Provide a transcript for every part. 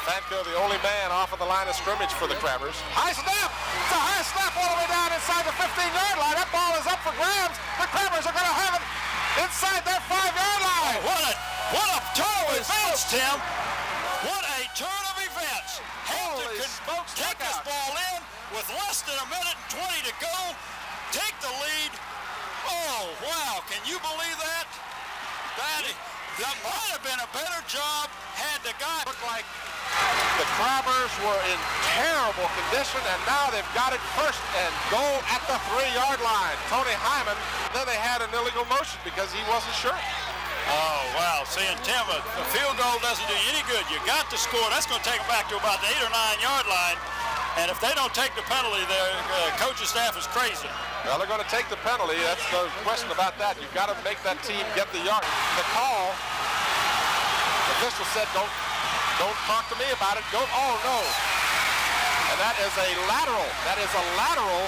Fanco, the only man off of the line of scrimmage for the Crabbers. High snap! It's a high snap all the way down inside the 15-yard line. That ball is up for grabs. The Crabbers are going to have it inside their 5-yard line. What a turn of events, Tim. What a turn of events. Hampton could take this ball in with less than a minute and 20 to go. Take the lead. Oh, wow. Can you believe that? That might have been a better job had the guy. Looked like the Crabbers were in terrible condition, and now they've got it first and goal at the 3-yard line. Tony Hyman, then they had an illegal motion because he wasn't sure. Oh, wow. See, and Tim, a field goal doesn't do you any good. You got to score. That's going to take them back to about the 8 or 9-yard line. And if they don't take the penalty, their coaching staff is crazy. Well, they're going to take the penalty. That's no question about that. You've got to make that team get the yard. The call, the official said, don't talk to me about it. Don't, oh, no. And that is a lateral. That is a lateral.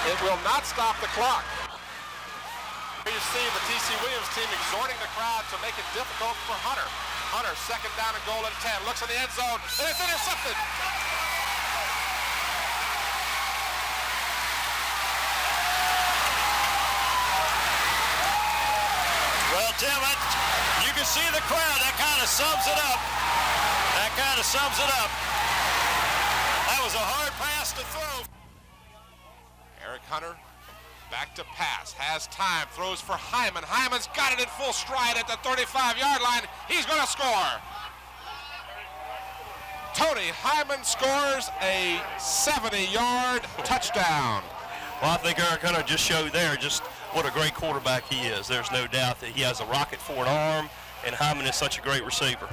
It will not stop the clock. Here you see the T.C. Williams team exhorting the crowd to make it difficult for Hunter. Hunter, second down and goal at 10. Looks in the end zone, and it's intercepted. Well, Tim, you can see the crowd. That kind of sums it up. That was a hard pass to throw. Eric Hunter back to pass. Has time. Throws for Hyman. Hyman's got it in full stride at the 35-yard line. He's going to score. Tony Hyman scores a 70-yard touchdown. Well, I think Eric Hunter just showed there just what a great quarterback he is. There's no doubt that he has a rocket for an arm, and Hyman is such a great receiver.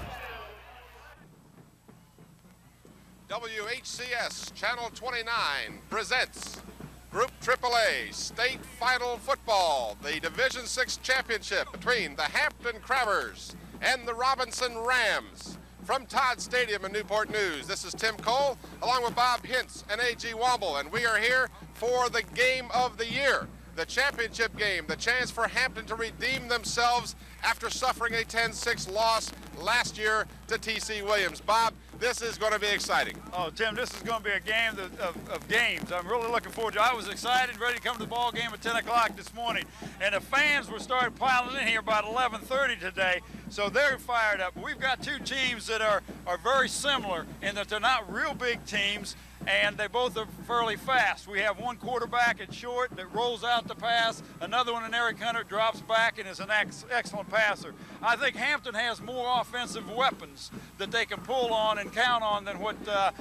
WHCS Channel 29 presents Group AAA State Final Football, the Division VI Championship between the Hampton Crabbers and the Robinson Rams. From Todd Stadium in Newport News, this is Tim Cole, along with Bob Hintz and A.G. Womble, and we are here for the game of the year, the championship game, the chance for Hampton to redeem themselves after suffering a 10-6 loss last year to T.C. Williams. Bob, this is going to be exciting. Oh, Tim, this is going to be a game of games. I'm really looking forward to it. I was excited, ready to come to the ball game at 10 o'clock this morning, and the fans were started piling in here about 11:30 today, so they're fired up. We've got two teams that are very similar in that they're not real big teams, and they both are fairly fast. We have one quarterback at short that rolls out the pass, another one in Eric Hunter drops back and is an excellent passer. I think Hampton has more offensive weapons that they can pull on and count on than what the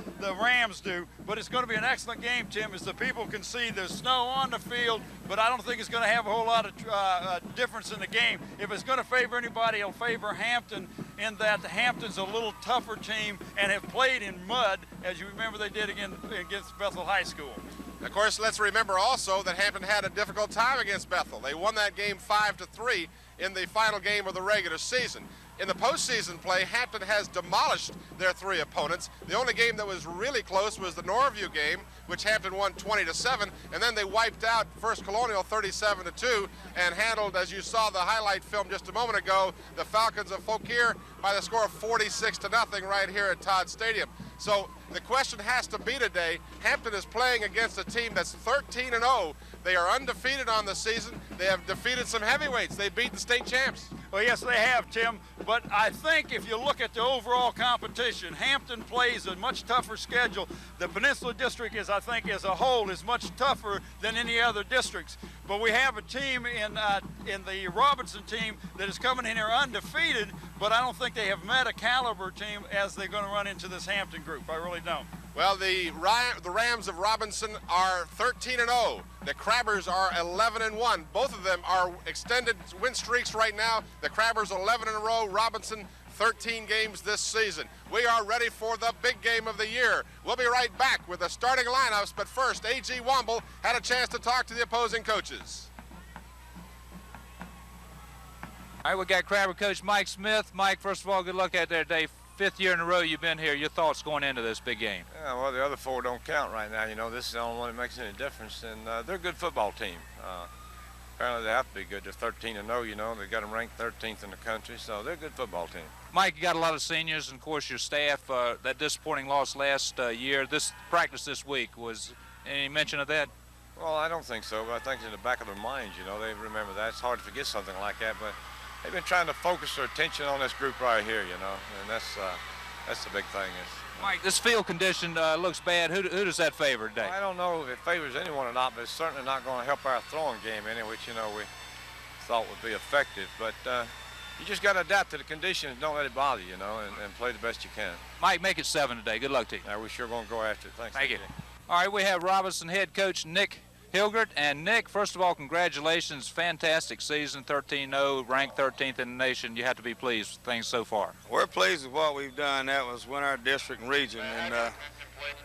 Rams do, but it's going to be an excellent game, Tim, as the people can see there's snow on the field, but I don't think it's going to have a whole lot of difference in the game. If it's going to favor anybody, it'll favor Hampton, in that Hampton's a little tougher team and have played in mud, as you remember they did against Bethel High School. Of course, let's remember also that Hampton had a difficult time against Bethel. They won that game 5-3 in the final game of the regular season. In the postseason play, Hampton has demolished their three opponents. The only game that was really close was the Norview game, which Hampton won 20-7, and then they wiped out First Colonial 37-2 and handled, as you saw the highlight film just a moment ago, the Falcons of Fauquier by the score of 46-0 right here at Todd Stadium. So the question has to be today, Hampton is playing against a team that's 13-0. They are undefeated on the season. They have defeated some heavyweights. They beat the state champs. Well, yes, they have, Tim. But I think if you look at the overall competition, Hampton plays a much tougher schedule. The Peninsula District is, I think, as a whole, is much tougher than any other districts. But we have a team in the Robinson team that is coming in here undefeated, but I don't think they have met a caliber team as they're going to run into this Hampton group. I really don't. Well, the Rams of Robinson are 13-0. The Crabbers are 11-1. Both of them are extended win streaks right now. The Crabbers 11 in a row. Robinson 13 games this season. We are ready for the big game of the year. We'll be right back with the starting lineups, but first, A.G. Womble had a chance to talk to the opposing coaches. All right, we got Crabber coach Mike Smith. Mike, first of all, good luck out there today. 5th year in a row you've been here. Your thoughts going into this big game? Yeah, well, the other 4 don't count right now. You know, this is the only one that makes any difference, and they're a good football team. Apparently they have to be good. They're 13-0, you know. They got them ranked 13th in the country, so they're a good football team. Mike, you got a lot of seniors, and of course your staff. That disappointing loss last year. This practice this week, was any mention of that? Well, I don't think so, but I think in the back of their minds, you know, they remember that. It's hard to forget something like that, but they've been trying to focus their attention on this group right here, you know, and that's the big thing. Mike, this field condition looks bad. Who does that favor today? Well, I don't know if it favors anyone or not, but it's certainly not going to help our throwing game any, which, you know, we thought would be effective. But you just got to adapt to the conditions. Don't let it bother you, you know, and play the best you can. Mike, make it 7 today. Good luck to you. We're sure going to go after it. Thanks. Thank you. All right, we have Robinson head coach Nick Hilgert. And Nick, first of all, congratulations. Fantastic season, 13-0, ranked 13th in the nation. You have to be pleased with things so far. We're pleased with what we've done. That was win our district and region. And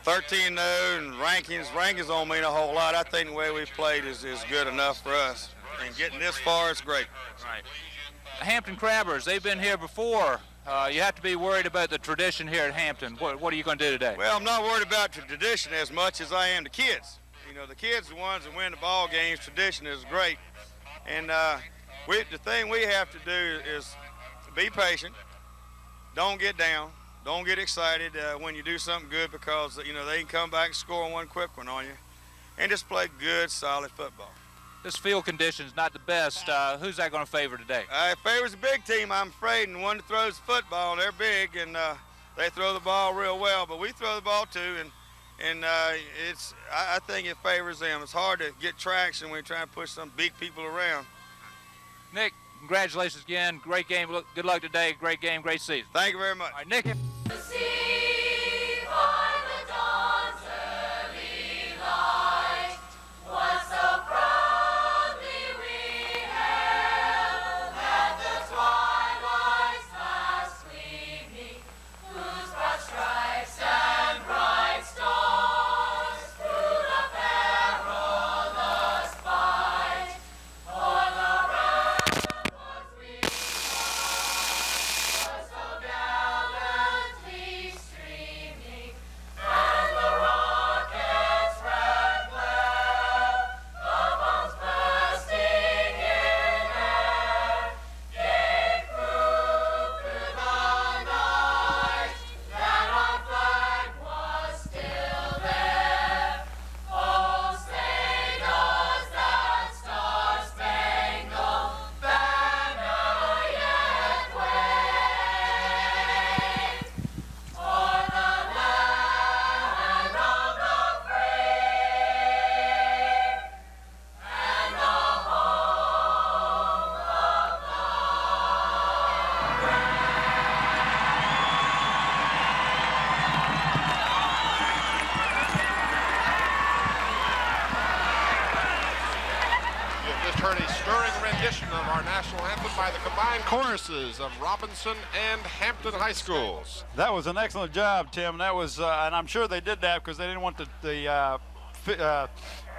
13-0 and rankings don't mean a whole lot. I think the way we've played is good enough for us. And getting this far is great. Right. The Hampton Crabbers, they've been here before. You have to be worried about the tradition here at Hampton. What are you going to do today? Well, I'm not worried about the tradition as much as I am the kids. You know, the kids are the ones that win the ball games. Tradition is great. And the thing we have to do is be patient. Don't get down. Don't get excited when you do something good, because, you know, they can come back and score one quick one on you. And just play good, solid football. This field condition is not the best. Who's that going to favor today? It favors a big team, I'm afraid, and one that throws the football. They're big, and they throw the ball real well, but we throw the ball too, and I think it favors them. It's hard to get traction when you're trying to push some big people around. Nick, congratulations again. Great game. Good luck today. Great game, great season. Thank you very much. All right, Nick. Of our national anthem by the combined choruses of Robinson and Hampton High Schools. That was an excellent job, Tim. That was, and I'm sure they did that because they didn't want the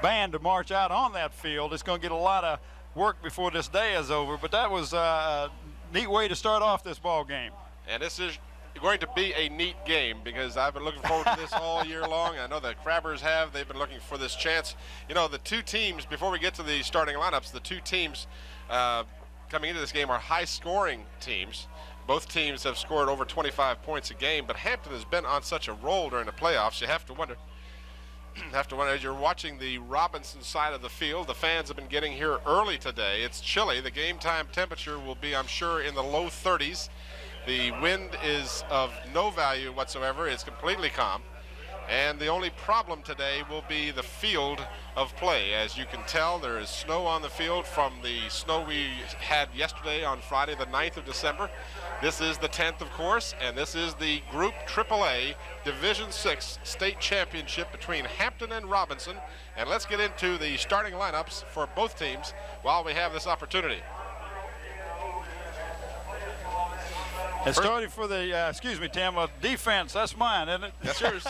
band to march out on that field. It's going to get a lot of work before this day is over, but that was a neat way to start off this ball game. And this is going to be a neat game because I've been looking forward to this all year long. I know the Crabbers have. They've been looking for this chance. You know, the two teams, before we get to the starting lineups, the two teams coming into this game are high-scoring teams. Both teams have scored over 25 points a game, but Hampton has been on such a roll during the playoffs. You have to wonder as you're watching the Robinson side of the field. The fans have been getting here early today. It's chilly. The game time temperature will be, I'm sure, in the low 30s. The wind is of no value whatsoever. It's completely calm. And the only problem today will be the field of play. As you can tell, there is snow on the field from the snow we had yesterday on Friday, the 9th of December. This is the 10th, of course, and this is the Group AAA Division 6 State Championship between Hampton and Robinson. And let's get into the starting lineups for both teams while we have this opportunity. And starting for the, excuse me, Tim, defense, that's mine, isn't it? That's yours.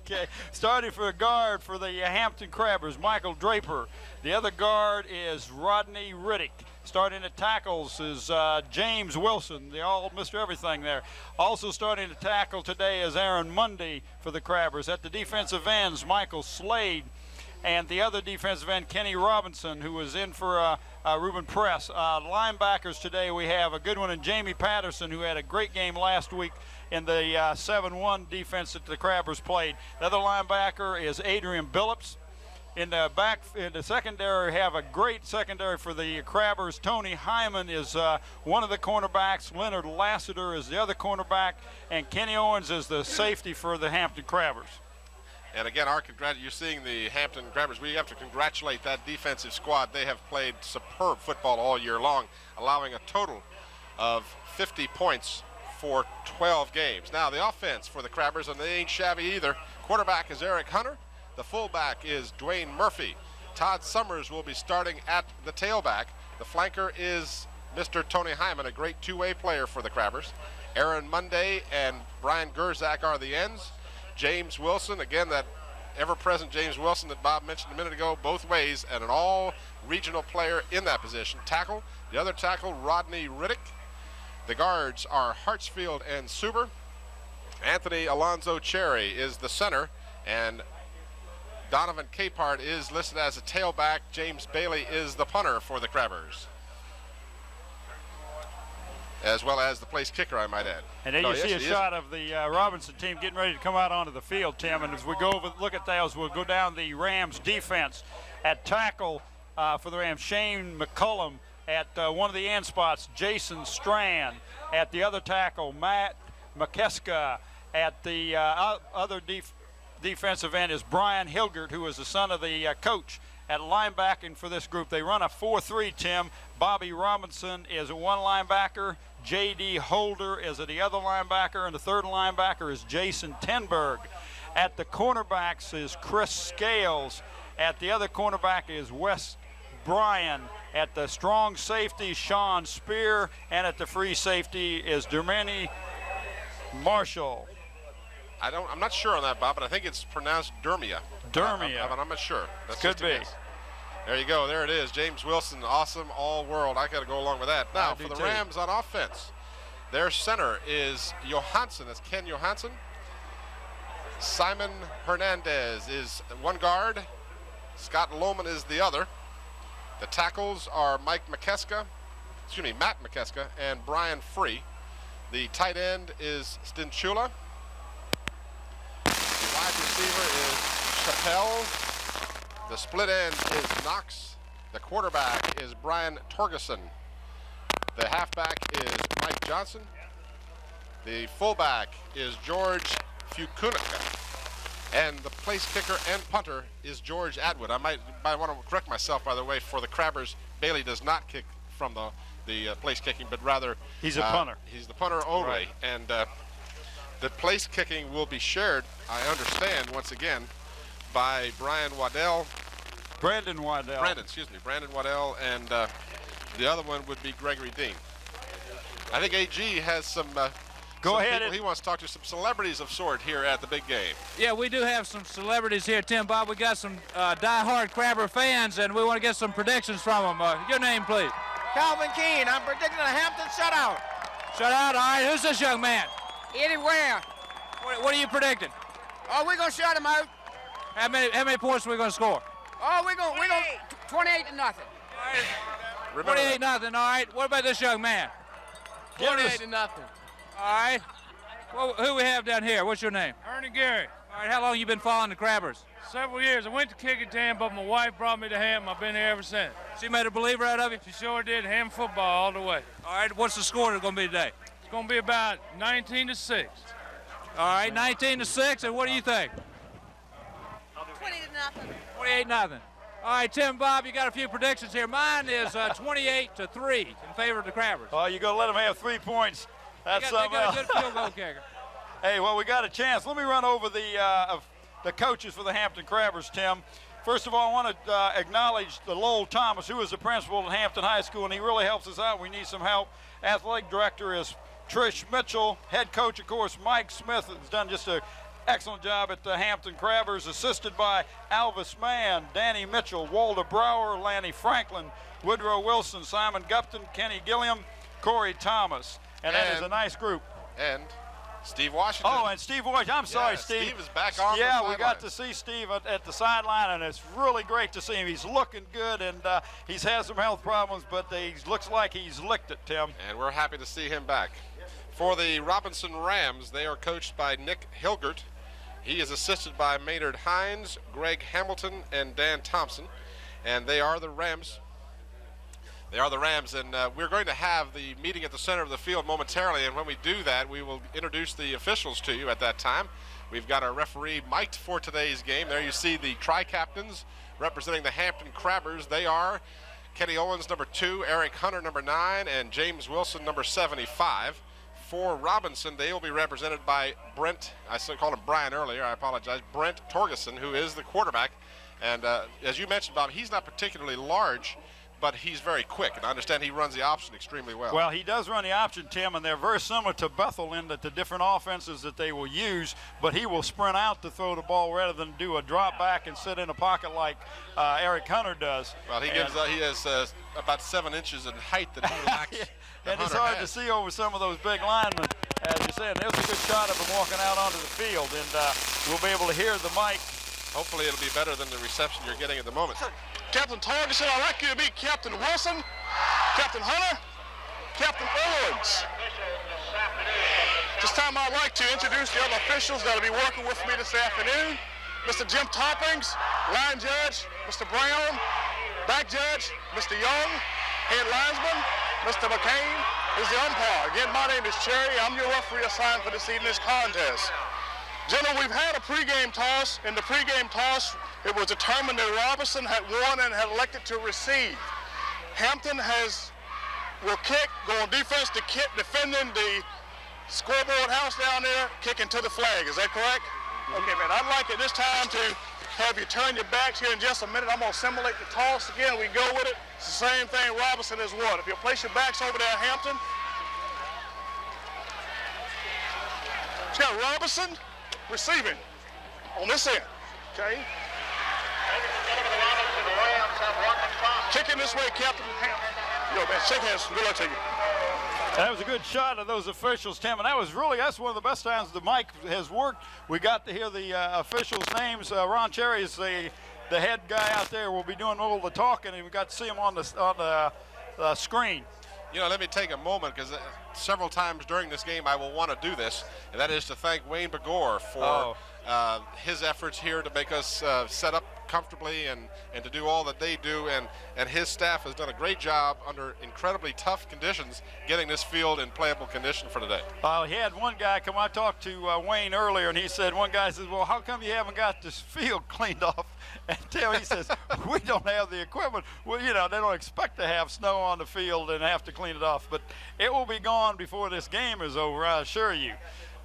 Okay. Starting for a guard for the Hampton Crabbers, Michael Draper. The other guard is Rodney Riddick. Starting at tackles is James Wilson, the all Mr. Everything there. Also starting to tackle today is Aaron Mundy for the Crabbers. At the defensive ends, Michael Slade. and the other defensive end, Kenny Robinson, who was in for Ruben Press. Linebackers today, we have a good one in Jamie Patterson, who had a great game last week in the 7-1 defense that the Crabbers played. The other linebacker is Adrian Billups. In the secondary, we have a great secondary for the Crabbers. Tony Hyman is one of the cornerbacks. Leonard Lassiter is the other cornerback, and Kenny Owens is the safety for the Hampton Crabbers. And again, you're seeing the Hampton Crabbers. We have to congratulate that defensive squad. They have played superb football all year long, allowing a total of 50 points for 12 games. Now, the offense for the Crabbers, and they ain't shabby either. Quarterback is Eric Hunter. The fullback is Dwayne Murphy. Todd Summers will be starting at the tailback. The flanker is Mr. Tony Hyman, a great two-way player for the Crabbers. Aaron Monday and Brian Gerzak are the ends. James Wilson, again, that ever-present James Wilson that Bob mentioned a minute ago, both ways, and an all-regional player in that position. Tackle, the other tackle, Rodney Riddick. The guards are Hartsfield and Suber. Anthony Alonzo Cherry is the center, and Donovan Capehart is listed as a tailback. James Bailey is the punter for the Crabbers, as well as the place kicker, I might add. And then you see a shot of the Robinson team getting ready to come out onto the field, Tim. And as we go over, look at those, we'll go down the Rams defense. At tackle for the Rams, Shane McCullum. At one of the end spots, Jason Strand. At the other tackle, Matt McKeska. At the other defensive end is Brian Hilgert, who is the son of the coach. At linebacking for this group, they run a 4-3, Tim. Bobby Robinson is a one linebacker. J.D. Holder is the other linebacker, and the third linebacker is Jason Tenberg. At the cornerbacks is Chris Scales. At the other cornerback is Wes Bryan. At the strong safety, Sean Spear. And at the free safety is Dermani Marshall. I'm not sure on that, Bob, but I think it's pronounced Dermia. Dermia. I'm not sure. That's could be. There you go. There it is. James Wilson, awesome all world. I got to go along with that. Now, for the Rams on offense, their center is Johansson. That's Ken Johansson. Simon Hernandez is one guard. Scott Lohman is the other. The tackles are Matt McKeska, and Brian Free. The tight end is Stinchula. The wide receiver is Chappelle. The split end is Knox. The quarterback is Brian Torgeson. The halfback is Mike Johnson. The fullback is George Fukunica. And the place kicker and punter is George Atwood. I might want to correct myself, by the way, for the Crabbers. Bailey does not kick from the place kicking, but rather he's a punter. He's the punter only. Right. And the place kicking will be shared, I understand, once again, by Brandon Waddell, and the other one would be Gregory Dean. I think AG has some he wants to talk to some celebrities of sort here at the big game. Yeah, we do have some celebrities here, Tim. Bob, we got some die-hard Crabber fans, and we want to get some predictions from them. Your name, please. Calvin Keene. I'm predicting a Hampton shutout. Shutout? All right. Who's this young man? Anywhere. What are you predicting? Oh, we're going to shut him out. How many points are we going to score? Oh, we're going 28 to nothing. 28 nothing. All right. What about this young man? 28 to nothing. All right. Well, who we have down here? What's your name? Ernie Gary. All right. How long you been following the Crabbers? Several years. I went to Kickingham, but my wife brought me to Hampton. I've been here ever since. She made a believer out of you? She sure did. Hampton football all the way. All right. What's the score going to be today? It's going to be about 19-6. All right. 19-6. And what do you think? 20 to nothing. 28 nothing. All right, Tim, Bob, you got a few predictions here. Mine is 28-3 in favor of the Crabbers. Oh, you're going to let them have 3 points. That's they got a good field goal kicker. Hey, well, we got a chance. Let me run over the coaches for the Hampton Crabbers, Tim. First of all, I want to acknowledge the Lowell Thomas, who is the principal at Hampton High School, and he really helps us out. We need some help. Athletic director is Trish Mitchell. Head coach, of course, Mike Smith, has done just an excellent job at the Hampton Crabbers, assisted by Alvis Mann, Danny Mitchell, Walter Brower, Lanny Franklin, Woodrow Wilson, Simon Gupton, Kenny Gilliam, Corey Thomas. And that is a nice group. And Steve Washington. Oh, and Steve Washington. I'm sorry, Steve. Steve is back on the Yeah, sideline. we got to see Steve at the sideline, and it's really great to see him. He's looking good, and he's had some health problems, but he looks like he's licked it, Tim. And we're happy to see him back. For the Robinson Rams, they are coached by Nick Hilgert. He is assisted by Maynard Hines, Greg Hamilton, and Dan Thompson. And they are the Rams. They are the Rams, and we're going to have the meeting at the center of the field momentarily, and when we do that, we will introduce the officials to you at that time. We've got our referee mic'd for today's game. There you see the tri-captains representing the Hampton Crabbers. They are Kenny Owens, number 2, Eric Hunter, number 9, and James Wilson, number 75. For Robinson, they will be represented by Brent, I called him Brian earlier, I apologize, Brent Torgerson, who is the quarterback. And as you mentioned, Bob, he's not particularly large, but he's very quick, and I understand he runs the option extremely well. Well, he does run the option, Tim, and they're very similar to Bethel in that the different offenses that they will use, but he will sprint out to throw the ball rather than do a drop back and sit in a pocket like Eric Hunter does. Well, he has about 7 inches in height that he lacks. And it's hard to see over some of those big linemen, as you said. There's a good shot of him walking out onto the field, and we'll be able to hear the mic. Hopefully it'll be better than the reception you're getting at the moment. Captain Torgerson, I'd like you to meet Captain Wilson, Captain Hunter, Captain Owens. This time I'd like to introduce the other officials that will be working with me this afternoon. Mr. Jim Toppings, line judge, Mr. Brown, back judge, Mr. Young, head linesman, Mr. McCain is the umpire. Again, my name is Cherry. I'm your referee assigned for this evening's contest. Gentlemen, we've had a pregame toss. In the pregame toss, it was determined that Robinson had won and had elected to receive. Hampton will kick, go on defense to kick, defending the scoreboard house down there, kicking to the flag. Is that correct? Okay, man. I'd like at this time to have you turn your backs here in just a minute. I'm going to simulate the toss again. We go with it. It's the same thing Robinson has won. If you'll place your backs over there, Hampton. It's got Robinson receiving on this end. Okay. Kicking this way, Captain Hampton. Yo, man, shake hands. Good luck to you. That was a good shot of those officials, Tim, and that's one of the best times the mic has worked. We got to hear the officials' names. Ron Cherry is the head guy out there. We'll be doing all the talking, and we got to see him on the screen. You know, let me take a moment, because several times during this game I will want to do this, and that is to thank Wayne Begore for his efforts here to make us set up comfortably and to do all that they do, and his staff has done a great job under incredibly tough conditions getting this field in playable condition for today. He had one guy come. I talked to Wayne earlier, and he said, one guy says, well, how come you haven't got this field cleaned off? And Tim, he says, we don't have the equipment. Well, you know, they don't expect to have snow on the field and have to clean it off, but it will be gone before this game is over, I assure you.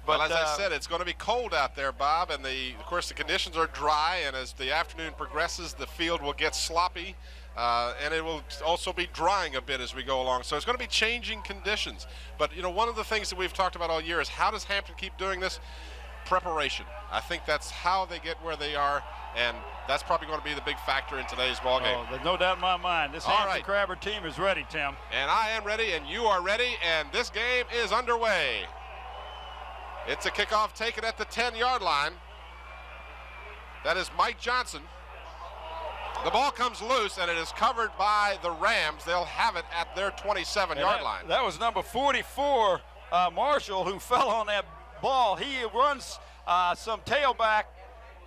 But, well, as I said, it's going to be cold out there, Bob, and of course the conditions are dry, and as the afternoon progresses, the field will get sloppy, and it will also be drying a bit as we go along. So it's going to be changing conditions. But, you know, one of the things that we've talked about all year is how does Hampton keep doing this? Preparation. I think that's how they get where they are, and that's probably going to be the big factor in today's ball game. Oh, there's no doubt in my mind. This Hampton Crabber team is ready, Tim. And I am ready, and you are ready, and this game is underway. It's a kickoff taken at the 10-yard line. That is Mike Johnson. The ball comes loose, and it is covered by the Rams. They'll have it at their 27-yard line. That was number 44, Marshall, who fell on that ball. He runs some tailback,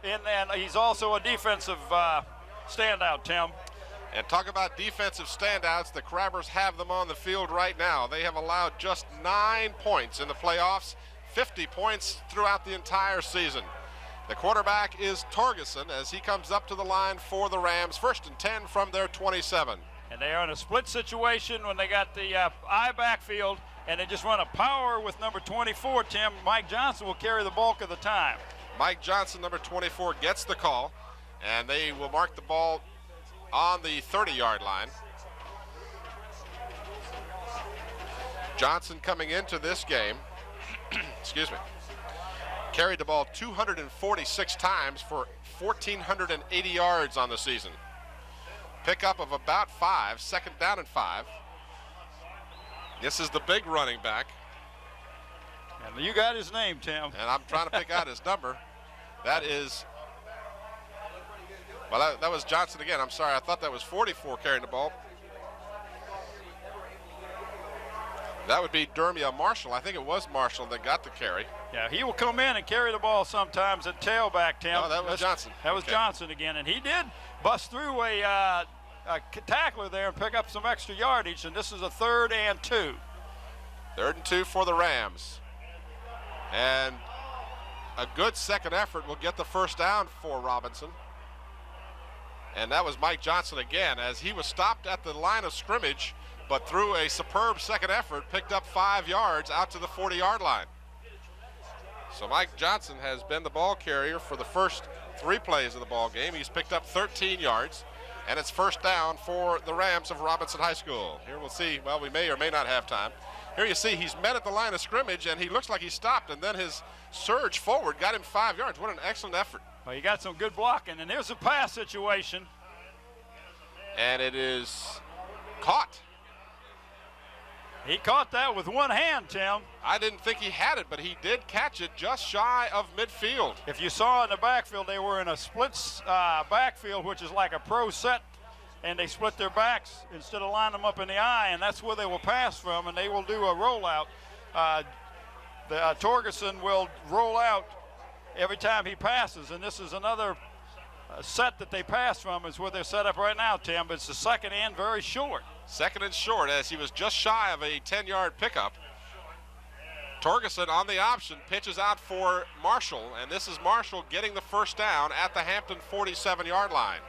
and he's also a defensive standout, Tim. And talk about defensive standouts. The Crabbers have them on the field right now. They have allowed just 9 points in the playoffs, 50 points throughout the entire season. The quarterback is Torgerson as he comes up to the line for the Rams. 1st and 10 from their 27. And they are in a split situation when they got the I backfield, and they just run a power with number 24, Tim. Mike Johnson will carry the bulk of the time. Mike Johnson, number 24, gets the call, and they will mark the ball on the 30-yard line. Johnson coming into this game, excuse me, carried the ball 246 times for 1,480 yards on the season. Pickup of about 5, 2nd down and 5. This is the big running back. And you got his name, Tim. And I'm trying to pick out his number. That is, well, that was Johnson again. I'm sorry, I thought that was 44 carrying the ball. That would be Dermia Marshall. I think it was Marshall that got the carry. Yeah, he will come in and carry the ball sometimes at tailback, Tim. No, that was Johnson. That was Johnson again, and he did bust through a tackler there and pick up some extra yardage, and this is a 3rd and 2. 3rd and 2 for the Rams. And a good second effort will get the first down for Robinson. And that was Mike Johnson again, as he was stopped at the line of scrimmage, but through a superb second effort, picked up 5 yards out to the 40-yard line. So Mike Johnson has been the ball carrier for the first 3 plays of the ball game. He's picked up 13 yards, and it's first down for the Rams of Robinson High School. Here we'll see, well, we may or may not have time. Here you see he's met at the line of scrimmage, and he looks like he stopped, and then his surge forward got him 5 yards. What an excellent effort. Well, he got some good blocking, and there's a pass situation. And it is caught. He caught that with one hand, Tim. I didn't think he had it, but he did catch it just shy of midfield. If you saw in the backfield, they were in a split backfield, which is like a pro set, and they split their backs instead of lining them up in the eye, and that's where they will pass from, and they will do a rollout. Torgerson will roll out every time he passes, and this is another set that they pass from is where they're set up right now, Tim, but it's the second and very short. Second and short, as he was just shy of a 10-yard pickup. Torgerson on the option, pitches out for Marshall, and this is Marshall getting the first down at the Hampton 47-yard line.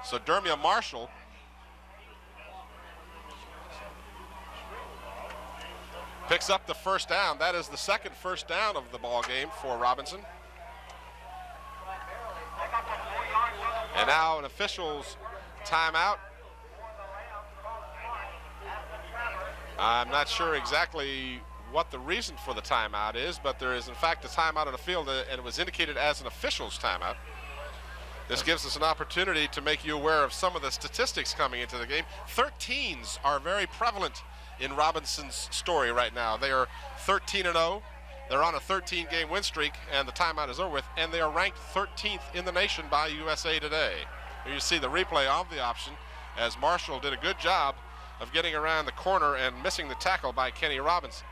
So Dermia Marshall picks up the first down. That is the second first down of the ball game for Robinson. And now an official's timeout. I'm not sure exactly what the reason for the timeout is, but there is in fact a timeout on the field, and it was indicated as an official's timeout. This gives us an opportunity to make you aware of some of the statistics coming into the game. 13s are very prevalent in Robinson's story right now. They are 13-0. They're on a 13-game win streak, and the timeout is over with, and they are ranked 13th in the nation by USA Today. Here you see the replay of the option, as Marshall did a good job of getting around the corner and missing the tackle by Kenny Robinson.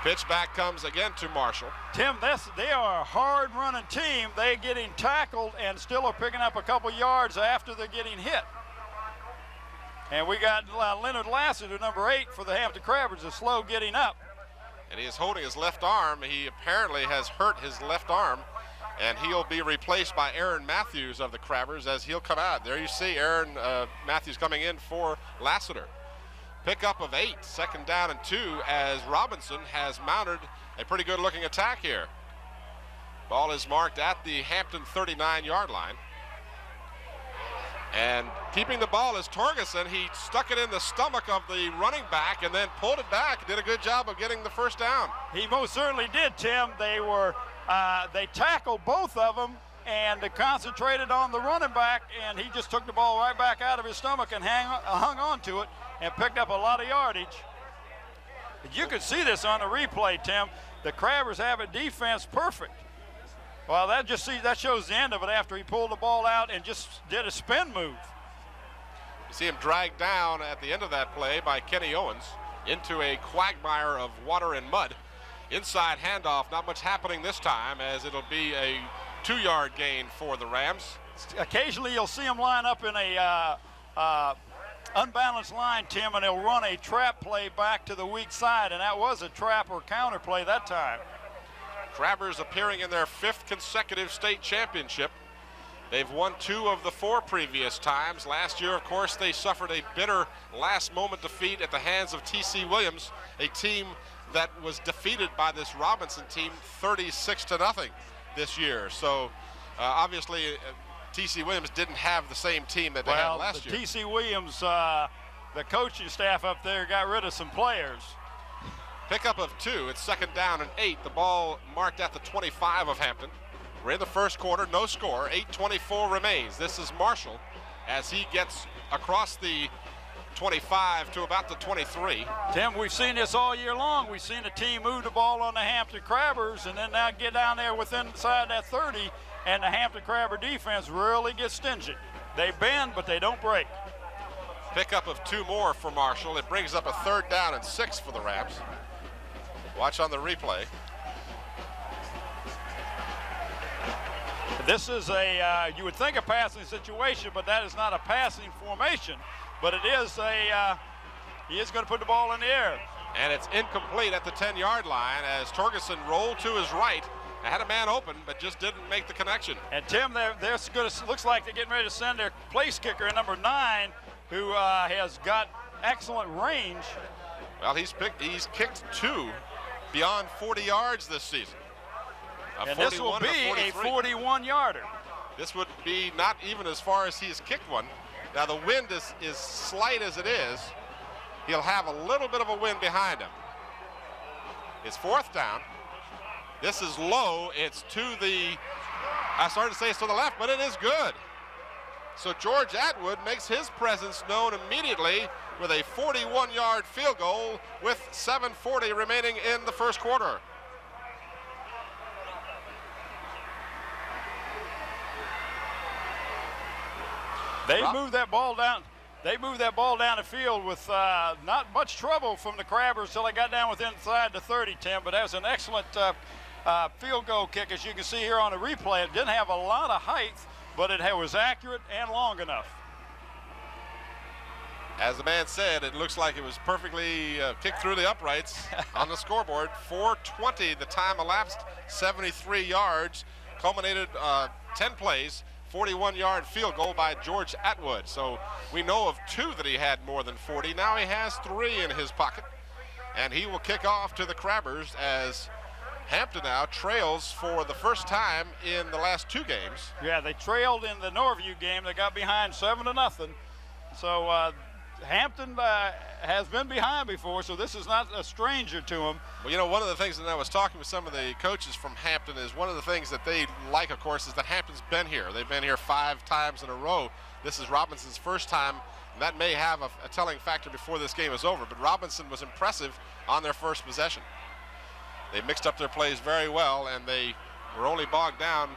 Pitch back comes again to Marshall. Tim, they are a hard-running team. They're getting tackled and still are picking up a couple yards after they're getting hit. And we got Leonard Lassiter, number 8 for the Hampton Crabbers, is slow getting up. And he is holding his left arm. He apparently has hurt his left arm, and he'll be replaced by Aaron Matthews of the Crabbers as he'll come out. There you see Aaron Matthews coming in for Lassiter. Pickup of 8, second down and 2, as Robinson has mounted a pretty good looking attack here. Ball is marked at the Hampton 39-yard line. And keeping the ball is Torgerson. He stuck it in the stomach of the running back and then pulled it back. Did a good job of getting the first down. He most certainly did, Tim. They tackled both of them, and they concentrated on the running back, and he just took the ball right back out of his stomach and hung on to it and picked up a lot of yardage. You can see this on the replay, Tim. The Crabbers have a defense perfect. Well, that shows the end of it after he pulled the ball out and just did a spin move. You see him dragged down at the end of that play by Kenny Owens into a quagmire of water and mud. Inside handoff, not much happening this time, as it'll be a 2-yard gain for the Rams. Occasionally you'll see them line up in a unbalanced line, Tim, and they'll run a trap play back to the weak side, and that was a trap or counter play that time. Crabbers appearing in their 5th consecutive state championship. They've won 2 of the 4 previous times. Last year, of course, they suffered a bitter last-moment defeat at the hands of T.C. Williams, a team that was defeated by this Robinson team 36-0 this year. So, obviously, T.C. Williams didn't have the same team that they had last year. T.C. Williams, the coaching staff up there got rid of some players. Pickup of 2. It's second down and 8. The ball marked at the 25 of Hampton. We're in the first quarter, no score. 8:24 remains. This is Marshall as he gets across the 25 to about the 23. Tim, we've seen this all year long. We've seen a team move the ball on the Hampton Crabbers and then now get down there within inside that 30, and the Hampton Crabber defense really gets stingy. They bend, but they don't break. Pickup of 2 more for Marshall. It brings up a 3rd down and 6 for the Rams. Watch on the replay. This is a, you would think a passing situation, but that is not a passing formation. But it is he is going to put the ball in the air. And it's incomplete at the 10-yard line as Torgerson rolled to his right. Had a man open, but just didn't make the connection. And Tim, looks like they're getting ready to send their place kicker, number 9, who has got excellent range. Well, he's kicked 2 beyond 40 yards this season. And this will be a 41-yarder. This would be not even as far as he's kicked one. Now the wind is slight as it is. He'll have a little bit of a wind behind him. It's 4th down. This is low. It's to the, I started to say it's to the left, but it is good. So George Atwood makes his presence known immediately with a 41-yard field goal with 7:40 remaining in the first quarter. They moved that ball down. They moved that ball down the field with not much trouble from the Crabbers till they got down within inside the 30, Tim. But that was an excellent field goal kick, as you can see here on the replay. It didn't have a lot of height, but it was accurate and long enough. As the man said, it looks like it was perfectly kicked through the uprights on the scoreboard. 4:20, the time elapsed, 73 yards, culminated 10 plays. 41-yard field goal by George Atwood. So we know of 2 that he had more than 40. Now he has 3 in his pocket. And he will kick off to the Crabbers as Hampton now trails for the first time in the last 2 games. Yeah, they trailed in the Norview game. They got behind 7-0. So Hampton has been behind before, so this is not a stranger to them. Well, you know, one of the things that I was talking with some of the coaches from Hampton is one of the things that they like, of course, is that Hampton's been here. They've been here 5 times in a row. This is Robinson's first time. And that may have a telling factor before this game is over, but Robinson was impressive on their first possession. They mixed up their plays very well, and they were only bogged down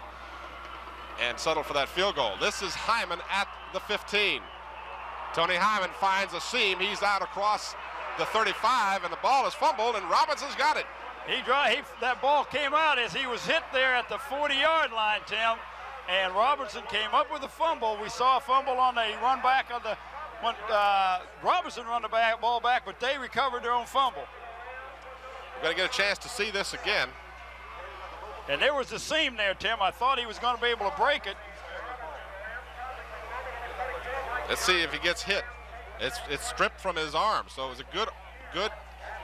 and settled for that field goal. This is Hyman at the 15. Tony Hyman finds a seam. He's out across the 35, and the ball is fumbled, and Robinson's got it. That ball came out as he was hit there at the 40-yard line, Tim, and Robinson came up with a fumble. We saw a fumble on the run back on the when Robinson run the ball back, but they recovered their own fumble. We're going to get a chance to see this again. And there was a seam there, Tim. I thought he was going to be able to break it. Let's see if he gets hit. It's stripped from his arm, so it was a good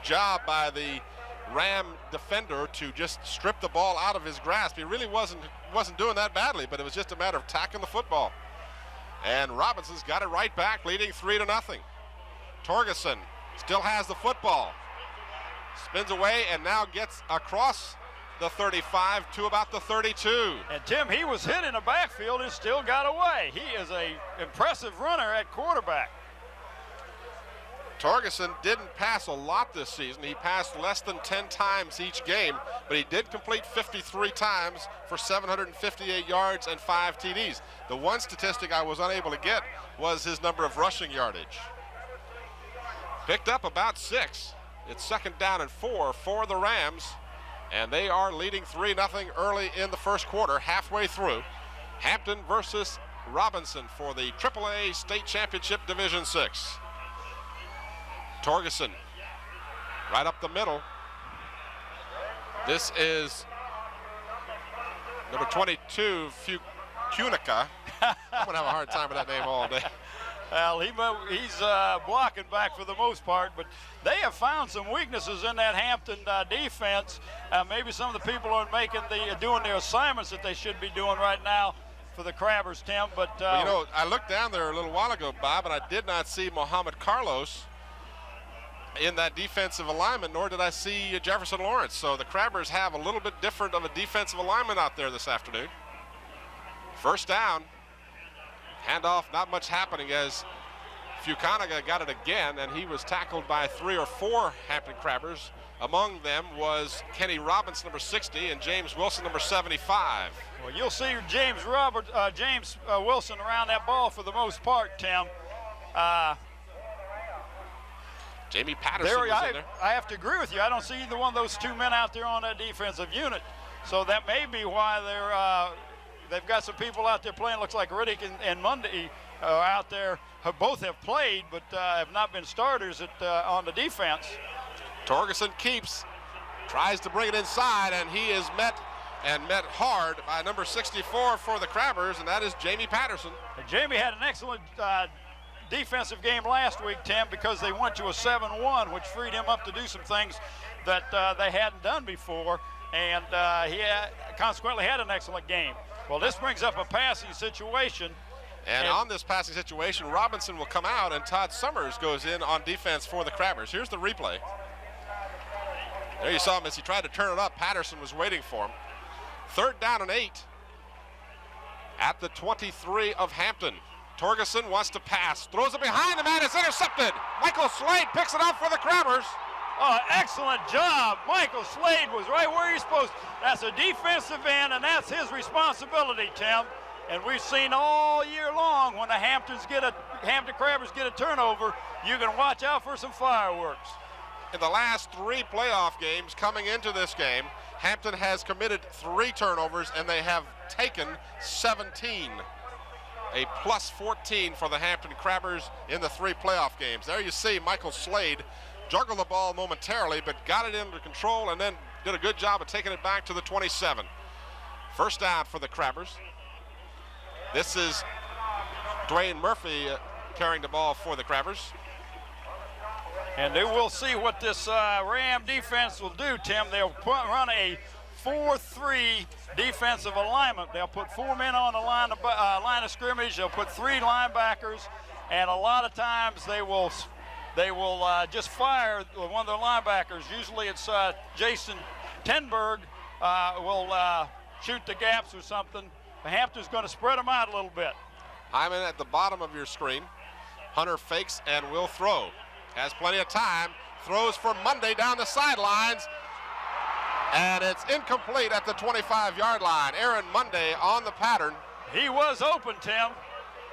job by the Ram defender to just strip the ball out of his grasp. He really wasn't doing that badly, but it was just a matter of tacking the football. And Robinson's got it right back, leading 3-0. Torgerson still has the football. Spins away and now gets across the 35 to about the 32. And Tim, he was hit in the backfield and still got away. He is an impressive runner at quarterback. Torgerson didn't pass a lot this season. He passed less than 10 times each game, but he did complete 53 times for 758 yards and 5 TDs. The one statistic I was unable to get was his number of rushing yardage. Picked up about 6. It's 2nd down and 4 for the Rams, and they are leading 3-0 early in the first quarter, halfway through. Hampton versus Robinson for the AAA State Championship Division 6. Torgerson right up the middle. This is number 22, Funica. I'm going to have a hard time with that name all day. Well, he's blocking back for the most part, but they have found some weaknesses in that Hampton defense. Maybe some of the people aren't doing their assignments that they should be doing right now for the Crabbers, Tim. But well, you know, I looked down there a little while ago, Bob, and I did not see Mohamed Carlos in that defensive alignment, nor did I see Jefferson Lawrence. So the Crabbers have a little bit different of a defensive alignment out there this afternoon. First down. Handoff, not much happening as Fucanaga got it again, and he was tackled by 3 or 4 Hampton Crabbers. Among them was Kenny Robbins, number 60, and James Wilson, number 75. Well, you'll see James Wilson around that ball for the most part, Tim. Jamie Patterson was in there. I have to agree with you. I don't see either one of those 2 men out there on that defensive unit. So that may be why they've got some people out there playing. Looks like Riddick and Mundy out there both have played, but have not been starters on the defense. Torgerson keeps, tries to bring it inside, and he is met hard by number 64 for the Crabbers, and that is Jamie Patterson. And Jamie had an excellent defensive game last week, Tim, because they went to a 7-1, which freed him up to do some things that they hadn't done before, and he consequently had an excellent game. Well, this brings up a passing situation. And on this passing situation, Robinson will come out, and Todd Summers goes in on defense for the Crabbers. Here's the replay. There you saw him as he tried to turn it up. Patterson was waiting for him. 3rd down and 8 at the 23 of Hampton. Torgerson wants to pass, throws it behind the man, it's intercepted. Michael Slade picks it up for the Crabbers. Oh, excellent job. Michael Slade was right where he's supposed to. That's a defensive end, and that's his responsibility, Tim. And we've seen all year long when the Hampton Crabbers get a turnover, you can watch out for some fireworks. In the last 3 playoff games coming into this game, Hampton has committed 3 turnovers, and they have taken 17. A plus 14 for the Hampton Crabbers in the 3 playoff games. There you see Michael Slade juggle the ball momentarily, but got it under control and then did a good job of taking it back to the 27. 1st down for the Crabbers. This is Dwayne Murphy carrying the ball for the Crabbers. And they will see what this Ram defense will do, Tim. They'll run a 4-3 defensive alignment. They'll put 4 men on the line of scrimmage. They'll put 3 linebackers, and a lot of times they will just fire one of their linebackers. Usually it's Jason Tenberg will shoot the gaps or something. Hampton's going to spread them out a little bit. Hyman at the bottom of your screen. Hunter fakes and will throw. Has plenty of time. Throws for Monday down the sidelines. And it's incomplete at the 25-yard line. Aaron Monday on the pattern. He was open, Tim.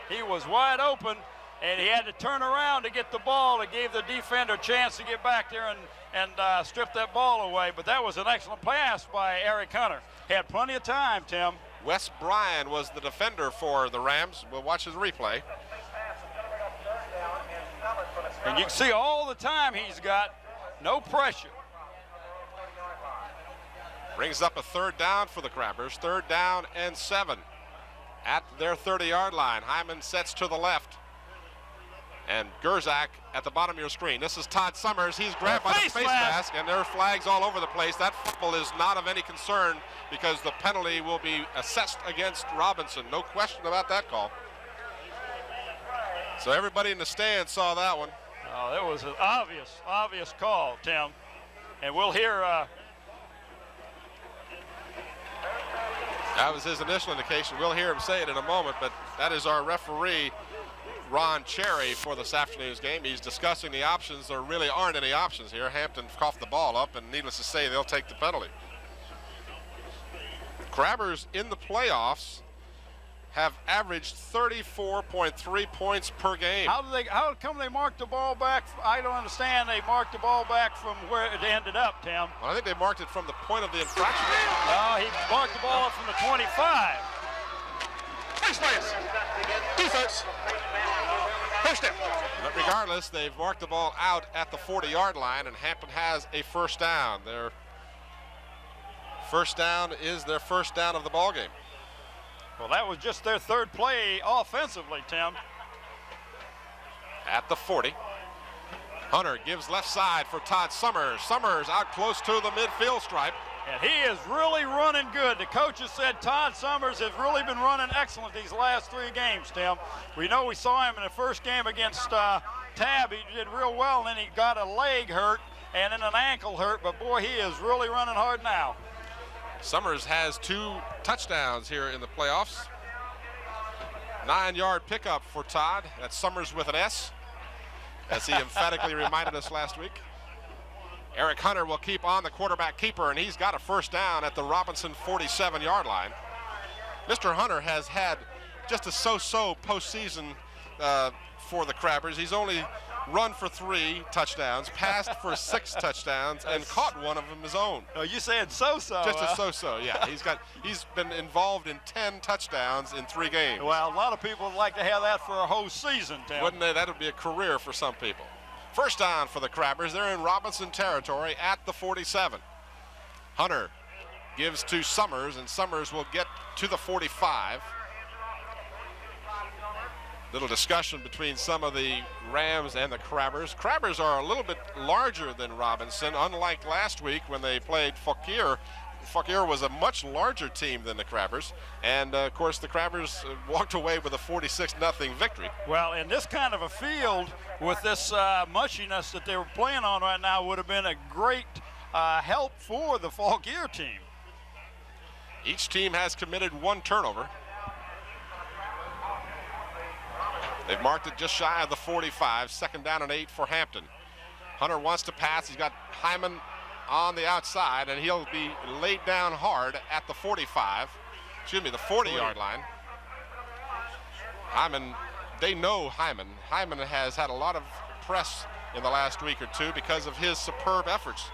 He was wide open, and he had to turn around to get the ball. It gave the defender a chance to get back there and strip that ball away. But that was an excellent pass by Eric Hunter. He had plenty of time, Tim. Wes Bryan was the defender for the Rams. We'll watch his replay. And you can see all the time he's got, no pressure. Brings up a 3rd down for the Crabbers. 3rd down and 7 at their 30-yard line. Hyman sets to the left. And Gerzak at the bottom of your screen. This is Todd Summers. He's grabbed by the face mask, and there are flags all over the place. That football is not of any concern because the penalty will be assessed against Robinson. No question about that call. So everybody in the stand saw that one. Oh, that was an obvious call, Tim. And we'll hear. That was his initial indication. We'll hear him say it in a moment, but that is our referee, Ron Cherry, for this afternoon's game. He's discussing the options. There really aren't any options here. Hampton coughed the ball up, and needless to say, they'll take the penalty. Crabbers in the playoffs have averaged 34.3 points per game. How come they marked the ball back? I don't understand. They marked the ball back from where it ended up, Tim. Well, I think they marked it from the point of the infraction. No, he marked the ball up from the 25. Nice pass. Defense. First down. But regardless, they've marked the ball out at the 40-yard line, and Hampton has a 1st down. Their 1st down is their 1st down of the ball game. Well, that was just their 3rd play offensively, Tim. At the 40. Hunter gives left side for Todd Summers. Summers out close to the midfield stripe. And he is really running good. The coaches said Todd Summers has really been running excellent these last 3 games, Tim. We know we saw him in the first game against Tab. He did real well, and then he got a leg hurt and then an ankle hurt. But, boy, he is really running hard now. Summers has 2 touchdowns here in the playoffs. 9-yard pickup for Todd. That's Summers with an S. as he emphatically reminded us last week. Eric Hunter will keep on the quarterback keeper, and he's got a first down at the Robinson 47-yard line. Mr. Hunter has had just a so-so postseason for the Crabbers. He's only run for 3 touchdowns, passed for 6 touchdowns, and caught one of them his own. Oh, you said so-so. Just a so-so, yeah. He's been involved in 10 touchdowns in 3 games. Well, a lot of people would like to have that for a whole season, Tim. Wouldn't they? That would be a career for some people. First down for the Crabbers. They're in Robinson territory at the 47. Hunter gives to Summers, and Summers will get to the 45. Little discussion between some of the Rams and the Crabbers. Crabbers are a little bit larger than Robinson, unlike last week when they played Fauquier. Fauquier was a much larger team than the Crabbers, and of course the Crabbers walked away with a 46-0 victory. Well, in this kind of a field with this mushiness that they were playing on right now would have been a great help for the Fauquier team. Each team has committed 1 turnover. They've marked it just shy of the 45, 2nd down and 8 for Hampton. Hunter wants to pass. He's got Hyman on the outside, and he'll be laid down hard at the 45, excuse me, the 40-yard line. Hyman, they know Hyman. Hyman has had a lot of press in the last week or 2 because of his superb efforts.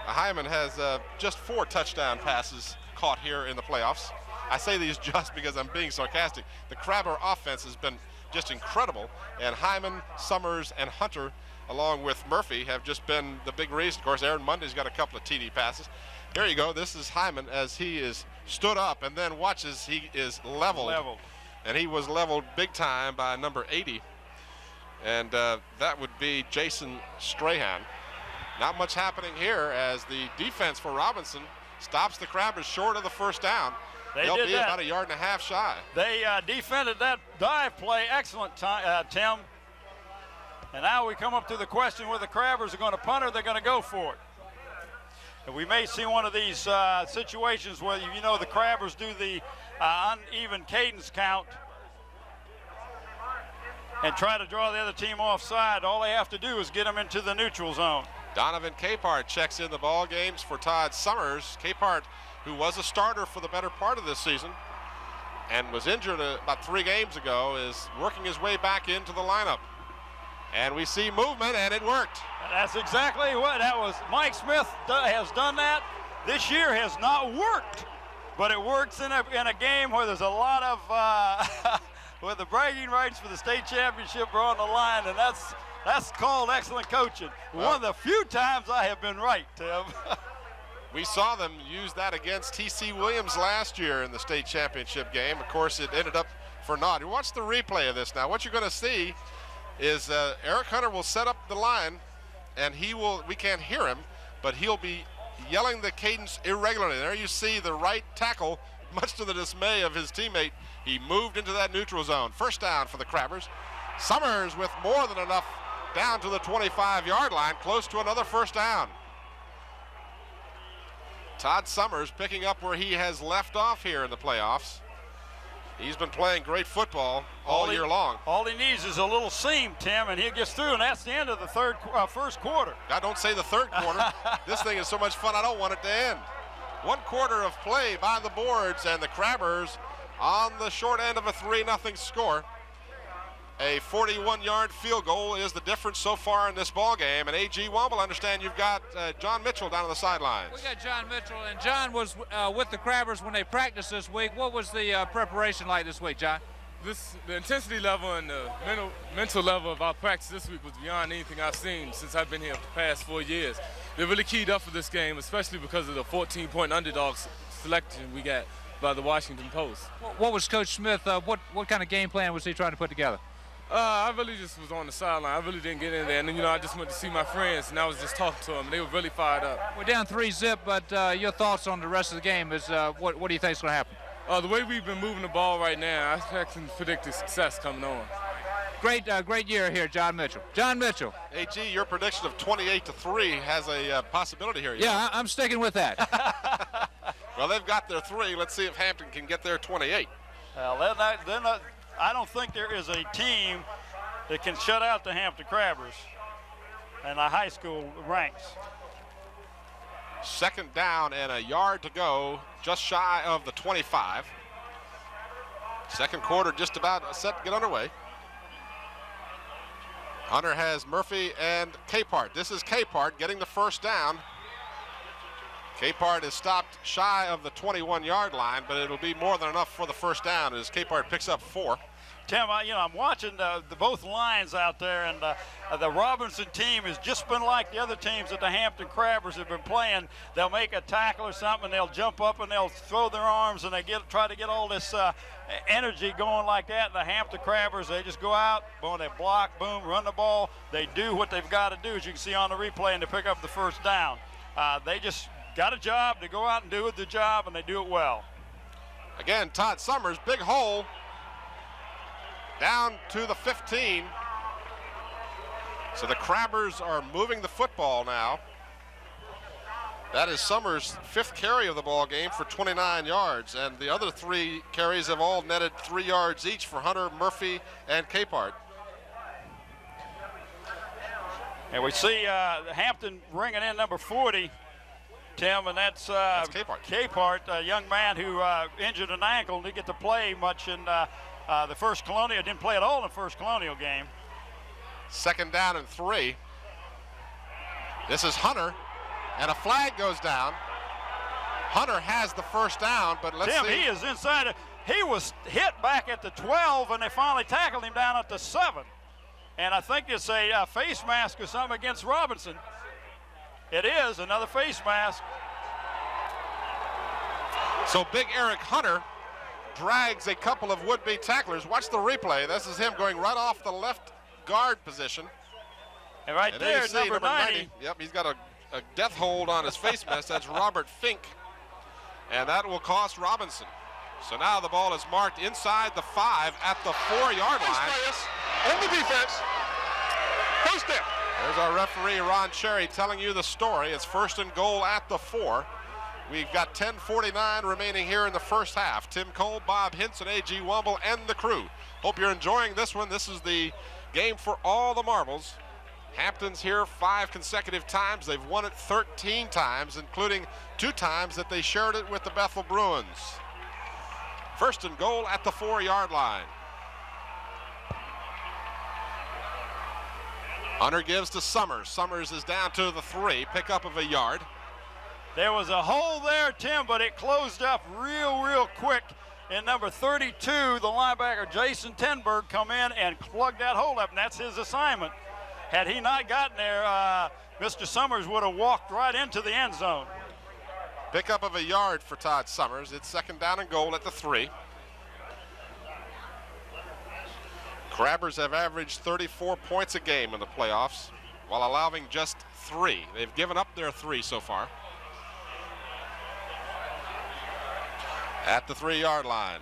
Hyman has just 4 touchdown passes caught here in the playoffs. I say these just because I'm being sarcastic. The Crabber offense has been just incredible, and Hyman, Summers, and Hunter, along with Murphy, have just been the big reason. Of course, Aaron Mundy's got a couple of TD passes. Here you go. This is Hyman as he is stood up, and then watch as he is leveled. And he was leveled big time by number 80, and that would be Jason Strahan. Not much happening here as the defense for Robinson stops the Crabbers short of the first down. They'll be about 1.5 yards shy. They defended that dive play excellent, Tim. And now we come up to the question whether the Crabbers are going to punt or they're going to go for it. And we may see one of these situations where, you know, the Crabbers do the uneven cadence count and try to draw the other team offside. All they have to do is get them into the neutral zone. Donovan Capehart checks in the ball games for Todd Summers. Capehart, who was a starter for the better part of this season and was injured about 3 games ago, is working his way back into the lineup. And we see movement, and it worked. That's exactly what that was. Mike Smith has done that. This year has not worked, but it works in a game where there's a lot of where the bragging rights for the state championship are on the line, and that's called excellent coaching. Well, one of the few times I have been right, Tim. We saw them use that against T.C. Williams last year in the state championship game. Of course, it ended up for naught. Watch the replay of this now. What you're going to see is Eric Hunter will set up the line, and we can't hear him, but he'll be yelling the cadence irregularly. There you see the right tackle, much to the dismay of his teammate. He moved into that neutral zone. First down for the Crabbers. Summers with more than enough down to the 25-yard line, close to another first down. Todd Summers picking up where he has left off here in the playoffs. He's been playing great football all year long. All he needs is a little seam, Tim, and he gets through, and that's the end of the first quarter. God, don't say the third quarter. This thing is so much fun, I don't want it to end. 1 quarter of play by the boards, and the Crabbers on the short end of a 3-0 score. A 41-yard field goal is the difference so far in this ball game. And A.G. Womble, I understand you've got John Mitchell down on the sidelines. We got John Mitchell, and John was with the Crabbers when they practiced this week. What was the preparation like this week, John? The intensity level and the mental level of our practice this week was beyond anything I've seen since I've been here for the past 4 years. They really keyed up for this game, especially because of the 14-point underdog selection we got by the Washington Post. What was Coach Smith, what kind of game plan was he trying to put together? I really just was on the sideline. I really didn't get in there. And then, you know, I just went to see my friends, and I was just talking to them. They were really fired up. We're down 3-0, but your thoughts on the rest of the game is what do you think is going to happen? The way we've been moving the ball right now, I can predict the success coming on. Great year here, John Mitchell. John Mitchell. AG, your prediction of 28-3 has a possibility here. Yeah, I'm sticking with that. Well, they've got their 3. Let's see if Hampton can get their 28. Well, they're not, I don't think there is a team that can shut out the Hampton Crabbers. in the high school ranks. Second down and a yard to go, just shy of the 25. Second quarter just about set to get underway. Hunter has Murphy and Capehart. This is Capehart getting the first down. Capehart is stopped shy of the 21-yard line, but it'll be more than enough for the first down as Capehart picks up 4. Tim, I'm watching the both lines out there, and the Robinson team has just been like the other teams that the Hampton Crabbers have been playing. They'll make a tackle or something, and they'll jump up and they'll throw their arms, and they try to get all this energy going like that. And the Hampton Crabbers, they just go out, boom, they block, boom, run the ball. They do what they've got to do, as you can see on the replay, and to pick up the first down. They just got a job to go out and do the job, and they do it well. Again, Todd Summers, big hole. Down to the 15. So the Crabbers are moving the football now. That is Summers' 5th carry of the ball game for 29 yards, and the other 3 carries have all netted 3 yards each for Hunter, Murphy, and Capehart. And we see Hampton bringing in number 40, Tim, and that's Capehart. Capehart, a young man who injured an ankle and didn't get to play much in the first Colonial, didn't play at all in the first Colonial game. Second down and 3. This is Hunter, and a flag goes down. Hunter has the first down, but let's see. Tim, he is inside. He was hit back at the 12, and they finally tackled him down at the 7. And I think it's a face mask or something against Robinson. It is another face mask. So Big Eric Hunter drags a couple of would-be tacklers. Watch the replay. This is him going right off the left guard position. And right there, number 90. Yep, he's got a death hold on his face mask. That's Robert Fink. And that will cost Robinson. So now the ball is marked inside the 5 at the 4-yard line. On the defense. First down. There's our referee, Ron Cherry, telling you the story. It's first and goal at the 4. We've got 10:49 remaining here in the first half. Tim Cole, Bob Hintz, and A.G. Womble, and the crew. Hope you're enjoying this one. This is the game for all the marbles. Hampton's here 5 consecutive times. They've won it 13 times, including 2 times that they shared it with the Bethel Bruins. First and goal at the 4-yard line. Hunter gives to Summers. Summers is down to the 3, pickup of a yard. There was a hole there, Tim, but it closed up real quick. And number 32, the linebacker, Jason Tenberg, come in and plug that hole up, and that's his assignment. Had he not gotten there, Mr. Summers would have walked right into the end zone. Pickup of a yard for Todd Summers. It's second down and goal at the 3. Crabbers have averaged 34 points a game in the playoffs while allowing just 3. They've given up their 3 so far. At the 3-yard line.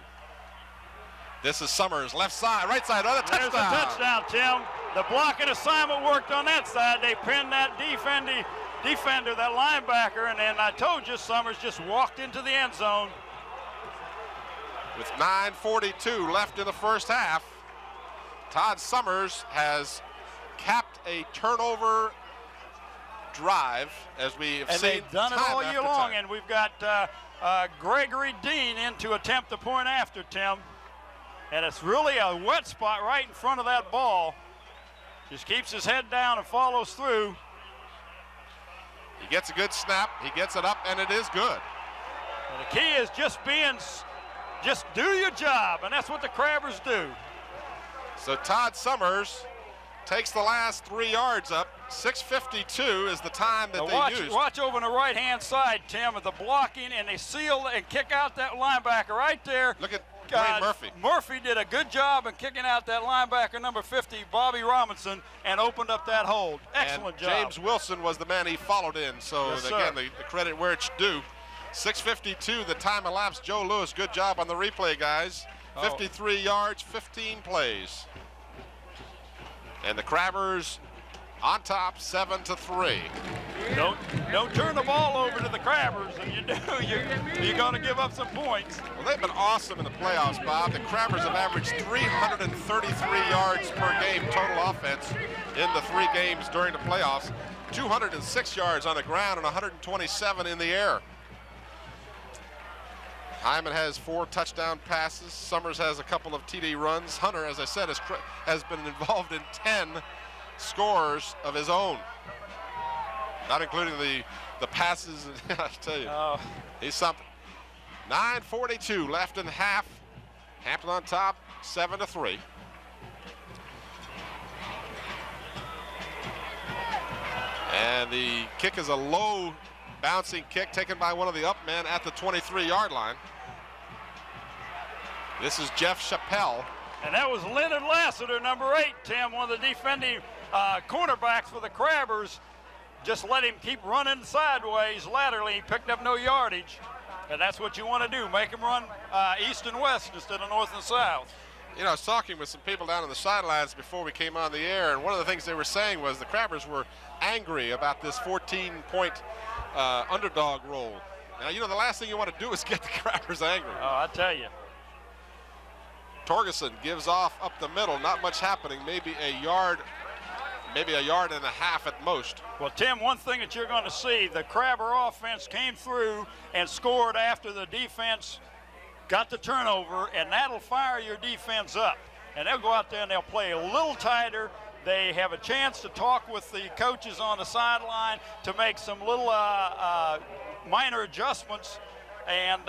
This is Summers, left side, right side, another touchdown. There's a touchdown, Tim. The blocking assignment worked on that side. They pinned that defender, that linebacker, and then I told you Summers just walked into the end zone. With 9:42 left in the first half, Todd Summers has capped a turnover drive, as we have seen. And they've done it all year long, and we've got Gregory Dean in to attempt the point after, Tim. And it's really a wet spot right in front of that ball. Just keeps his head down and follows through. He gets a good snap, he gets it up, and it is good. And the key is just do your job, and that's what the Crabbers do. So Todd Summers takes the last 3 yards up. 6:52 is the time that they used. Watch over on the right-hand side, Tim, of the blocking, and they seal and kick out that linebacker right there. Look at Dwayne Murphy. Murphy did a good job in kicking out that linebacker, number 50, Bobby Robinson, and opened up that hole. Excellent job. James Wilson was the man he followed in. So, yes, again, the credit where it's due. 6:52, the time elapsed. Joe Lewis, good job on the replay, guys. 53 yards, 15 plays. And the Crabbers on top, 7-3. Don't turn the ball over to the Crabbers, and you do, you're going to give up some points. Well, they've been awesome in the playoffs, Bob. The Crabbers have averaged 333 yards per game total offense in the 3 games during the playoffs. 206 yards on the ground and 127 in the air. Hyman has 4 touchdown passes. Summers has a couple of TD runs. Hunter, as I said, has been involved in 10 scores of his own, not including the passes. I tell you, he's something. 9:42 left in half. Hampton on top, 7-3. And the kick is a low bouncing kick taken by one of the up men at the 23-yard line. This is Jeff Chappelle. And that was Leonard Lassiter, number 8, Tim, one of the defending cornerbacks for the Crabbers. Just let him keep running sideways laterally. He picked up no yardage. And that's what you want to do, make him run east and west instead of north and south. You know, I was talking with some people down on the sidelines before we came on the air, and one of the things they were saying was the Crabbers were angry about this 14-point underdog role. Now, you know, the last thing you want to do is get the Crabbers angry. Oh, I tell you. Torgerson gives off up the middle, not much happening, maybe a yard and a half at most. Well, Tim, one thing that you're going to see, the Crabber offense came through and scored after the defense got the turnover, and that'll fire your defense up. And they'll go out there and they'll play a little tighter. They have a chance to talk with the coaches on the sideline to make some little minor adjustments. And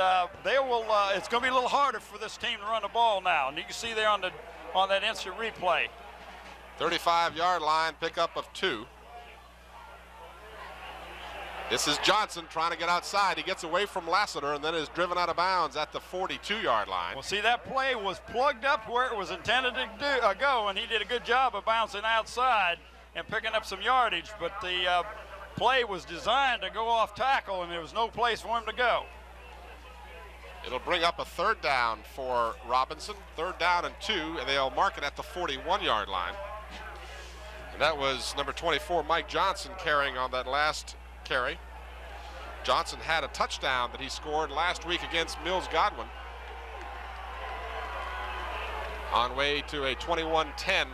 they will. It's going to be a little harder for this team to run the ball now. And you can see there on that instant replay. 35-yard line, pickup of 2. This is Johnson trying to get outside. He gets away from Lassiter and then is driven out of bounds at the 42-yard line. Well, see, that play was plugged up where it was intended to go, and he did a good job of bouncing outside and picking up some yardage. But the play was designed to go off tackle, and there was no place for him to go. It'll bring up a 3rd down for Robinson. 3rd down and 2, and they'll mark it at the 41-yard line. And that was number 24, Mike Johnson, carrying on that last carry. Johnson had a touchdown that he scored last week against Mills Godwin. On way to a 21-10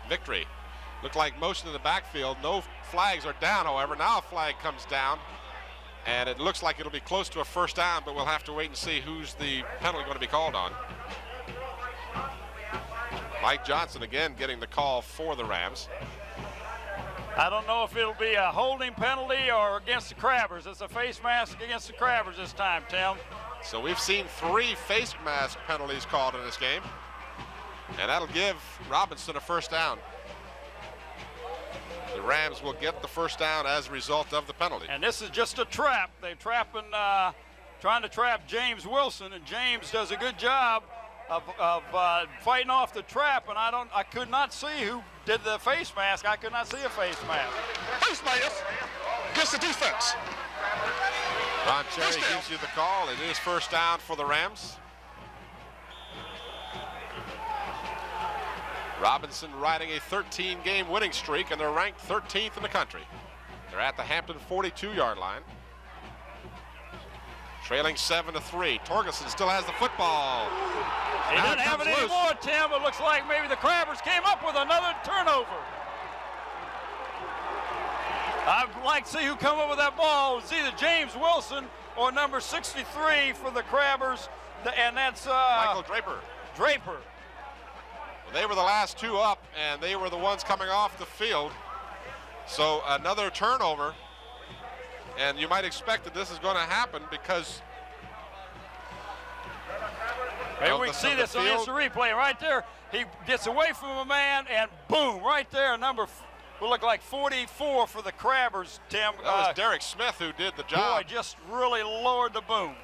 victory. Looked like motion in the backfield. No flags are down, however. Now a flag comes down. And it looks like it'll be close to a 1st down, but we'll have to wait and see who's the penalty going to be called on. Mike Johnson again getting the call for the Rams. I don't know if it'll be a holding penalty or against the Crabbers. It's a face mask against the Crabbers this time, Tim. So we've seen 3 face mask penalties called in this game. And that'll give Robinson a 1st down. The Rams will get the 1st down as a result of the penalty. And this is just a trap. They're trying to trap James Wilson, and James does a good job of fighting off the trap. And I could not see who did the face mask. I could not see a face mask. Face mask against the defense. Ron Cherry gives you the call. It is 1st down for the Rams. Robinson riding a 13-game winning streak, and they're ranked 13th in the country. They're at the Hampton 42-yard line. Trailing 7-3. Torgerson still has the football. He doesn't have it anymore, Tim. It looks like maybe the Crabbers came up with another turnover. I'd like to see who come up with that ball. It's either James Wilson or number 63 for the Crabbers, and that's Michael Draper. Draper. They were the last 2 up, and they were the ones coming off the field. So another turnover, and you might expect that this is going to happen because maybe we can see this on instant replay right there. He gets away from a man, and boom, right there, will look like 44 for the Crabbers, Tim. That was Derek Smith who did the job. Boy, just really lowered the boom.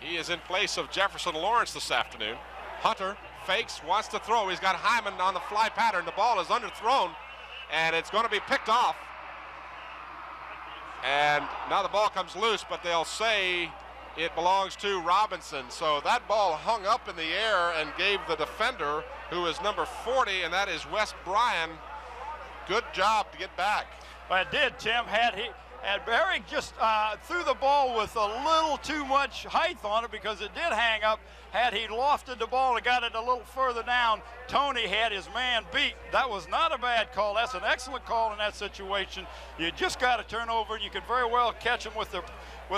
He is in place of Jefferson Lawrence this afternoon. Hunter fakes, wants to throw. He's got Hyman on the fly pattern. The ball is underthrown, and it's going to be picked off. And now the ball comes loose, but they'll say it belongs to Robinson. So that ball hung up in the air and gave the defender, who is number 40, and that is Wes Bryan, good job to get back. Well, it did, Tim. And Barry just threw the ball with a little too much height on it because it did hang up. Had he lofted the ball and got it a little further down, Tony had his man beat. That was not a bad call. That's an excellent call in that situation. You just got to turn over, and you could very well catch them with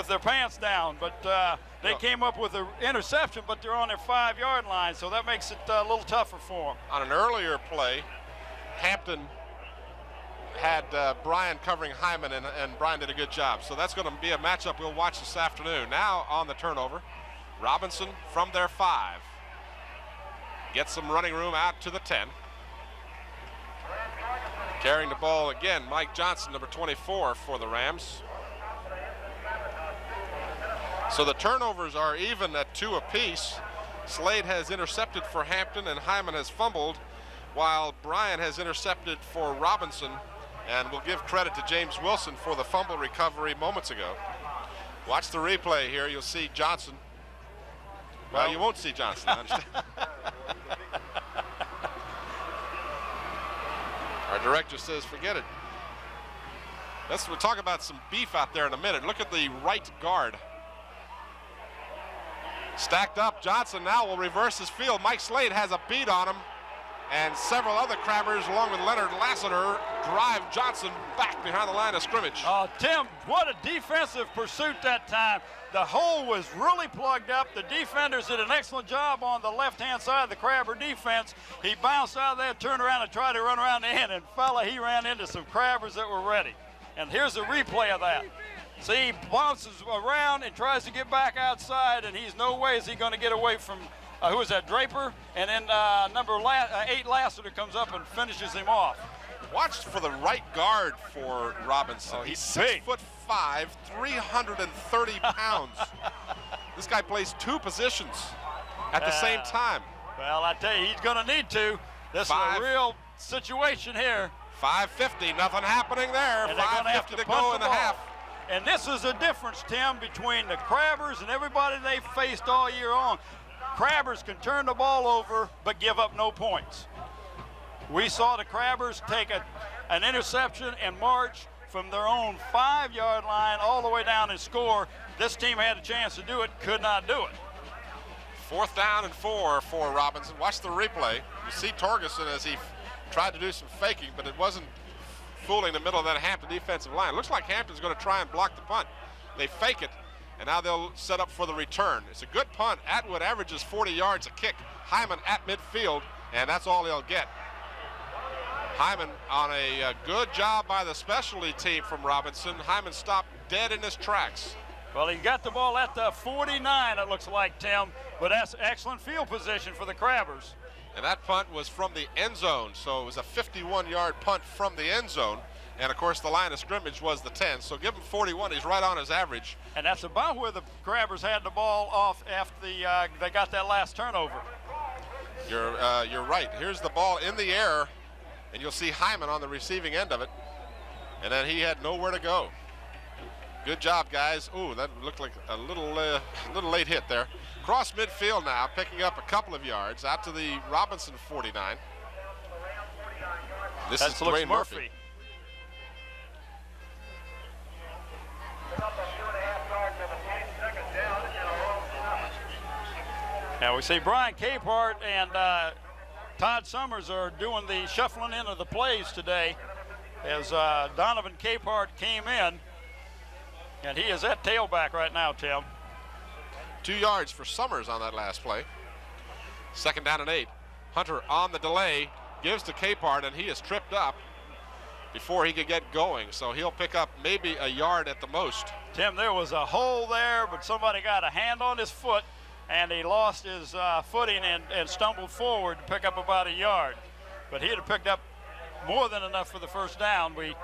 their pants down. But they came up with an interception, but they're on their 5-yard line, so that makes it a little tougher for them. On an earlier play, Hampton had Brian covering Hyman, and Brian did a good job. So that's going to be a matchup we'll watch this afternoon. Now on the turnover, Robinson from their 5. Gets some running room out to the 10. Carrying the ball again, Mike Johnson, number 24 for the Rams. So the turnovers are even at 2 apiece. Slade has intercepted for Hampton and Hyman has fumbled, while Brian has intercepted for Robinson. And we'll give credit to James Wilson for the fumble recovery moments ago. Watch the replay here. You'll see Johnson. Well, you won't see Johnson, I understand. Our director says, forget it. We'll talk about some beef out there in a minute. Look at the right guard. Stacked up. Johnson now will reverse his field. Mike Slade has a beat on him. And several other Crabbers, along with Leonard Lassiter, drive Johnson back behind the line of scrimmage. Oh, Tim, what a defensive pursuit that time. The hole was really plugged up. The defenders did an excellent job on the left-hand side of the Crabber defense. He bounced out of there, turned around, and tried to run around the end. And, he ran into some Crabbers that were ready. And here's a replay of that. See, he bounces around and tries to get back outside, and he's no way is he going to get away from who was that, Draper? And then number 8, Lassiter, comes up and finishes him off. Watch for the right guard for Robinson. Oh, he's big. 6'5", 330 pounds. This guy plays 2 positions at the same time. Well, I tell you, he's going to need to. This is a real situation here. 5:50, nothing happening there. 5:50 to go in the half. And this is the difference, Tim, between the Crabbers and everybody they faced all year long. Crabbers can turn the ball over but give up no points. We saw the Crabbers take an interception and march from their own 5-yard line all the way down and score. This team had a chance to do it, could not do it. 4th down and 4 for Robinson. Watch the replay. You see Torgerson as he tried to do some faking, but it wasn't fooling the middle of that Hampton defensive line. It looks like Hampton's going to try and block the punt. They fake it, and now they'll set up for the return. It's a good punt. Atwood averages 40 yards a kick. Hyman at midfield, and that's all he'll get. Hyman on a good job by the specialty team from Robinson. Hyman stopped dead in his tracks. Well, he got the ball at the 49, it looks like, Tim, but that's excellent field position for the Crabbers. And that punt was from the end zone, so it was a 51-yard punt from the end zone. And, of course, the line of scrimmage was the 10, so give him 41. He's right on his average. And that's about where the Crabbers had the ball off after they got that last turnover. You're right. Here's the ball in the air, and you'll see Hyman on the receiving end of it. And then he had nowhere to go. Good job, guys. Ooh, that looked like a little late hit there. Cross midfield now, picking up a couple of yards out to the Robinson 49. This is Dwayne Murphy. Now we see Brian Capehart and Todd Summers are doing the shuffling in of the plays today as Donovan Capehart came in, and he is at tailback right now, Tim. 2 yards for Summers on that last play. 2nd down and 8. Hunter on the delay, gives to Capehart, and he is tripped up before he could get going, so he'll pick up maybe a yard at the most. Tim, there was a hole there, but somebody got a hand on his foot, and he lost his footing and stumbled forward to pick up about a yard. But he'd have picked up more than enough for the first down. We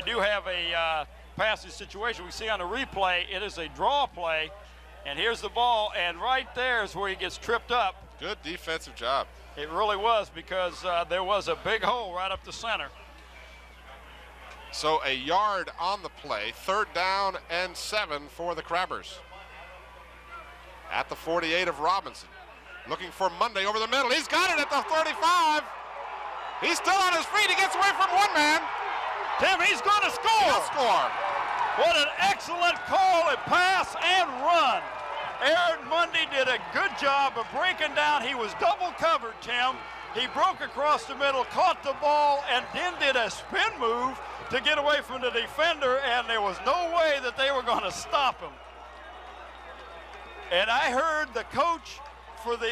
do have a passage situation. We see on the replay, it is a draw play, and here's the ball, and right there is where he gets tripped up. Good defensive job. It really was, because there was a big hole right up the center. So a yard on the play, 3rd down and 7 for the Crabbers. At the 48 of Robinson. Looking for Monday over the middle. He's got it at the 35. He's still on his feet. He gets away from one man. Tim, he's going to score. He'll score. What an excellent call and pass and run. Aaron Mundy did a good job of breaking down. He was double covered, Tim. He broke across the middle, caught the ball, and then did a spin move to get away from the defender, and there was no way that they were going to stop him. And I heard the coach for the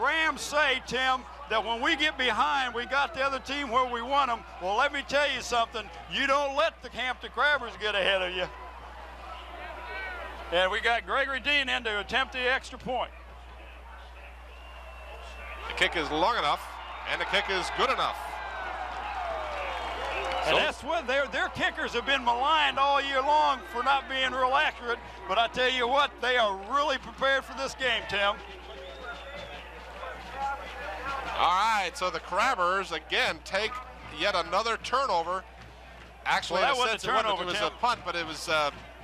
Rams say, Tim, that when we get behind, we got the other team where we want them. Well, let me tell you something. You don't let the Hampton Crabbers get ahead of you. And we got Gregory Dean in to attempt the extra point. The kick is long enough, and the kick is good enough. And that's what their kickers have been maligned all year long for not being real accurate. But I tell you what, they are really prepared for this game, Tim. All right, so the Crabbers again take yet another turnover. Actually, well, that in a wasn't sense, a turnover, it was Tim. a punt, but it was.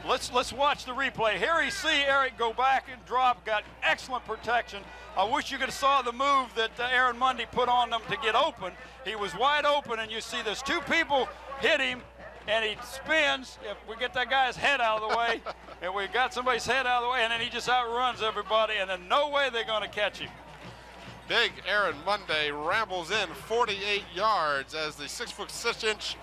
Let's watch the replay. Here you see Eric go back and drop, got excellent protection. I wish you could have saw the move that Aaron Mundy put on them to get open. He was wide open, and you see there's two people hit him, and he spins. If we get that guy's head out of the way, and we got somebody's head out of the way, and then he just outruns everybody, and then no way they're going to catch him. Big Aaron Munday rambles in 48 yards as the 6'6"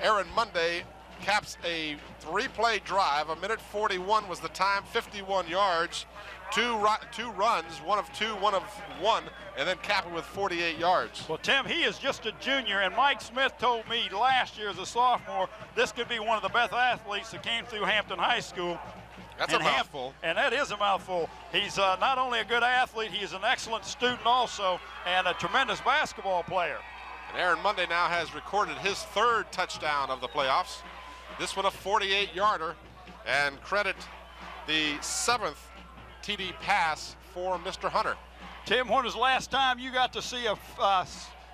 Aaron Munday caps a three-play drive. A minute 41 was the time, 51 yards, two runs, one of two, one of one, and then cap it with 48 yards. Well, Tim, he is just a junior, and Mike Smith told me last year as a sophomore, this could be one of the best athletes that came through Hampton High School. That's a mouthful. And that is a mouthful. He's not only a good athlete, he is an excellent student also, and a tremendous basketball player. And Aaron Munday now has recorded his third touchdown of the playoffs. This one a 48-yarder, and credit the 7th TD pass for Mr. Hunter. Tim, when was the last time you got to see a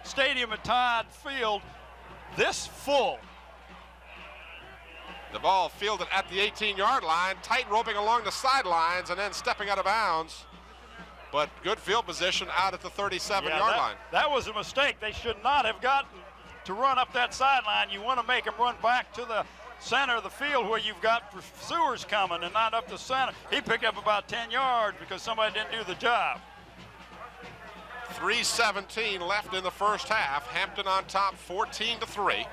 stadium at Todd Field this full? The ball fielded at the 18-yard line, tight roping along the sidelines, and then stepping out of bounds. But good field position out at the 37-yard line. That was a mistake. They should not have gotten to run up that sideline. You want to make them run back to the center of the field where you've got pursuers coming and not up the center. He picked up about 10 yards because somebody didn't do the job. 3:17 left in the first half. Hampton on top 14-3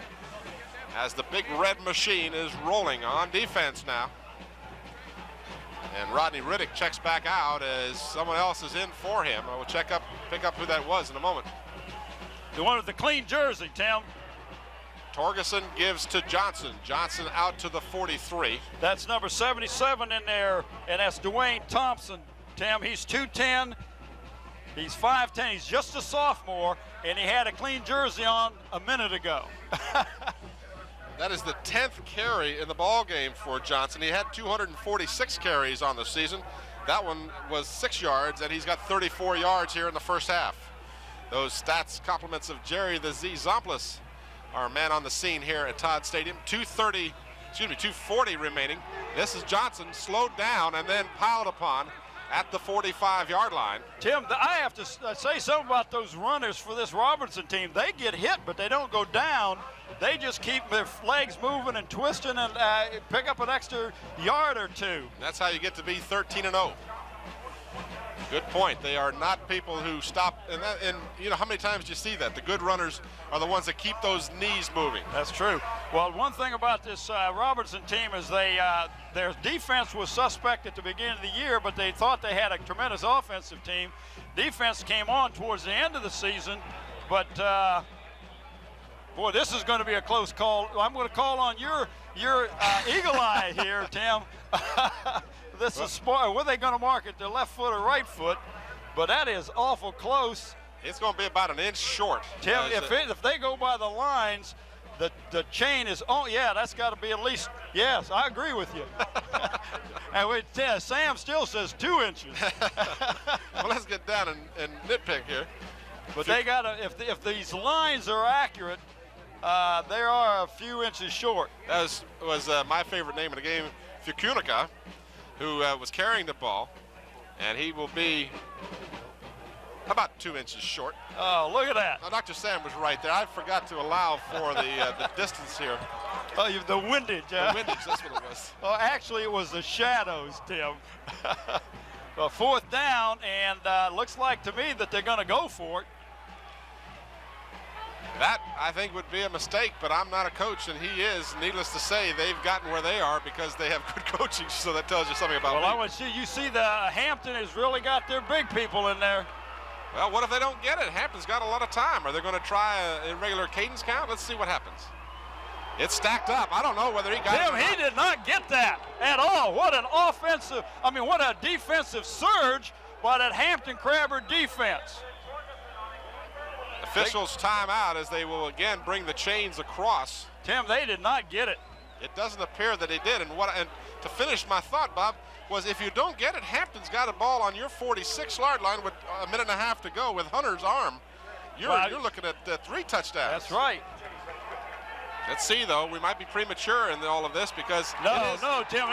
as the big red machine is rolling on defense now. And Rodney Riddick checks back out as someone else is in for him. I will pick up who that was in a moment. The one with the clean jersey, Tim. Torgerson gives to Johnson. Johnson out to the 43. That's number 77 in there, and that's Dwayne Thompson. Tim, he's 210. He's 5'10". He's just a sophomore, and he had a clean jersey on a minute ago. That is the 10th carry in the ball game for Johnson. He had 246 carries on the season. That one was 6 yards, and he's got 34 yards here in the first half. Those stats compliments of Jerry the Z Zomplis, our man on the scene here at Todd Stadium. 240 remaining. This is Johnson slowed down and then piled upon at the 45-yard line. Tim, I have to say something about those runners for this Robertson team. They get hit, but they don't go down. They just keep their legs moving and twisting and pick up an extra yard or two. That's how you get to be 13-0. Good point. They are not people who stop. And you know, how many times do you see that? The good runners are the ones that keep those knees moving. That's true. Well, one thing about this Robertson team is their defense was suspect at the beginning of the year, but they thought they had a tremendous offensive team. Defense came on towards the end of the season, but boy, this is going to be a close call. I'm going to call on your eagle eye here, Tim. This is what are they going to mark it, their left foot or right foot? But that is awful close. It's going to be about an inch short. Tim, if they go by the lines, the chain is, oh yeah, that's got to be at least, yes, I agree with you. And Sam still says 2 inches. Well, let's get down and nitpick here. But they got to, if these lines are accurate, they are a few inches short. That was my favorite name in the game, Fukunica, who was carrying the ball, and he will be about 2 inches short. Oh, look at that. Dr. Sam was right there. I forgot to allow for the distance here. Oh, the windage. The windage, that's what it was. Well, actually, it was the shadows, Tim. Well, 4th down, and looks like to me that they're going to go for it. That, I think, would be a mistake, but I'm not a coach, and he is. Needless to say, they've gotten where they are because they have good coaching, so that tells you something about Well, me. I would see, you see the Hampton has really got their big people in there. Well, what if they don't get it? Hampton's got a lot of time. Are they going to try an irregular cadence count? Let's see what happens. It's stacked up. I don't know whether he got it. Tim, he did not get that at all. What an what a defensive surge by that Hampton Crabber defense. Officials timeout as they will again bring the chains across. Tim, they did not get it. It doesn't appear that they did. And to finish my thought, Bob, was if you don't get it, Hampton's got a ball on your 46-yard line with a minute and a half to go with Hunter's arm. You're looking at 3 touchdowns. That's right. Let's see, though. We might be premature in all of this because No, Tim.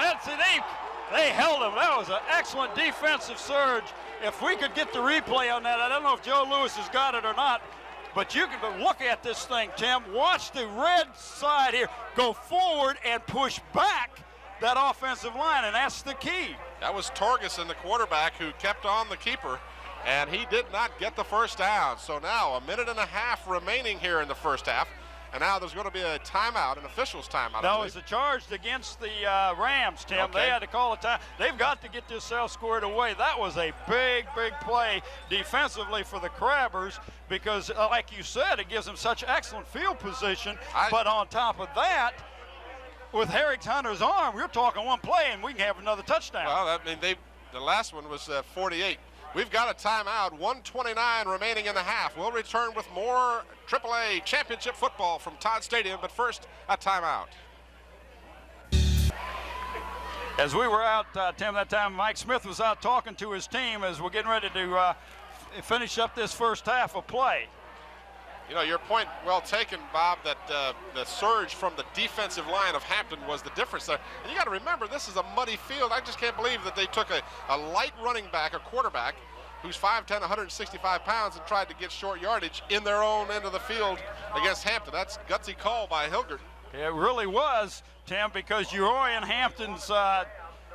They held him. That was an excellent defensive surge. If we could get the replay on that, I don't know if Joe Lewis has got it or not, but you can look at this thing, Tim. Watch the red side here go forward and push back that offensive line, and that's the key. That was Torgeson, the quarterback, who kept on the keeper, and he did not get the first down. So now a minute and a half remaining here in the first half. And now there's going to be a timeout, an official's timeout. No, it's a charge against the Rams, Tim. Okay. They had to call a time. They've got to get this squared away. That was a big play defensively for the Crabbers because, like you said, it gives them such excellent field position. But on top of that, with Herrick Hunter's arm, we're talking one play and we can have another touchdown. Well, the last one was 48. We've got a timeout, 1:29 remaining in the half. We'll return with more AAA championship football from Todd Stadium, but first, a timeout. As we were out, Tim, that time Mike Smith was out talking to his team as we're getting ready to finish up this first half of play. You know, your point well taken, Bob, that the surge from the defensive line of Hampton was the difference there. And you got to remember, this is a muddy field. I just can't believe that they took a light running back, a quarterback, who's 5'10", 165 pounds, and tried to get short yardage in their own end of the field against Hampton. That's a gutsy call by Hilgert. It really was, Tim, because you're in Hampton's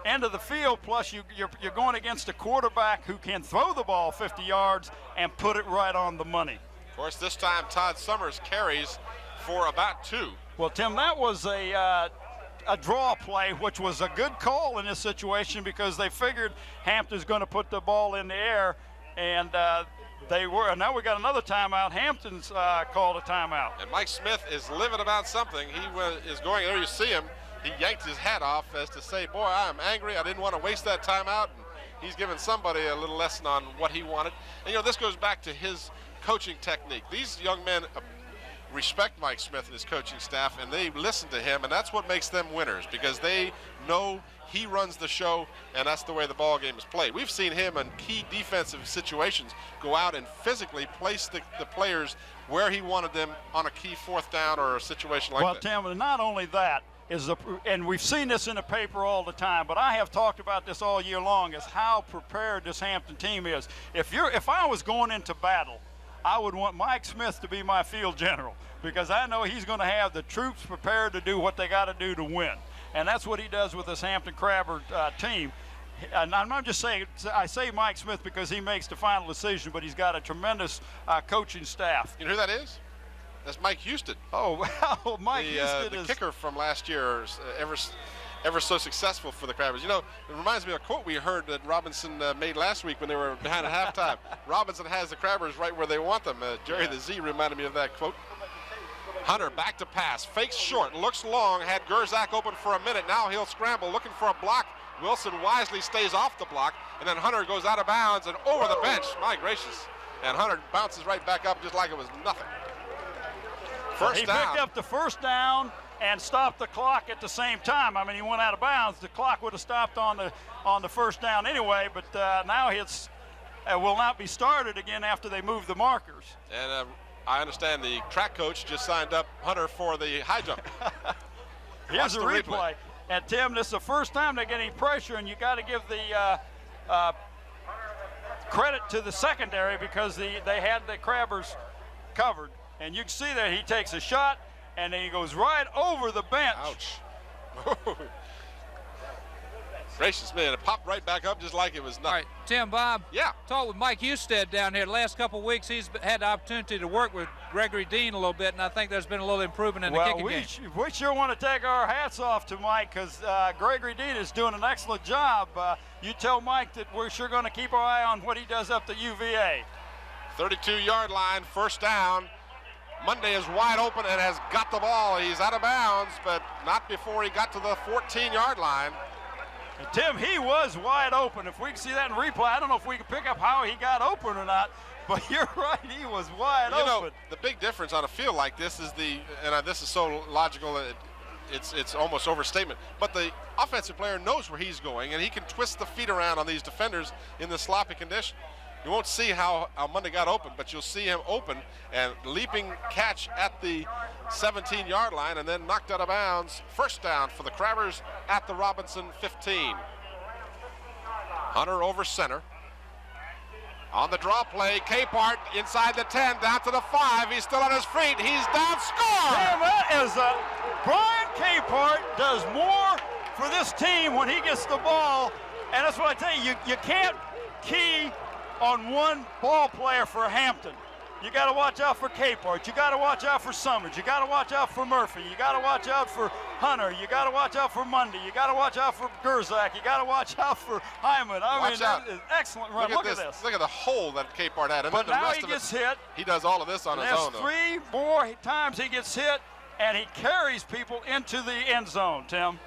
end of the field, plus you're going against a quarterback who can throw the ball 50 yards and put it right on the money. Of course, this time Todd Summers carries for about 2. Well, Tim, that was a draw play, which was a good call in this situation because they figured Hampton's going to put the ball in the air, and they were. And now we got another timeout. Hampton's called a timeout. And Mike Smith is livid about something. He is going there. You see him. He yanked his hat off as to say, boy, I am angry. I didn't want to waste that timeout. And he's giving somebody a little lesson on what he wanted. And, you know, this goes back to his coaching technique. These young men respect Mike Smith and his coaching staff, and they listen to him, and that's what makes them winners because they know he runs the show, and that's the way the ball game is played. We've seen him in key defensive situations go out and physically place the players where he wanted them on a key 4th down or a situation like that. Well, Tim, not only that, and we've seen this in the paper all the time, but I have talked about this all year long, is how prepared this Hampton team is. If I was going into battle, I would want Mike Smith to be my field general because I know he's going to have the troops prepared to do what they got to do to win. And that's what he does with this Hampton Crabber team. And I'm not just saying, I say Mike Smith because he makes the final decision, but he's got a tremendous coaching staff. You know who that is? That's Mike Houston. Oh, well, Mike Houston the is... kicker from last year, ever so successful for the Crabbers. You know, it reminds me of a quote we heard that Robinson made last week when they were behind at halftime. Robinson has the Crabbers right where they want them. Jerry the Z reminded me of that quote. Hunter back to pass, fakes short, looks long, had Gerzak open for a minute. Now he'll scramble, looking for a block. Wilson wisely stays off the block, and then Hunter goes out of bounds and over the bench. My gracious. And Hunter bounces right back up just like it was nothing. First down. He picked up the first down and stopped the clock at the same time. I mean, he went out of bounds. The clock would have stopped on the first down anyway, but now it's will not be started again after they move the markers. And I understand the track coach just signed up Hunter for the high jump. Here's a replay. And Tim, this is the first time they're getting pressure, and you got to give the credit to the secondary because they had the Crabbers covered. And you can see that he takes a shot, and then he goes right over the bench. Ouch. Gracious, man, it popped right back up just like it was nothing. All right, Tim, Bob. Yeah. Talked with Mike Husted down here. The last couple of weeks, he's had the opportunity to work with Gregory Dean a little bit, and I think there's been a little improvement in the kicking game. We sure want to take our hats off to Mike because Gregory Dean is doing an excellent job. You tell Mike that we're sure going to keep our eye on what he does up the UVA. 32-yard line, first down. Monday is wide open and has got the ball. He's out of bounds, but not before he got to the 14-yard line. And Tim, he was wide open. If we can see that in replay, I don't know if we can pick up how he got open or not, but you're right, he was wide open. You know, the big difference on a field like this is this is so logical, it's almost overstatement, but the offensive player knows where he's going, and he can twist the feet around on these defenders in this sloppy condition. You won't see how Monday got open, but you'll see him open and leaping catch at the 17-yard line and then knocked out of bounds. First down for the Crabbers at the Robinson 15. Hunter over center. On the draw play, Capehart inside the 10, down to the 5. He's still on his feet. He's down, score! Damn, that is Brian Capehart does more for this team when he gets the ball, and that's what I tell you, you can't key on one ball player for Hampton. You got to watch out for Capehart. You got to watch out for Summers. You got to watch out for Murphy. You got to watch out for Hunter. You got to watch out for Mundy. You got to watch out for Gerzak. You got to watch out for Hyman. I mean, that is excellent run. Look at this. Look at the hole that Capehart had. And but then the now rest he of gets hit. He does all of this on his own, though. 3 more times he gets hit, and he carries people into the end zone, Tim.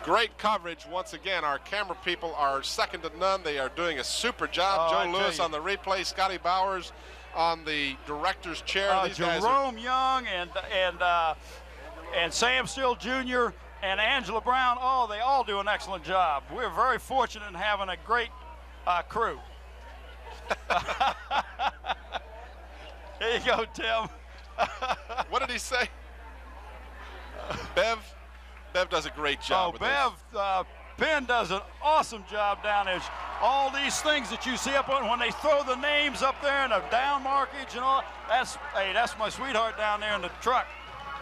Great coverage once again. Our camera people are second to none. They are doing a super job. Joe Lewis on the replay, Scotty Bowers on the director's chair. These Jerome Young and Sam Still Jr. and Angela Brown, they all do an excellent job. We're very fortunate in having a great crew. There you go, Tim. What did he say? Bev does a great job. Penn does an awesome job down there. All these things that you see up on when they throw the names up there and the down markage and all, that's my sweetheart down there in the truck.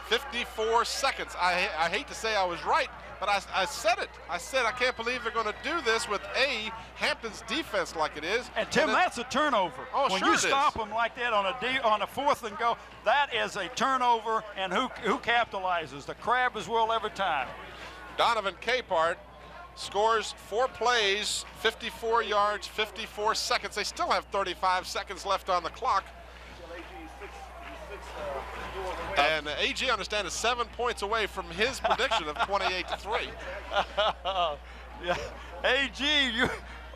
54 seconds. I hate to say I was right, but I said it. I said I can't believe they're going to do this with Hampton's defense like it is. And Tim, that's a turnover. Oh, when sure you it stop is. them like that on a 4th and go, that is a turnover. And who capitalizes? The Crabbers will every time. Donovan Capehart scores 4 plays, 54 yards, 54 seconds. They still have 35 seconds left on the clock. And AG, I understand, is 7 points away from his prediction of 28-3. Yeah, AG,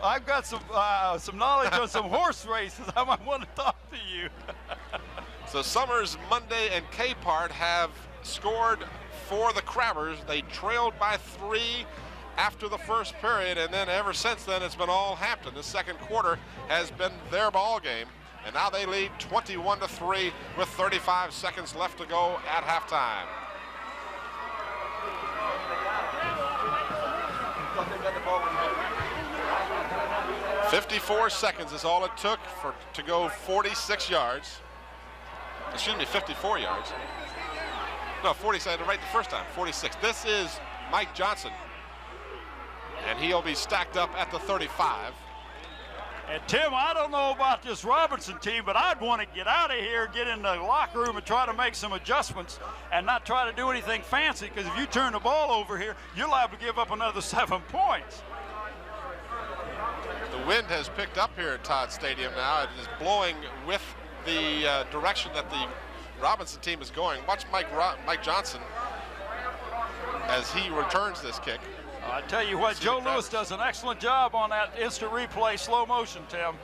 I've got some knowledge on some horse races. I might want to talk to you. So Summers, Monday, and Capehart have scored for the Crabbers. They trailed by 3 after the first period, and then ever since then it's been all Hampton. The second quarter has been their ball game. And now they lead 21-3 with 35 seconds left to go at halftime. $54 seconds is all it took to go 46 yards. Excuse me, 54 yards. No, 46, right the first time, 46. This is Mike Johnson. And he'll be stacked up at the 35. And Tim, I don't know about this Robinson team, but I'd want to get out of here, get in the locker room and try to make some adjustments and not try to do anything fancy, because if you turn the ball over here, you're liable to give up another 7 points. The wind has picked up here at Todd Stadium now. It is blowing with the direction that the Robinson team is going. Watch Mike Johnson as he returns this kick. I tell you what, Joe Lewis does an excellent job on that instant replay slow motion, Tim.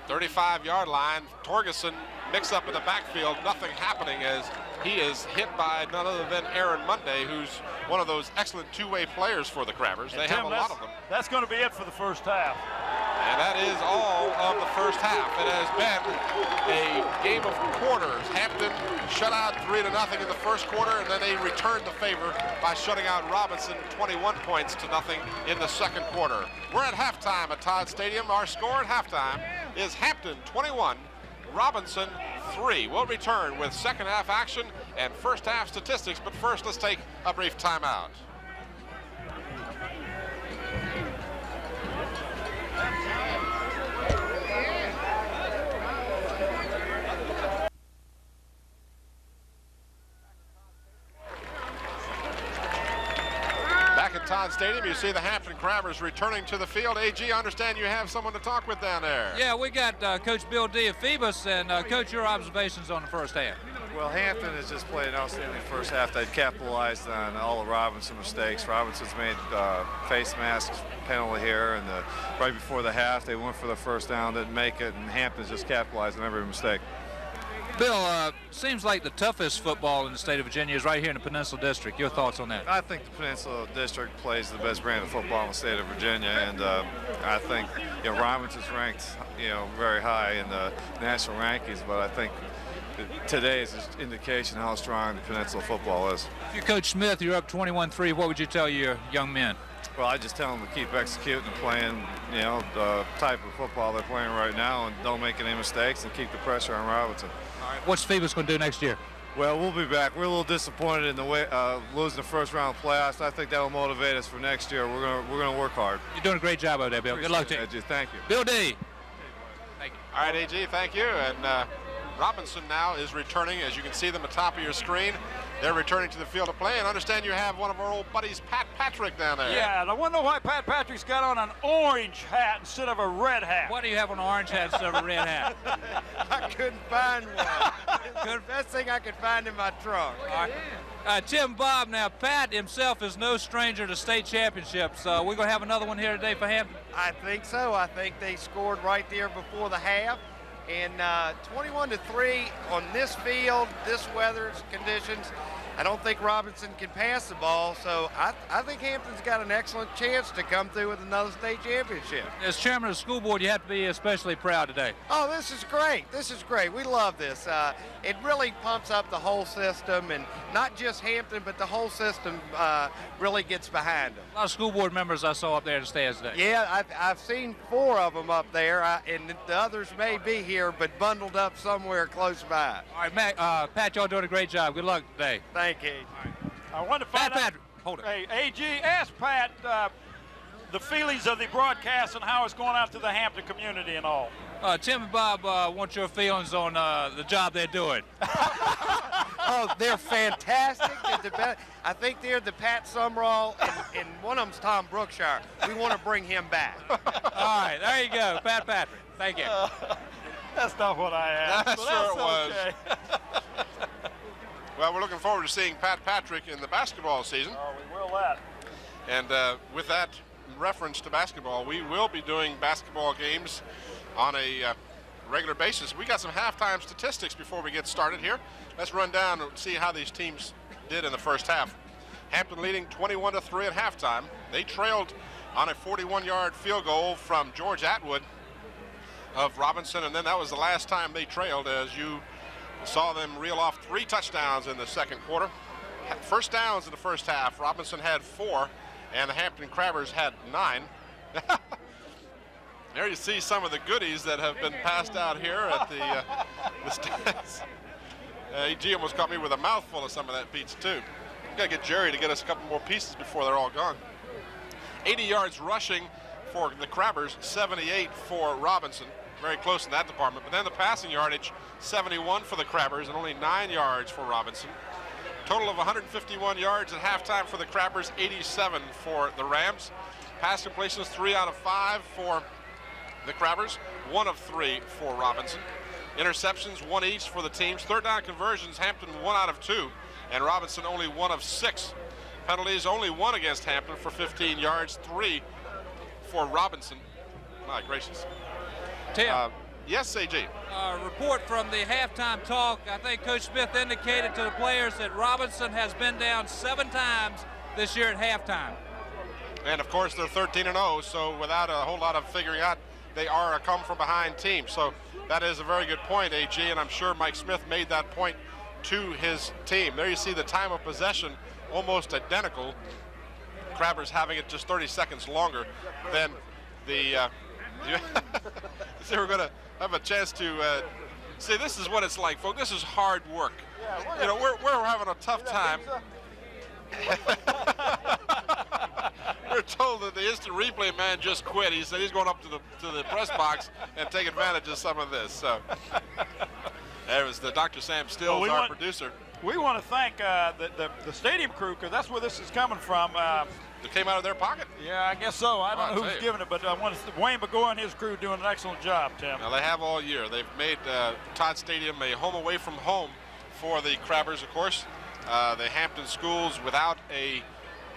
35-yard line. Torgerson mixed up in the backfield. Nothing happening as he is hit by none other than Aaron Monday, who's one of those excellent two-way players for the Crabbers. They have a lot of them. That's going to be it for the first half. And that is all of the first half. It has been a game of quarters. Hampton shut out 3-0 in the first quarter, and then they returned the favor by shutting out Robinson 21 points to nothing in the second quarter. We're at halftime at Todd Stadium. Our score at halftime is Hampton 21, Robinson 3. We'll return with second half action and first half statistics, but first let's take a brief timeout. Back at Todd Stadium, you see the Hampton Crabbers returning to the field. AG, I understand you have someone to talk with down there. Yeah, we got Coach Bill D of Phoebus, and Coach, your observations on the first half. Well, Hampton has just played an outstanding first half. They've capitalized on all of Robinson's mistakes. Robinson's made face mask penalty here, and right before the half, they went for the first down, didn't make it, and Hampton's just capitalized on every mistake. Bill, seems like the toughest football in the state of Virginia is right here in the Peninsula District. Your thoughts on that? I think the Peninsula District plays the best brand of football in the state of Virginia, and I think Robinson's ranked very high in the national rankings, but I think today is an indication how strong the Peninsula football is. If you're Coach Smith, you're up 21-3. What would you tell your young men? Well, I just tell them to keep executing and playing, the type of football they're playing right now, and don't make any mistakes and keep the pressure on Robinson. All right. What's Phoebus going to do next year? Well, we'll be back. We're a little disappointed in the way losing the first round playoffs. I think that will motivate us for next year. We're gonna work hard. You're doing a great job out there, Bill. Good luck to you. Thank you. Bill D. Thank you. All right, AG, thank you. And Robinson now is returning. As you can see them at the top of your screen, they're returning to the field of play. And understand you have one of our old buddies, Pat Patrick, down there. Yeah, and I wonder why Pat Patrick's got on an orange hat instead of a red hat. Why do you have an orange hat instead of a red hat? I couldn't find one. Best thing I could find in my trunk. All right. Tim Bob, now Pat himself is no stranger to state championships. We're going to have another one here today for Hampton? I think so. I think they scored right there before the half. And 21-3 on this field, this weather conditions, I don't think Robinson can pass the ball, so I think Hampton's got an excellent chance to come through with another state championship. As chairman of the school board, you have to be especially proud today. Oh, this is great. This is great. We love this. It really pumps up the whole system, and not just Hampton, but the whole system really gets behind them. A lot of school board members I saw up there in the stands today. Yeah, I've seen 4 of them up there, and the others may be here, but bundled up somewhere close by. All right, Matt, Pat, y'all doing a great job. Good luck today. Thank you. I want to find out. Patrick, hold it. Hey, AG, ask Pat the feelings of the broadcast and how it's going out to the Hampton community and all. Tim and Bob want your feelings on the job they're doing. Oh, they're fantastic. They're the best. I think they're the Pat Sumrall, and one of them's Tom Brookshire. We want to bring him back. All right, there you go, Pat Patrick. Thank you. That's not what I asked. I'm but sure it that's was. okay. Well, we're looking forward to seeing Pat Patrick in the basketball season. Oh, we will that. And with that reference to basketball, we will be doing basketball games on a regular basis. We got some halftime statistics before we get started here. Let's run down and see how these teams did in the first half. Hampton leading 21-3 at halftime. They trailed on a 41-yard field goal from George Atwood of Robinson, and then that was the last time they trailed, as you saw them reel off 3 touchdowns in the second quarter. First downs in the first half, Robinson had 4, and the Hampton Crabbers had 9. There you see some of the goodies that have been passed out here at the stands. AG almost caught me with a mouthful of some of that pizza too. Got to get Jerry to get us a couple more pieces before they're all gone. 80 yards rushing for the Crabbers, 78 for Robinson. Very close in that department. But then the passing yardage, 71 for the Crabbers and only 9 yards for Robinson. Total of 151 yards at halftime for the Crabbers, 87 for the Rams. Pass completions 3 out of 5 for the Crabbers, 1 of 3 for Robinson. Interceptions, 1 each for the teams. Third down conversions, Hampton 1 out of 2, and Robinson only 1 of 6. Penalties, only 1 against Hampton for 15 yards, 3 for Robinson. My gracious. Tim. Yes, AG. Report from the halftime talk. I think Coach Smith indicated to the players that Robinson has been down 7 times this year at halftime. And of course they're 13-0, so without a whole lot of figuring out, they are a come-from-behind team. So that is a very good point, AG, and I'm sure Mike Smith made that point to his team. There you see the time of possession almost identical. Crabbers having it just 30 seconds longer than the. So we're going to have a chance to See, this is what it's like, folks. This is hard work. You know, we're having a tough time. We're told that the instant replay man just quit. He said he's going up to the press box and take advantage of some of this. So there was the Dr. Sam Stills, our producer. We want to thank the stadium crew, because that's where this is coming from. It came out of their pocket? Yeah, I guess so. I don't know who's giving it, but I want to Wayne McGowan and his crew doing an excellent job, Tim. Now, they have all year. They've made Todd Stadium a home away from home for the Crabbers, of course. The Hampton schools without a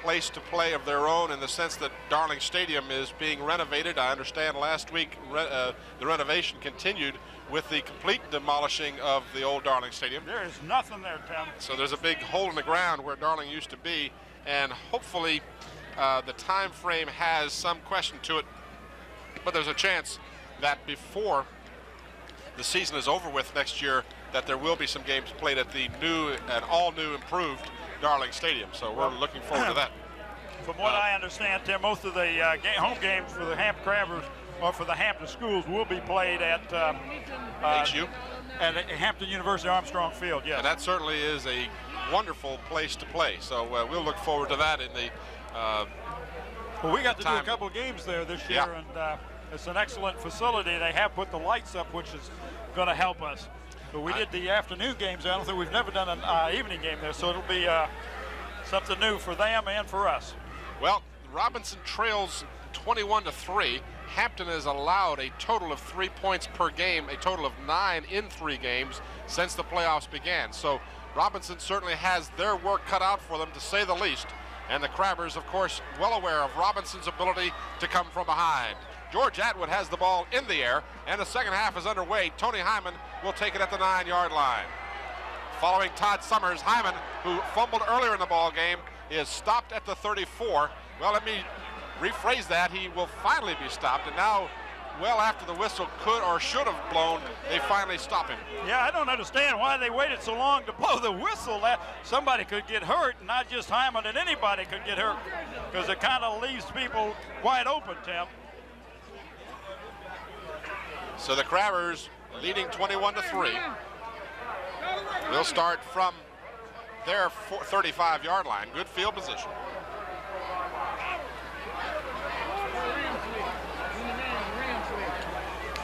place to play of their own, in the sense that Darling Stadium is being renovated. I understand last week the renovation continued with the complete demolishing of the old Darling Stadium. There is nothing there, Tim. So there's a big hole in the ground where Darling used to be, and hopefully the time frame has some question to it, but there's a chance that before the season is over with next year, that there will be some games played at the new and all-new improved Darling Stadium. So we're looking forward to that. From what I understand, Tim, most of the home games for the Hampton Crabbers or for the Hampton schools will be played at HU? At Hampton University Armstrong Field, yes. And that certainly is a wonderful place to play. So we'll look forward to that in the well, we got to do a couple of games there this year, and it's an excellent facility. They have put the lights up, which is going to help us. But we did the afternoon games. I don't think we've never done an evening game there, so it'll be something new for them and for us. Well, Robinson trails 21-3. Hampton has allowed a total of 3 points per game, a total of 9 in 3 games since the playoffs began. So Robinson certainly has their work cut out for them, to say the least. And the Crabbers, of course, well aware of Robinson's ability to come from behind. George Atwood has the ball in the air, and the second half is underway. Tony Hyman will take it at the 9-yard line. Following Todd Summers, Hyman, who fumbled earlier in the ball game, is stopped at the 34. Well, let me rephrase that. He will finally be stopped, and now, well after the whistle could or should have blown, they finally stop him. Yeah, I don't understand why they waited so long to blow the whistle. That somebody could get hurt, not just Hyman, and anybody could get hurt, because it kind of leaves people wide open, Tim. So the Crabbers leading 21-3. We'll start from their 35-yard line. Good field position.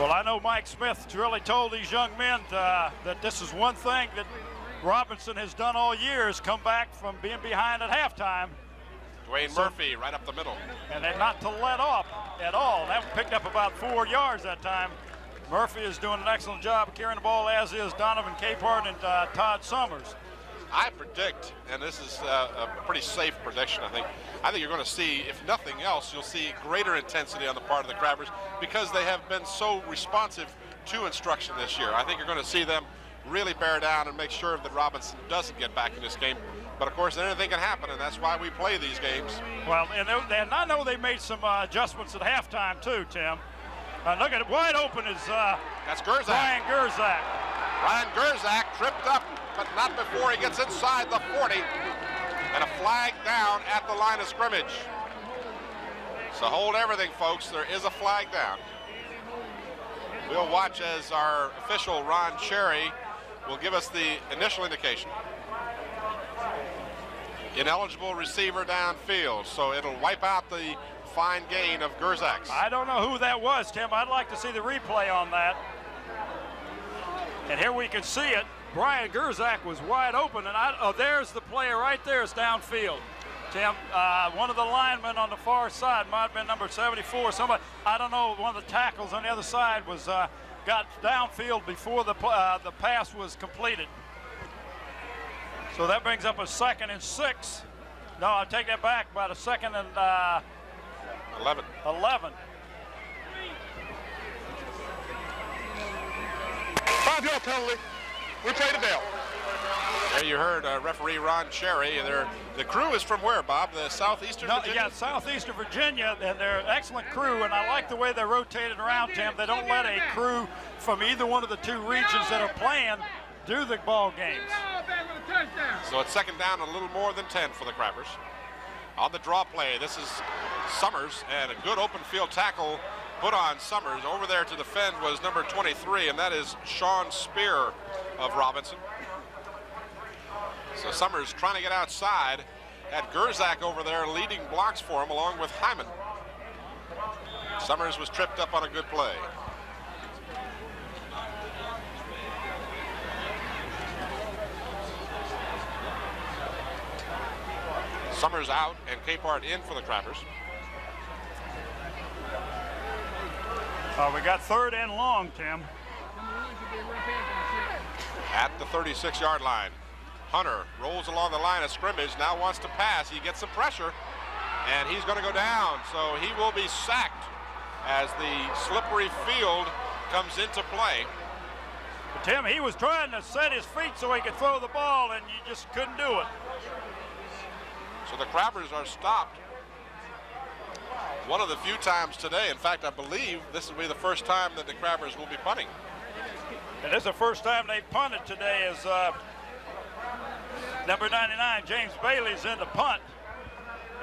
Well, I know Mike Smith really told these young men that this is one thing that Robinson has done all year, is come back from being behind at halftime. Dwayne Murphy right up the middle. And then not to let off at all. That picked up about 4 yards that time. Murphy is doing an excellent job of carrying the ball, as is Donovan Capehart and Todd Summers. I predict, and this is a pretty safe prediction, I think you're going to see, if nothing else, you'll see greater intensity on the part of the Crabbers, because they have been so responsive to instruction this year. I think you're going to see them really bear down and make sure that Robinson doesn't get back in this game. But of course, anything can happen, and that's why we play these games. Well, and I know they made some adjustments at halftime too, Tim. Look at it, wide open is that's Gerzak. Ryan Gerzak. Ryan Gerzak tripped up, but not before he gets inside the 40, and a flag down at the line of scrimmage. So hold everything, folks. There is a flag down. We'll watch as our official, Ron Cherry, will give us the initial indication. Ineligible receiver downfield, so it'll wipe out the fine gain of Gerzak's. I don't know who that was, Tim. I'd like to see the replay on that. And here we can see it. Brian Gerzak was wide open, and there's the player right there. It's downfield. Tim, one of the linemen on the far side might have been number 74. Somebody, I don't know, one of the tackles on the other side was got downfield before the pass was completed. So that brings up a 2nd and 6. No, I'll take that back, about a 2nd and 11. 11. 5-yard penalty. We played it down. There you heard referee Ron Cherry. The crew is from where, Bob? The Southeastern Virginia? Yeah, Southeastern Virginia, and they're an excellent crew, and I like the way they're rotated around, Tim. They don't let a crew from either one of the two regions that are playing do the ball games. So it's 2nd down, a little more than 10 for the Crabbers. On the draw play, this is Summers, and a good open field tackle put on Summers. Over there to defend was number 23, and that is Sean Spear of Robinson. So Summers trying to get outside. Had Gerzak over there leading blocks for him along with Hyman. Summers was tripped up on a good play. Summers out and Capehart in for the Crappers. We got 3rd and long, Tim. At the 36-yard line. Hunter rolls along the line of scrimmage, now wants to pass. He gets some pressure, and he's going to go down. So he will be sacked as the slippery field comes into play. But Tim, he was trying to set his feet so he could throw the ball, and you just couldn't do it. So the Crappers are stopped. One of the few times today, in fact, I believe this will be the first time that the Crappers will be punting. And this is the first time they punted today as number 99, James Bailey's in the punt.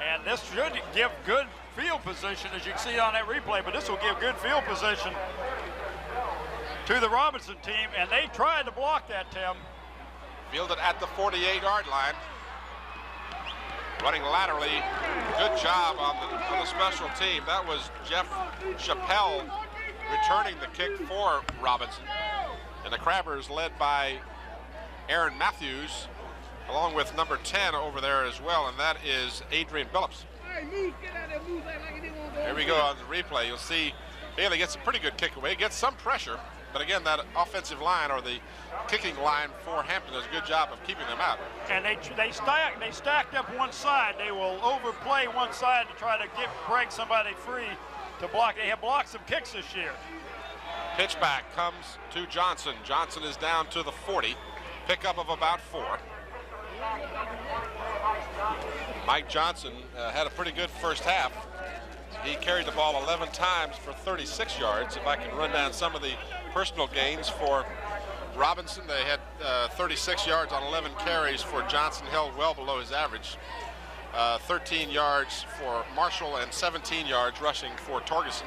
And this should give good field position, as you can see on that replay, but this will give good field position to the Robinson team, and they tried to block that, Tim. Fielded at the 48-yard line. Running laterally, good job on the special team. That was Jeff Chappelle returning the kick for Robinson. And the Crappers led by Aaron Matthews, along with number 10 over there as well, and that is Adrian Billups. Here we go on the replay. You'll see Bailey gets a pretty good kick away, gets some pressure, but again, that offensive line or the kicking line for Hampton does a good job of keeping them out. And they stacked up one side. They will overplay one side to try to break somebody free to block. They have blocked some kicks this year. Pitch back comes to Johnson. Johnson is down to the 40. Pickup of about 4. Mike Johnson had a pretty good first half. He carried the ball 11 times for 36 yards. If I can run down some of the personal gains for Robinson, they had 36 yards on 11 carries for Johnson, held well below his average. 13 yards for Marshall and 17 yards rushing for Torgerson.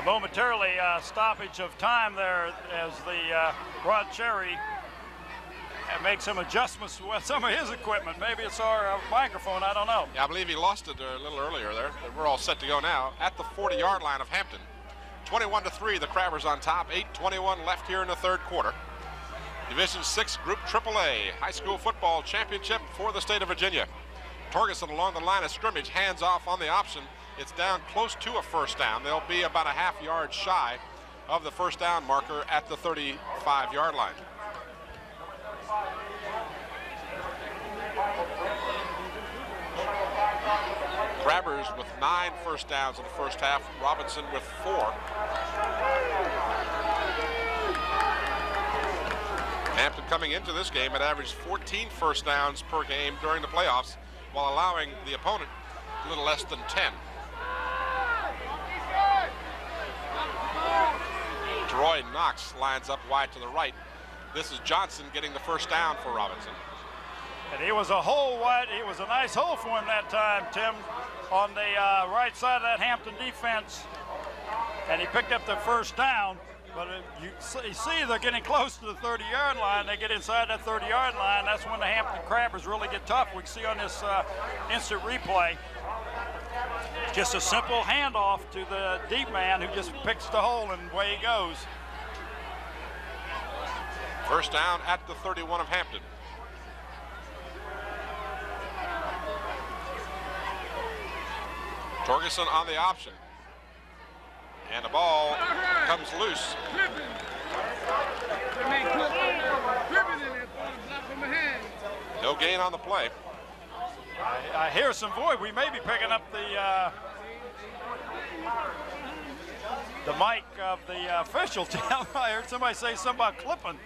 Momentarily stoppage of time there as the Rod Cherry make some adjustments with some of his equipment. Maybe it's our microphone, I don't know. Yeah, I believe he lost it a little earlier there. But we're all set to go now at the 40-yard line of Hampton. 21-3, the Crappers on top. 8:21 left here in the third quarter. Division 6 Group AAA High School Football Championship for the state of Virginia. Torgerson along the line of scrimmage, hands off on the option. It's down close to a first down. They'll be about a half yard shy of the first down marker at the 35-yard line. Crappers with 9 first downs in the first half. Robinson with 4. Hampton coming into this game had averaged 14 first downs per game during the playoffs, while allowing the opponent a little less than 10. Troy Knox lines up wide to the right. This is Johnson getting the first down for Robinson. And he was a hole wide. It was a nice hole for him that time, Tim, on the right side of that Hampton defense. And he picked up the first down. But you see they're getting close to the 30-yard line. They get inside that 30-yard line. That's when the Hampton Crappers really get tough. We can see on this instant replay. Just a simple handoff to the deep man who just picks the hole and away he goes. First down at the 31 of Hampton. Torgerson on the option. And the ball comes loose. No gain on the play. I hear some voice. We may be picking up the mic of the official. I heard somebody say something about clipping.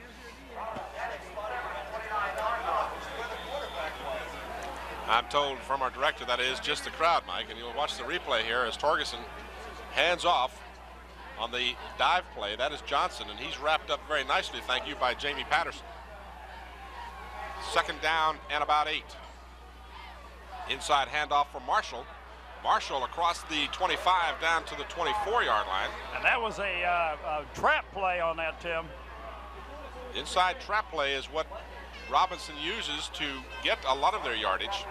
I'm told from our director that is just the crowd mic, and you'll watch the replay here as Torgerson hands off on the dive play. That is Johnson, and he's wrapped up very nicely, thank you, by Jamie Patterson. Second down and about 8. Inside handoff for Marshall. Marshall across the 25 down to the 24-yard line. And that was a trap play on that, Tim. Inside trap play is what Robinson uses to get a lot of their yardage,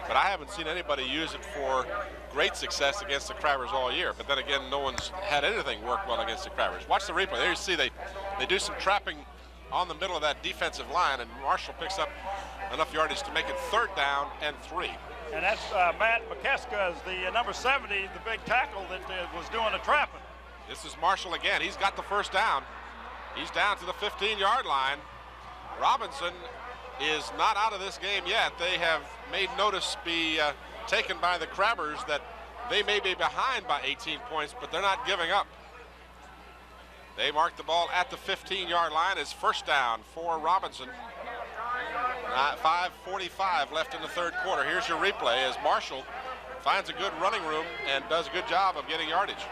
but I haven't seen anybody use it for great success against the Crabbers all year. But then again, no one's had anything work well against the Crabbers. Watch the replay. There you see they do some trapping on the middle of that defensive line, and Marshall picks up enough yardage to make it 3rd down and 3. And that's Matt McKeska, the number 70, the big tackle that was doing the trapping. This is Marshall again. He's got the 1st down. He's down to the 15-yard line. Robinson is not out of this game yet. They have made notice be taken by the Crabbers that they may be behind by 18 points, but they're not giving up. They mark the ball at the 15-yard line as 1st down for Robinson. 5:45 left in the 3rd quarter. Here's your replay as Marshall finds a good running room and does a good job of getting yardage.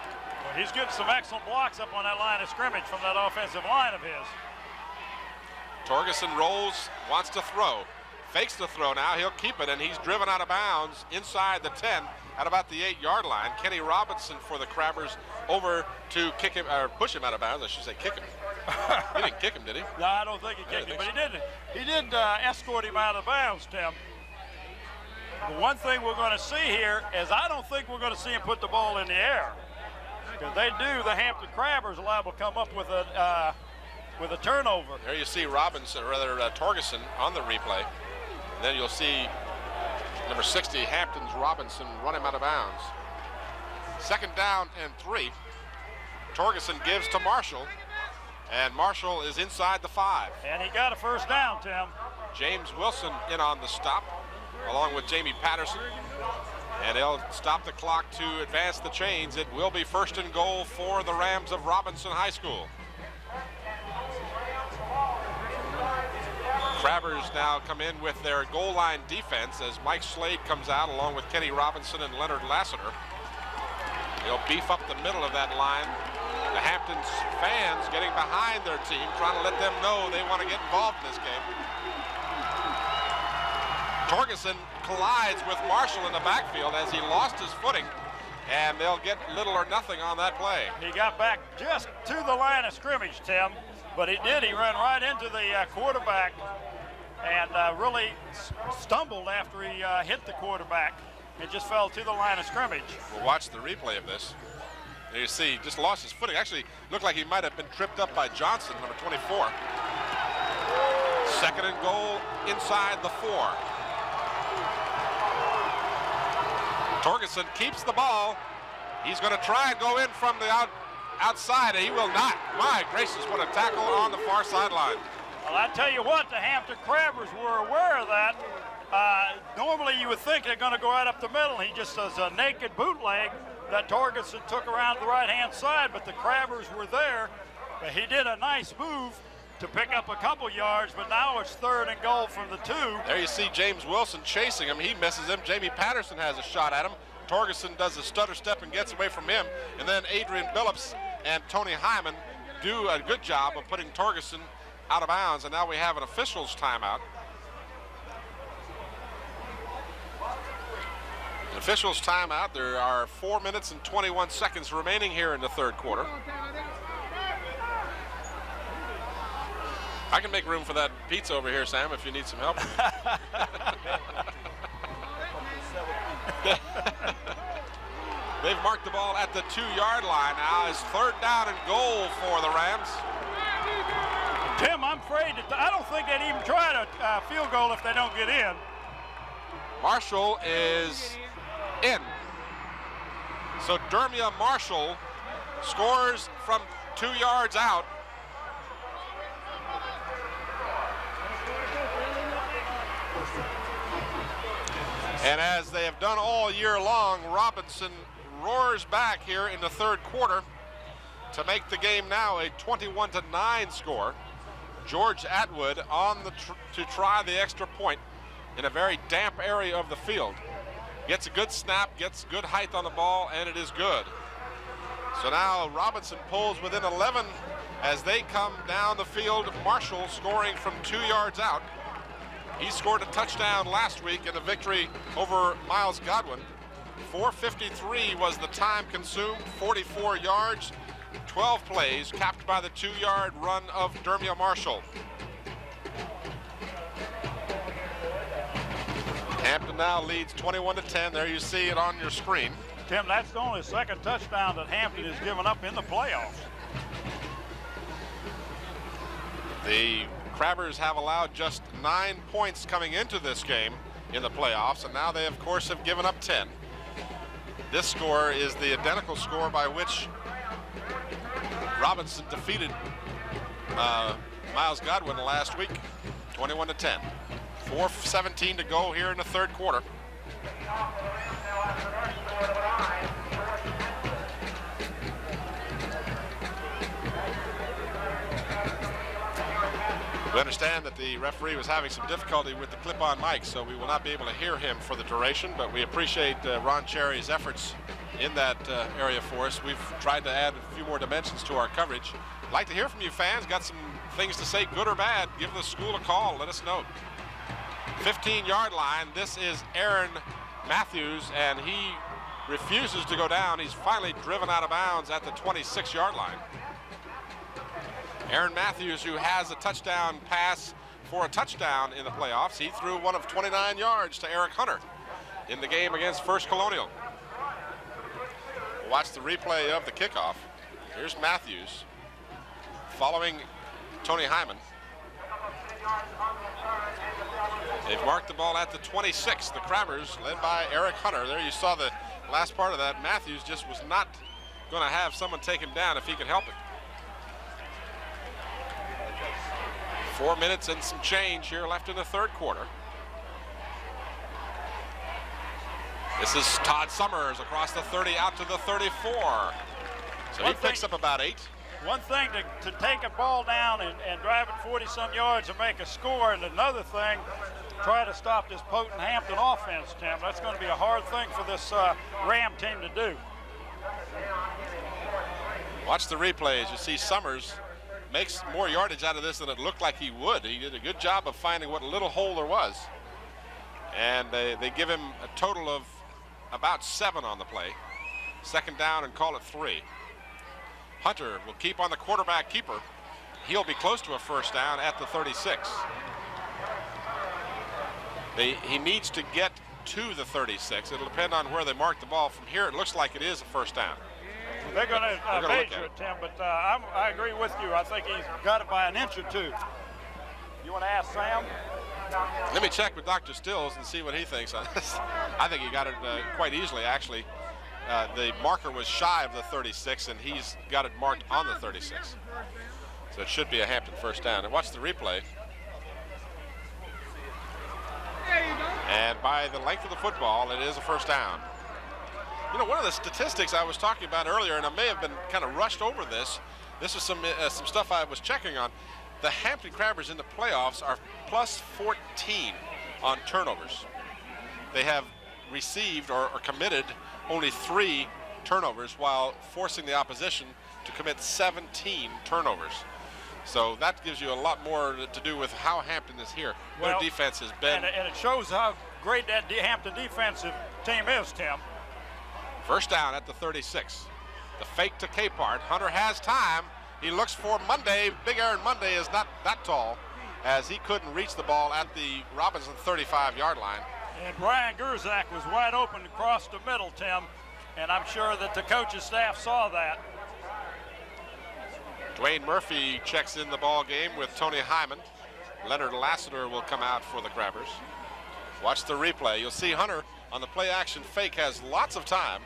Well, he's getting some excellent blocks up on that line of scrimmage from that offensive line of his. Torgerson rolls, wants to throw, fakes the throw now. He'll keep it, and he's driven out of bounds inside the 10 at about the 8-yard line. Kenny Robinson for the Crabbers over to kick him, or push him out of bounds. I should say kick him. He didn't kick him, did he? No, I don't think he kicked him, but he did escort him out of bounds, Tim. The one thing we're going to see here is I don't think we're going to see him put the ball in the air. Because they do, the Hampton Crabbers are liable to come up with a turnover. There you see Robinson, or rather Torgerson on the replay. And then you'll see number 60, Hampton's Robinson, run him out of bounds. 2nd down and 3. Torgerson gives to Marshall, and Marshall is inside the 5. And he got a 1st down, Tim. James Wilson in on the stop, along with Jamie Patterson. And they'll stop the clock to advance the chains. It will be 1st and goal for the Rams of Robinson High School. Crabbers now come in with their goal line defense as Mike Slade comes out along with Kenny Robinson and Leonard Lassiter. They'll beef up the middle of that line. The Hampton's fans getting behind their team, trying to let them know they want to get involved in this game. Torgerson collides with Marshall in the backfield as he lost his footing, and they'll get little or nothing on that play. He got back just to the line of scrimmage, Tim, but he did. He ran right into the quarterback and really stumbled after he hit the quarterback. It just fell to the line of scrimmage. We'll watch the replay of this. There you see, he just lost his footing. Actually, looked like he might have been tripped up by Johnson, number 24. 2nd and goal inside the 4. Torgerson keeps the ball. He's going to try and go in from the outside, and he will not. My gracious, what a tackle on the far sideline. Well, I tell you what, the Hampton Crabbers were aware of that. Normally you would think they're going to go right up the middle. He just does a naked bootleg that Torgerson took around the right-hand side, but the Crabbers were there. But he did a nice move to pick up a couple yards, but now it's 3rd and goal from the 2. There you see James Wilson chasing him. He misses him. Jamie Patterson has a shot at him. Torgerson does a stutter step and gets away from him. And then Adrian Billups and Tony Hyman do a good job of putting Torgerson out of bounds. And now we have an official's timeout. An official's timeout. There are 4 minutes and 21 seconds remaining here in the 3rd quarter. I can make room for that pizza over here, Sam, if you need some help. They've marked the ball at the 2-yard line now. It's 3rd down and goal for the Rams. Tim, I'm afraid that I don't think they'd even try a field goal if they don't get in. Marshall is in. So Dermia Marshall scores from 2 yards out. And as they have done all year long, Robinson roars back here in the 3rd quarter to make the game now a 21-9 score. George Atwood on to try the extra point in a very damp area of the field. Gets a good snap, gets good height on the ball, and it is good. So now Robinson pulls within 11 as they come down the field. Marshall scoring from 2 yards out. He scored a touchdown last week in the victory over Miles Godwin. 4:53 was the time consumed, 44 yards, 12 plays, capped by the 2-yard run of Dermia Marshall. Hampton now leads 21-10. There you see it on your screen. Tim, that's the only second touchdown that Hampton has given up in the playoffs. The Crabbers have allowed just 9 points coming into this game in the playoffs, and now they, of course, have given up 10. This score is the identical score by which Robinson defeated Miles Godwin last week, 21-10. 4:17 to go here in the third quarter. We understand that the referee was having some difficulty with the clip-on mic, so we will not be able to hear him for the duration, but we appreciate Ron Cherry's efforts in that area for us. We've tried to add a few more dimensions to our coverage. I'd like to hear from you fans. Got some things to say, good or bad. Give the school a call. Let us know. 15-yard line. This is Aaron Matthews, and he refuses to go down. He's finally driven out of bounds at the 26-yard line. Aaron Matthews, who has a touchdown pass for a touchdown in the playoffs. He threw one of 29 yards to Eric Hunter in the game against First Colonial. We'll watch the replay of the kickoff. Here's Matthews following Tony Hyman. They've marked the ball at the 26. The Crabbers, led by Eric Hunter. There you saw the last part of that. Matthews just was not going to have someone take him down if he could help it. 4 minutes and some change here left in the third quarter. This is Todd Summers across the 30 out to the 34. So he picks up about 8. One thing to take a ball down and drive it 40-some yards and make a score, and another thing, try to stop this potent Hampton offense, Tim. That's going to be a hard thing for this Ram team to do. Watch the replays. You see Summers makes more yardage out of this than it looked like he would. He did a good job of finding what little hole there was. And they give him a total of about 7 on the play. Second down and call it 3. Hunter will keep on the quarterback keeper. He'll be close to a first down at the 36. He needs to get to the 36. It'll depend on where they mark the ball. From here, it looks like it is a first down. They're going to measure it, Tim, but I agree with you. I think he's got it by an inch or 2. You want to ask Sam? Let me check with Dr. Stills and see what he thinks on this. I think he got it quite easily, actually. The marker was shy of the 36, and he's got it marked on the 36. So it should be a Hampton first down. And watch the replay. And by the length of the football, it is a first down. You know, one of the statistics I was talking about earlier, and I may have been kind of rushed over this. This is some stuff I was checking on. The Hampton Crabbers in the playoffs are plus 14 on turnovers. They have received or committed only 3 turnovers while forcing the opposition to commit 17 turnovers. So that gives you a lot more to do with how Hampton is here. Their defense has been. And it shows how great that Hampton defensive team is, Tim. First down at the 36. The fake to Capehart. Hunter has time. He looks for Monday. Big Aaron Monday is not that tall, as he couldn't reach the ball at the Robinson 35-yard line. And Brian Gerzak was wide open across the middle, Tim, and I'm sure that the coaching staff saw that. Dwayne Murphy checks in the ball game with Tony Hyman. Leonard Lassiter will come out for the Crabbers. Watch the replay. You'll see Hunter on the play action fake has lots of time.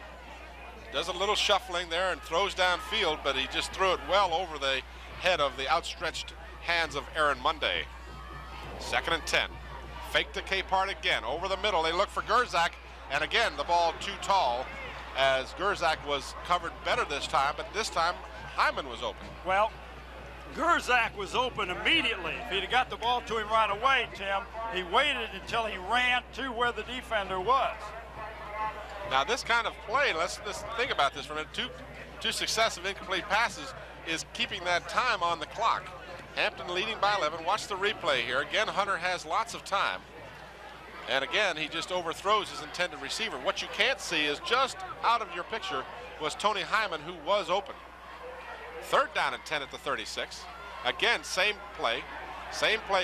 Does a little shuffling there and throws downfield, but he just threw it well over the head of the outstretched hands of Aaron Monday. 2nd and 10. Fake to Capehart again. Over the middle, they look for Gerzak, and again, the ball too tall, as Gerzak was covered better this time, but this time, Hyman was open. Well, Gerzak was open immediately. If he'd have got the ball to him right away, Tim, he waited until he ran to where the defender was. Now, this kind of play, let's think about this for a minute. Two successive incomplete passes is keeping that time on the clock. Hampton leading by 11. Watch the replay here. Again, Hunter has lots of time. And again, he just overthrows his intended receiver. What you can't see is just out of your picture was Tony Hyman, who was open. 3rd down and 10 at the 36. Again, same play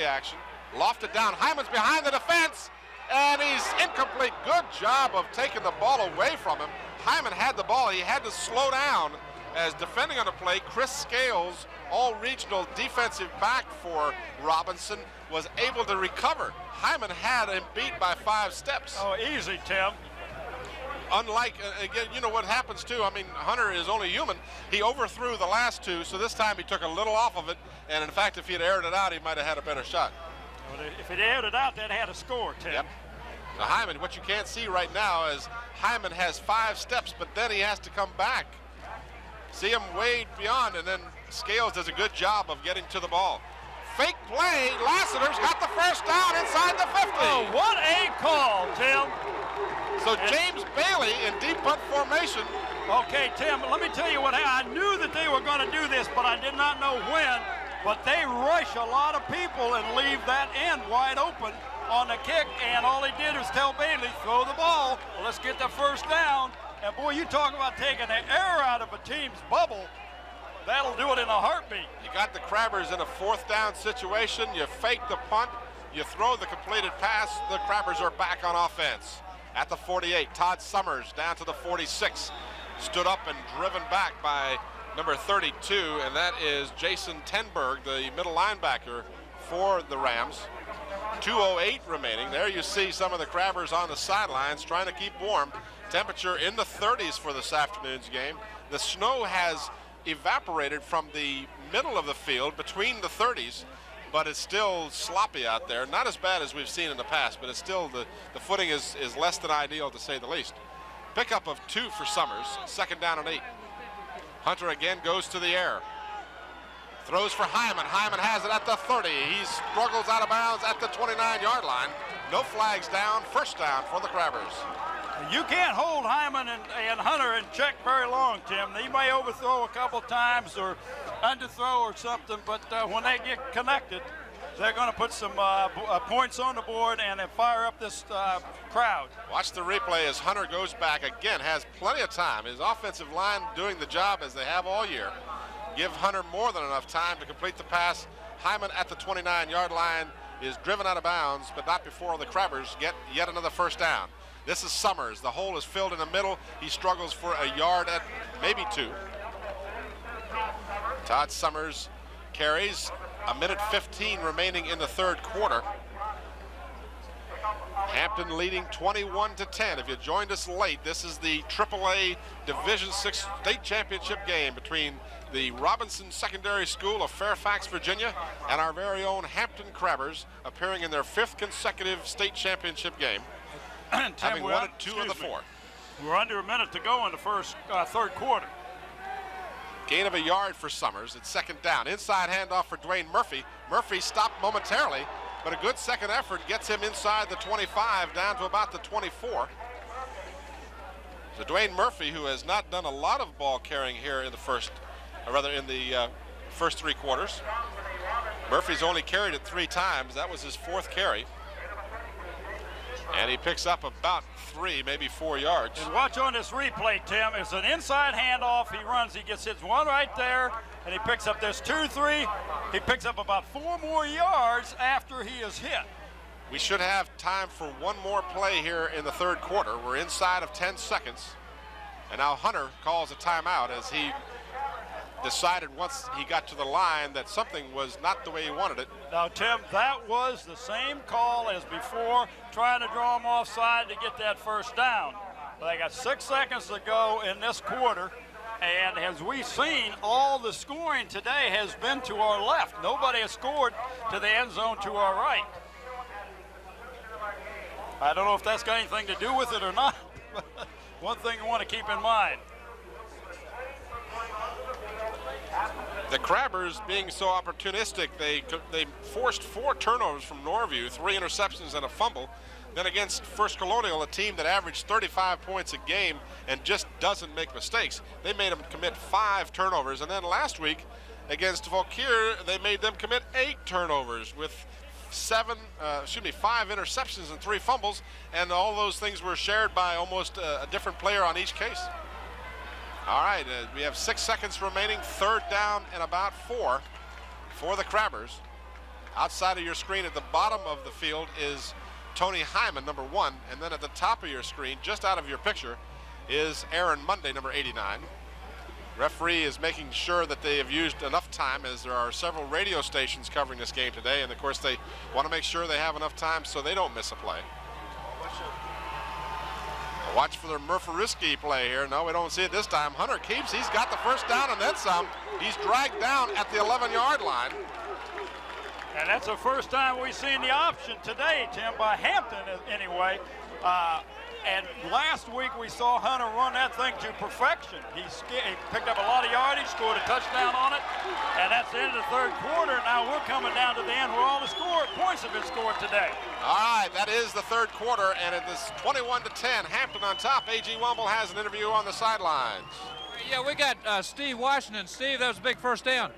action. Lofted down. Hyman's behind the defense, and he's incomplete. Good job of taking the ball away from him. Hyman had the ball. He had to slow down as defending on the play. Chris Scales, all-regional defensive back for Robinson, was able to recover. Hyman had him beat by 5 steps. Oh, easy, Tim. Unlike, again, you know what happens too. I mean, Hunter is only human. He overthrew the last 2, so this time he took a little off of it. And in fact, if he had aired it out, he might have had a better shot. Well, if it aired it out, that had a score, Tim. Yep. Now, Hyman, what you can't see right now is Hyman has 5 steps, but then he has to come back. See him way beyond, and then Scales does a good job of getting to the ball. Fake play. Lassiter's got the first down inside the 50. Oh, what a call, Tim. So James Bailey in deep punt formation. Okay, Tim, let me tell you what I knew that they were going to do this, but I did not know when. But they rush a lot of people and leave that end wide open on the kick, and all he did was tell Bailey, throw the ball. Well, let's get the first down. And boy, you talk about taking the air out of a team's bubble. That'll do it in a heartbeat. You got the Crabbers in a 4th down situation. You fake the punt. You throw the completed pass. The Crabbers are back on offense. At the 48, Todd Summers down to the 46. Stood up and driven back by number 32, and that is Jason Tenberg, the middle linebacker for the Rams. 2:08 remaining. There you see some of the Crabbers on the sidelines trying to keep warm. Temperature in the 30s for this afternoon's game. The snow has evaporated from the middle of the field between the 30s, but it's still sloppy out there. Not as bad as we've seen in the past, but it's still, the footing is less than ideal, to say the least. Pickup of 2 for Summers, 2nd down and 8. Hunter again goes to the air. Throws for Hyman. Hyman has it at the 30. He struggles out of bounds at the 29-yard line. No flags down. First down for the Crabbers. You can't hold Hyman and Hunter in check very long, Tim. He may overthrow a couple times or underthrow or something, but when they get connected, they're going to put some points on the board and then fire up this crowd. Watch the replay as Hunter goes back again, has plenty of time. His offensive line doing the job as they have all year. Give Hunter more than enough time to complete the pass. Hyman at the 29-yard line is driven out of bounds, but not before the Crabbers get yet another first down. This is Summers. The hole is filled in the middle. He struggles for a yard at maybe 2. Todd Summers carries. 1:15 remaining in the 3rd quarter. Hampton leading 21-10. If you joined us late, this is the AAA Division VI state championship game between the Robinson Secondary School of Fairfax, Virginia, and our very own Hampton Crabbers, appearing in their 5th consecutive state championship game, having won 2 of the 4. We're under a minute to go in the 3rd quarter. Gain of a yard for Summers. It's 2nd down. Inside handoff for Dwayne Murphy. Murphy stopped momentarily, but a good second effort gets him inside the 25 down to about the 24. So Dwayne Murphy, who has not done a lot of ball carrying here in the first 3 quarters. Murphy's only carried it 3 times. That was his 4th carry. And he picks up about 3, maybe 4 yards. And watch on this replay, Tim. It's an inside handoff. He runs. He gets his 1 right there, and he picks up this 2, 3. He picks up about 4 more yards after he is hit. We should have time for 1 more play here in the 3rd quarter. We're inside of 10 seconds. And now Hunter calls a timeout as he decided once he got to the line that something was not the way he wanted it. Now, Tim, that was the same call as before, trying to draw him offside to get that first down. But they got 6 seconds to go in this quarter, and as we've seen, all the scoring today has been to our left. Nobody has scored to the end zone to our right. I don't know if that's got anything to do with it or not. One thing you want to keep in mind. The Crabbers, being so opportunistic, they forced 4 turnovers from Norview, 3 interceptions and a fumble. Then against First Colonial, a team that averaged 35 points a game and just doesn't make mistakes, they made them commit 5 turnovers. And then last week against Vauquier, they made them commit 8 turnovers with 5 interceptions and 3 fumbles, and all those things were shared by almost a different player on each case. All right, we have 6 seconds remaining, 3rd down and about 4 for the Crabbers. Outside of your screen at the bottom of the field is Tony Hyman, number 1, and then at the top of your screen, just out of your picture, is Aaron Monday, number 89. Referee is making sure that they have used enough time, as there are several radio stations covering this game today, and of course they want to make sure they have enough time so they don't miss a play. Watch for the Murphy-Risky play here. No, we don't see it this time. Hunter keeps. He's got the first down and then some. He's dragged down at the 11-yard line. And that's the first time we've seen the option today, Tim, by Hampton anyway. And last week we saw Hunter run that thing to perfection. He picked up a lot of yardage, scored a touchdown on it, and that's the end of the 3rd quarter. Now we're coming down to the end where all the points have been scored today. All right, that is the 3rd quarter, and it is 21-10. Hampton on top. A.G. Womble has an interview on the sidelines. Yeah, we got Steve Washington. Steve, that was a big first down.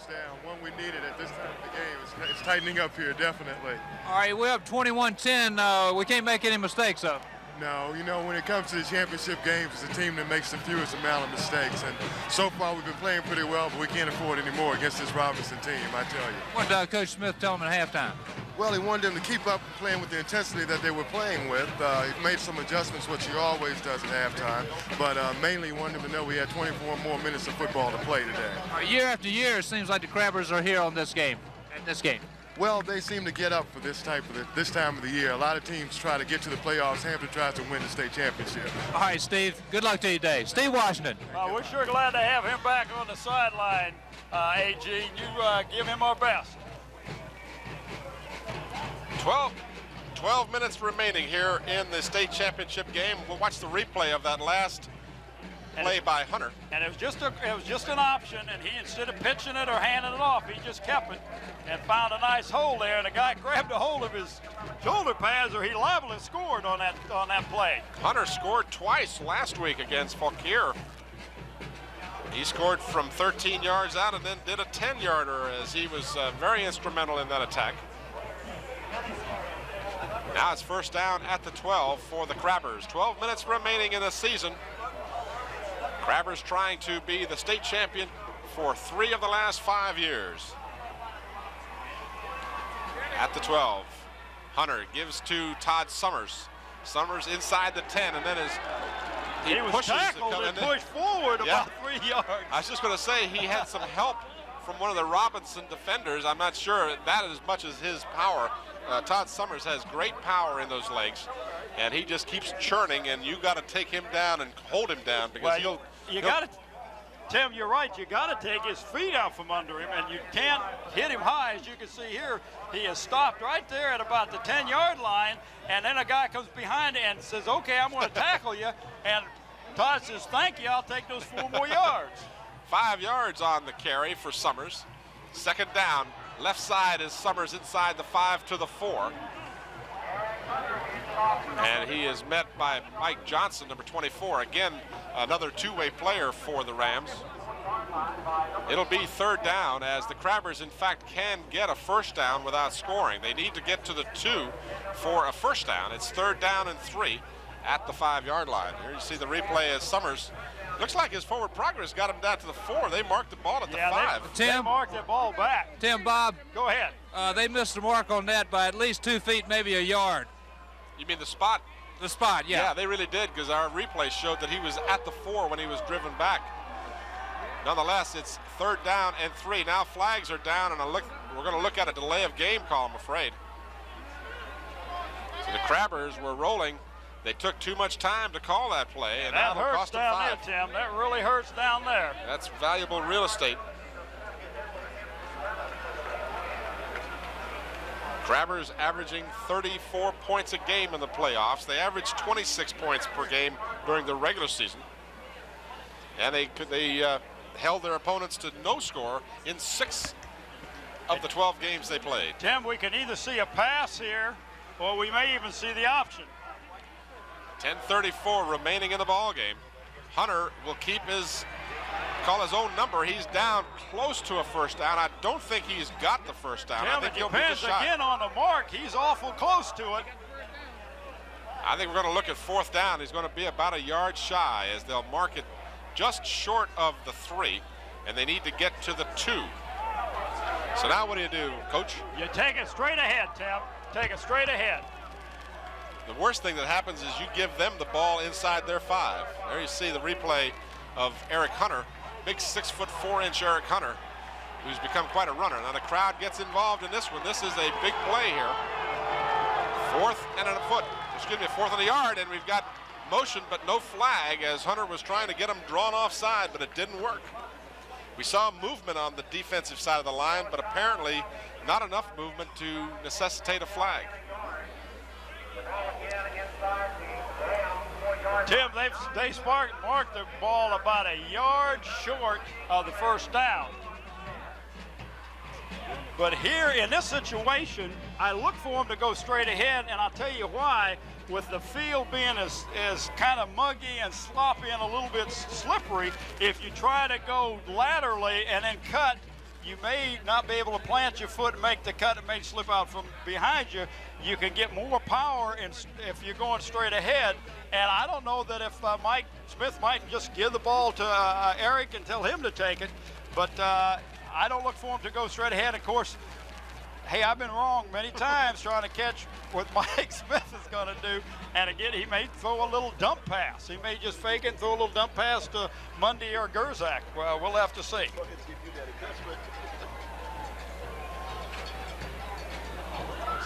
Down, one we needed at this time of the game. It's tightening up here, definitely. All right, we're up 21-10. We can't make any mistakes, though. No, you know, when it comes to the championship games, it's a team that makes the fewest amount of mistakes. And so far, we've been playing pretty well, but we can't afford any more against this Robinson team, I tell you. What did Coach Smith tell them at halftime? Well, he wanted them to keep up playing with the intensity that they were playing with. He made some adjustments, which he always does at halftime. But mainly, he wanted them to know we had 24 more minutes of football to play today. Year after year, it seems like the Crabbers are here on this game. Well, they seem to get up for this time of the year. A lot of teams try to get to the playoffs. Hampton tries to win the state championship. All right, Steve. Good luck to you today. Steve Washington. We're sure glad to have him back on the sideline, AG. You give him our best. 12 minutes remaining here in the state championship game. We'll watch the replay of that last play by Hunter. And it was just an option, and he, instead of pitching it or handing it off, he just kept it and found a nice hole there, and the guy grabbed a hold of his shoulder pads, or he liable to have scored on that play. Hunter scored twice last week against Fauquier. He scored from 13 yards out and then did a 10-yarder, as he was very instrumental in that attack. Now it's 1st down at the 12 for the Crabbers. 12 minutes remaining in the season. Crabbers trying to be the state champion for 3 of the last 5 years. At the 12, Hunter gives to Todd Summers. Summers inside the 10, and then he was tackled and pushed forward about 3 yards. I was just going to say he had some help from one of the Robinson defenders. I'm not sure that as much as his power. Todd Summers has great power in those legs, and he just keeps churning, and you got to take him down and hold him down, because you got to, Tim, you're right. You got to take his feet out from under him, and you can't hit him high. As you can see here, he is stopped right there at about the 10-yard line, and then a guy comes behind and says, "Okay, I'm going to tackle you," and Todd says, "Thank you. I'll take those 4 more yards." 5 yards on the carry for Summers. 2nd down. Left side is Summers inside the 5 to the 4. And he is met by Mike Johnson, number 24. Again, another two-way player for the Rams. It'll be 3rd down, as the Crabbers, in fact, can get a 1st down without scoring. They need to get to the 2 for a 1st down. It's 3rd down and 3 at the 5-yard line. Here you see the replay as Summers. Looks like his forward progress got him down to the 4. They marked the ball at the 5. They marked the ball back. Tim, Bob. Go ahead. They missed the mark on that by at least 2 feet, maybe a yard. You mean the spot? The spot, yeah. Yeah, they really did, because our replay showed that he was at the 4 when he was driven back. Nonetheless, it's 3rd down and 3. Now flags are down, and we're going to look at a delay of game call, I'm afraid. So the Crabbers were rolling. They took too much time to call that play, and that that'll hurts cost them down 5. there, Tim. That really hurts down there. That's valuable real estate. Crabbers averaging 34 points a game in the playoffs. They averaged 26 points per game during the regular season, and they held their opponents to no score in 6 of the 12 games they played. Tim, we can either see a pass here, or we may even see the option. 10:34 remaining in the ball game. Hunter will keep his call his own number. He's down close to a first down. I don't think he's got the first down. I think it he'll be depends just shy. again on the mark. He's awful close to it. I think we're going to look at fourth down. He's going to be about a yard shy as they'll mark it just short of the 3, and they need to get to the 2. So now what do you do, Coach? You take it straight ahead, Tim. Take it straight ahead. The worst thing that happens is you give them the ball inside their 5. There you see the replay of Eric Hunter, big 6'4" Eric Hunter, who's become quite a runner. Now the crowd gets involved in this one. This is a big play here. 4th and a foot. Excuse me, 4th and a yard, and we've got motion but no flag as Hunter was trying to get him drawn offside, but it didn't work. We saw movement on the defensive side of the line, but apparently not enough movement to necessitate a flag. Tim, they marked the ball about a yard short of the first down. But here in this situation, I look for him to go straight ahead, and I'll tell you why. With the field being as kind of muggy and sloppy and a little bit slippery, if you try to go laterally and then cut, you may not be able to plant your foot and make the cut. It may slip out from behind you. You can get more power if you're going straight ahead. And I don't know that if Mike Smith might just give the ball to Eric and tell him to take it, but I don't look for him to go straight ahead. Of course, hey, I've been wrong many times trying to catch what Mike Smith is going to do. And again, he may throw a little dump pass. He may just fake it and throw a little dump pass to Mundy or Gerzak. Well, we'll have to see.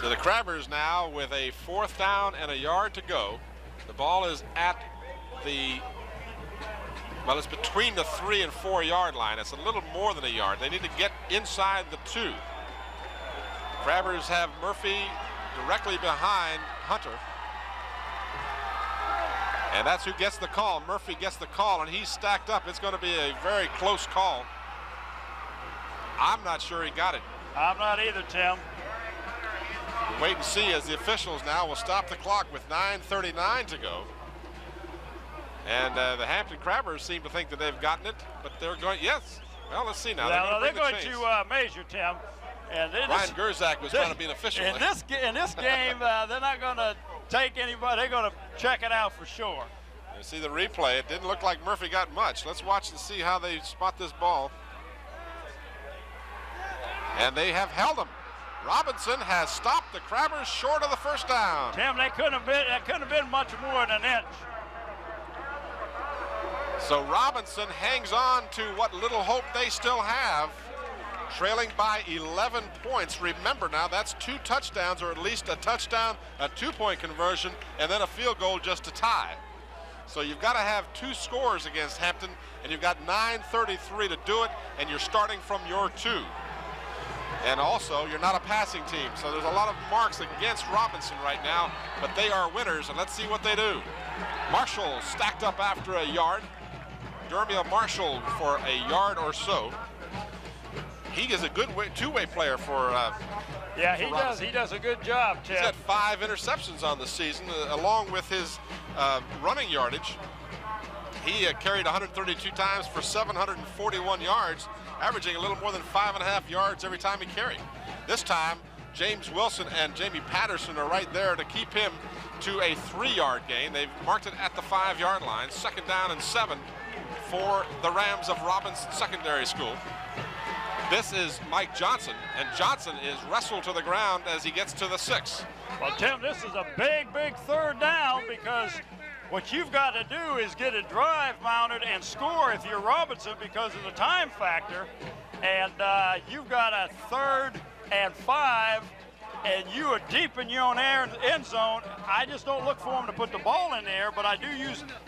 So the Crabbers now with a 4th down and a yard to go. The ball is at the, well, it's between the 3 and 4 yard line. It's a little more than a yard. They need to get inside the 2. Crabbers have Murphy directly behind Hunter. And that's who gets the call. Murphy gets the call, and he's stacked up. It's going to be a very close call. I'm not sure he got it. I'm not either, Tim. We'll wait and see as the officials now will stop the clock with 9:39 to go. And the Hampton Crabbers seem to think that they've gotten it, but they're going, yes. Well, let's see now. They're going to measure, Tim. And Ryan Gerzak was trying to be an official. In this game, they're not going to take anybody. They're going to check it out for sure. You see the replay. It didn't look like Murphy got much. Let's watch and see how they spot this ball. And they have held him. Robinson has stopped the Crabbers short of the first down. Tim, that couldn't have been much more than an inch. So Robinson hangs on to what little hope they still have, trailing by 11 points. Remember now, that's 2 touchdowns, or at least a touchdown, a 2-point conversion, and then a field goal just to tie. So you've got to have 2 scores against Hampton, and you've got 9:33 to do it, and you're starting from your 2. And also, you're not a passing team, so there's a lot of marks against Robinson right now, but they are winners, and let's see what they do. Marshall stacked up after a yard. Dermia Marshall for a yard or so. He is a good two-way player for yeah, he does. He does a good job, Ted. He's had 5 interceptions on the season, along with his running yardage. He carried 132 times for 741 yards, averaging a little more than 5.5 yards every time he carried. This time, James Wilson and Jamie Patterson are right there to keep him to a 3-yard gain. They've marked it at the 5-yard line. 2nd down and 7 for the Rams of Robinson Secondary School. This is Mike Johnson, and Johnson is wrestled to the ground as he gets to the 6. Well, Tim, this is a big, big 3rd down, because what you've got to do is get a drive mounted and score if you're Robinson because of the time factor. And you've got a 3rd and 5, and you are deep in your own end zone. I just don't look for him to put the ball in there, but I do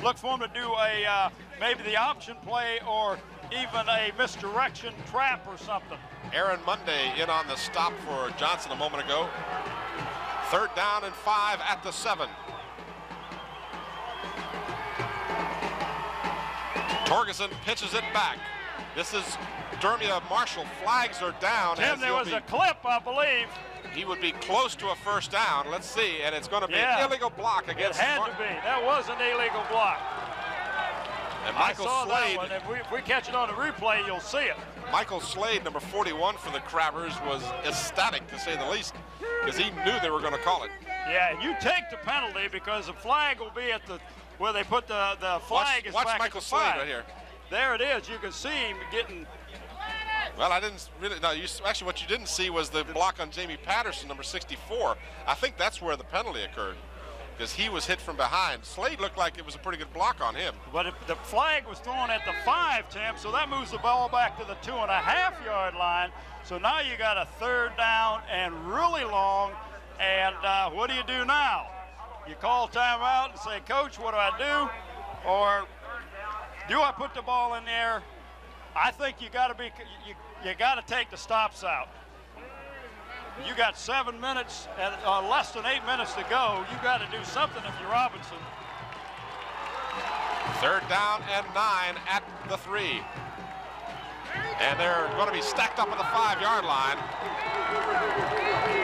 look for him to do a maybe the option play or even a misdirection trap or something. Aaron Monday in on the stop for Johnson a moment ago. 3rd down and 5 at the 7. Torgerson pitches it back. This is Dermia Marshall. Flags are down. Tim, there was a clip, I believe. He would be close to a 1st down. Let's see, and it's going to be an illegal block against. It had to be. That was an illegal block. And Michael I saw Slade, that one. If we catch it on the replay, you'll see it. Michael Slade, number 41 for the Crabbers, was ecstatic to say the least because he knew they were going to call it. Yeah, and you take the penalty because the flag will be at where they put the flag. Watch back Michael at the Slade 5. right here. There it is. You can see him getting. Well, I didn't really. No, actually, what you didn't see was the block on Jamie Patterson, number 64. I think that's where the penalty occurred because he was hit from behind. Slade looked like it was a pretty good block on him. But the flag was thrown at the 5, Tim, so that moves the ball back to the 2.5-yard line. So now you got a 3rd down and really long. And what do you do now? You call timeout and say, Coach, what do I do? Or do I put the ball in there? I think you got to take the stops out. You got 7 minutes and less than 8 minutes to go. You got to do something if you're Robinson. 3rd down and 9 at the 3. And they're going to be stacked up at the 5-yard line.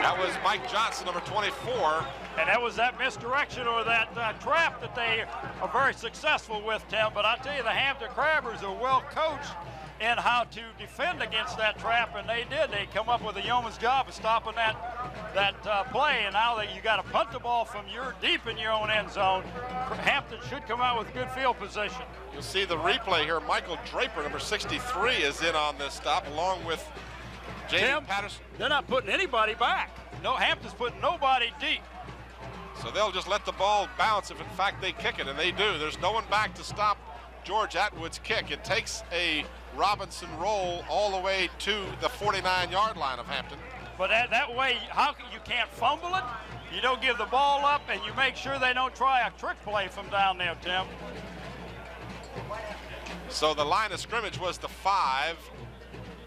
That was Mike Johnson, number 24. And that was that misdirection or that trap that they are very successful with, Tim. But I tell you, the Hampton Crabbers are well coached in how to defend against that trap, and they did. They come up with a yeoman's job of stopping that play. And now that you got to punt the ball from deep in your own end zone, Hampton should come out with good field position. You'll see the replay here. Michael Draper, number 63, is in on this stop, along with Jamie Patterson. They're not putting anybody back. No, Hampton's putting nobody deep. So they'll just let the ball bounce if, in fact, they kick it, and they do. There's no one back to stop George Atwood's kick. It takes a Robinson roll all the way to the 49-yard line of Hampton. But that way, you can't fumble it. You don't give the ball up, and you make sure they don't try a trick play from down there, Tim. So the line of scrimmage was the 5,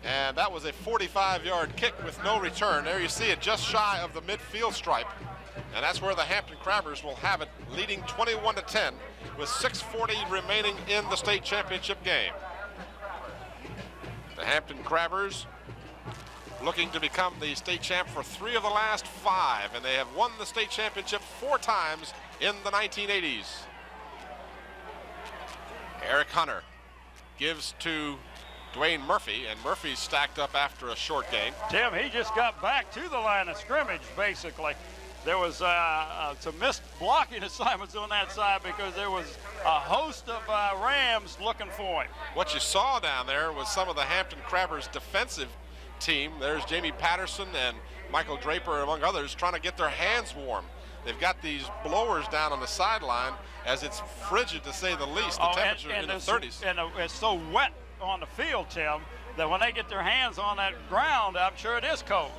and that was a 45-yard kick with no return. There you see it, just shy of the midfield stripe. And that's where the Hampton Crabbers will have it, leading 21-10 with 6:40 remaining in the state championship game. The Hampton Crabbers looking to become the state champ for 3 of the last 5, and they have won the state championship 4 times in the 1980s. Eric Hunter gives to Dwayne Murphy, and Murphy's stacked up after a short gain. Tim, he just got back to the line of scrimmage, basically. There was some missed blocking assignments on that side because there was a host of Rams looking for him. What you saw down there was some of the Hampton Crabbers defensive team. There's Jamie Patterson and Michael Draper, among others, trying to get their hands warm. They've got these blowers down on the sideline as it's frigid, to say the least. The temperature in the 30s. And it's so wet on the field, Tim, that when they get their hands on that ground, I'm sure it is cold.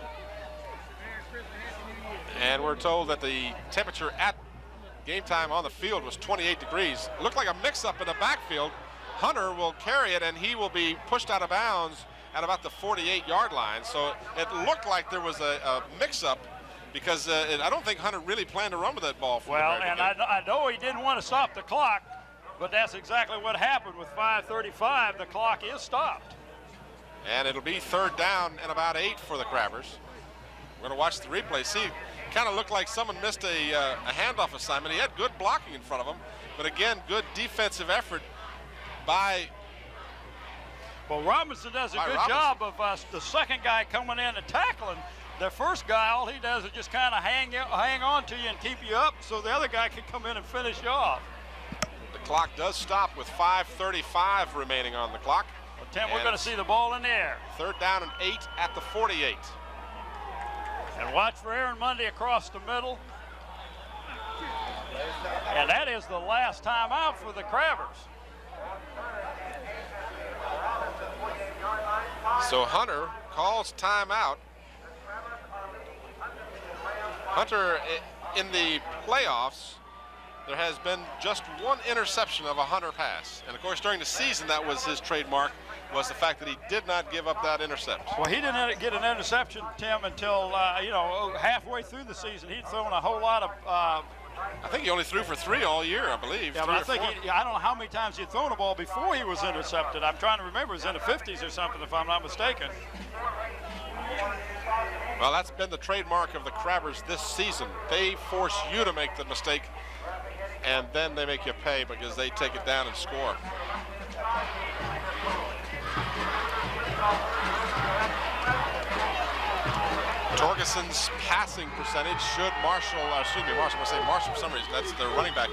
And we're told that the temperature at game time on the field was 28 degrees. It looked like a mix-up in the backfield. Hunter will carry it, and he will be pushed out of bounds at about the 48-yard line. So it looked like there was a mix-up because I don't think Hunter really planned to run with that ball. Well, and I know he didn't want to stop the clock, but that's exactly what happened. With 5:35, the clock is stopped. And it'll be 3rd down and about 8 for the Crabbers. We're going to watch the replay. See, kind of looked like someone missed a handoff assignment. He had good blocking in front of him, but again, good defensive effort by. Well, Robinson does a good job of the second guy coming in and tackling. The first guy, all he does is just kind of hang on to you and keep you up so the other guy can come in and finish you off. The clock does stop with 5:35 remaining on the clock. Well, Tim, we're going to see the ball in the air. 3rd down and 8 at the 48. And watch for Aaron Mundy across the middle. And that is the last time out for the Crabbers. So Hunter calls timeout. Hunter, in the playoffs, there has been just one interception of a Hunter pass. And of course, during the season, that was his trademark, was the fact that he did not give up that interception. Well, he didn't get an interception, Tim, until, halfway through the season. He'd thrown a whole lot of... I think he only threw for 3 all year, I believe. Yeah, but I think I don't know how many times he'd thrown a ball before he was intercepted. I'm trying to remember. It was in the 50s or something, if I'm not mistaken. Well, that's been the trademark of the Crabbers this season. They force you to make the mistake and then they make you pay because they take it down and score. Torgeson's passing percentage should Marshall for some reason, that's their running back,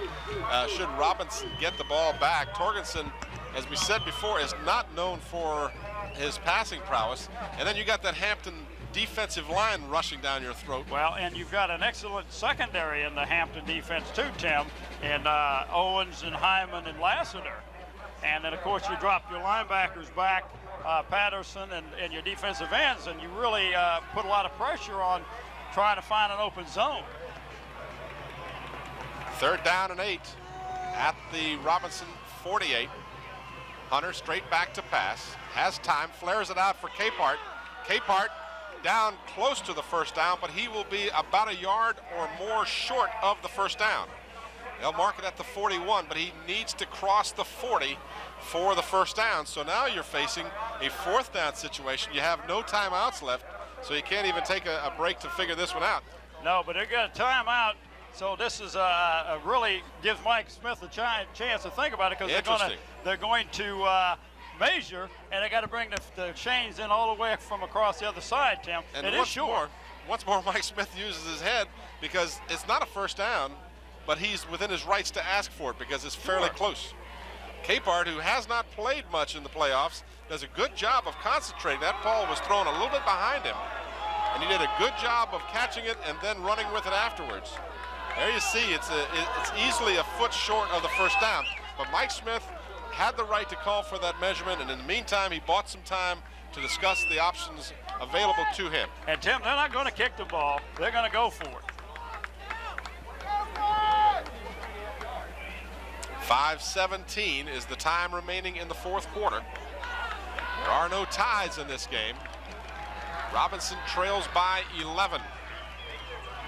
should Robinson get the ball back. Torgeson, as we said before, is not known for his passing prowess. And then you got that Hampton defensive line rushing down your throat. Well, and you've got an excellent secondary in the Hampton defense too, Tim, and Owens and Hyman and Lassiter. And then, of course, you drop your linebackers back, Patterson and your defensive ends, and you really put a lot of pressure on trying to find an open zone. 3rd down and 8 at the Robinson 48. Hunter straight back to pass, has time, flares it out for Capehart. Capehart down close to the first down, but he will be about a yard or more short of the first down. They'll mark it at the 41, but he needs to cross the 40 for the first down. So now you're facing a 4th down situation. You have no timeouts left, so you can't even take a break to figure this one out. No, but they've got a timeout. So this is really gives Mike Smith a chance to think about it, because they're going to measure, and they got to bring the chains in all the way from across the other side, Tim. And once more, Mike Smith uses his head, because it's not a first down, but he's within his rights to ask for it because it's fairly close. Capehart, who has not played much in the playoffs, does a good job of concentrating. That ball was thrown a little bit behind him, and he did a good job of catching it and then running with it afterwards. There you see, it's easily a foot short of the first down, but Mike Smith had the right to call for that measurement, and in the meantime, he bought some time to discuss the options available to him. And Tim, they're not going to kick the ball. They're going to go for it. 5:17 is the time remaining in the 4th quarter. There are no ties in this game. Robinson trails by 11.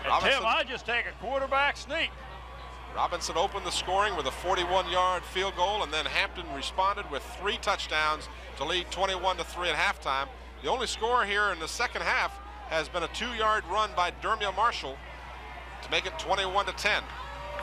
And Tim, I just take a quarterback sneak. Robinson opened the scoring with a 41-yard field goal, and then Hampton responded with 3 touchdowns to lead 21-3 at halftime. The only score here in the second half has been a 2-yard run by Dermiel Marshall to make it 21-10.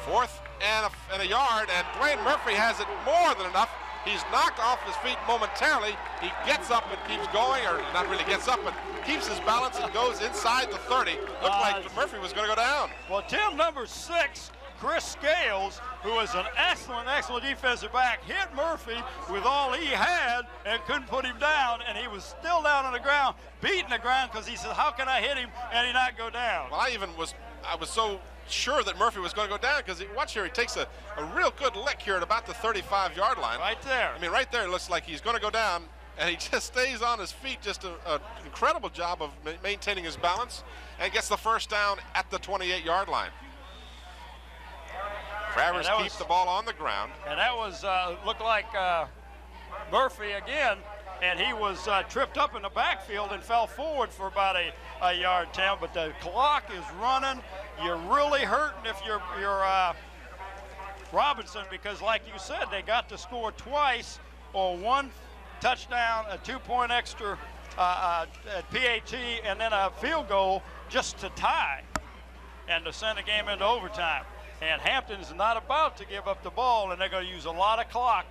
4th and a yard, and Dwayne Murphy has it more than enough. He's knocked off his feet momentarily. He gets up and keeps going, or not really gets up, but keeps his balance and goes inside the 30. Looked like Murphy was going to go down. Well, Tim, number 6, Chris Scales, who is an excellent defensive back, hit Murphy with all he had and couldn't put him down, and he was still down on the ground, beating the ground, because he said, how can I hit him and he not go down? Well, I was so sure that Murphy was going to go down, because watch here, he takes a real good lick here at about the 35-yard line. Right there. I mean, right there, it looks like he's going to go down, and he just stays on his feet. Just an incredible job of maintaining his balance, and gets the first down at the 28-yard line. Travers keeps the ball on the ground. And that was, looked like Murphy again, and he was tripped up in the backfield and fell forward for about a yard, Tim. But the clock is running. You're really hurting if you're Robinson, because like you said, they got to score twice, or 1 touchdown, a 2-point extra at PAT, and then a field goal just to tie and to send the game into overtime. And Hampton is not about to give up the ball, and they're going to use a lot of clock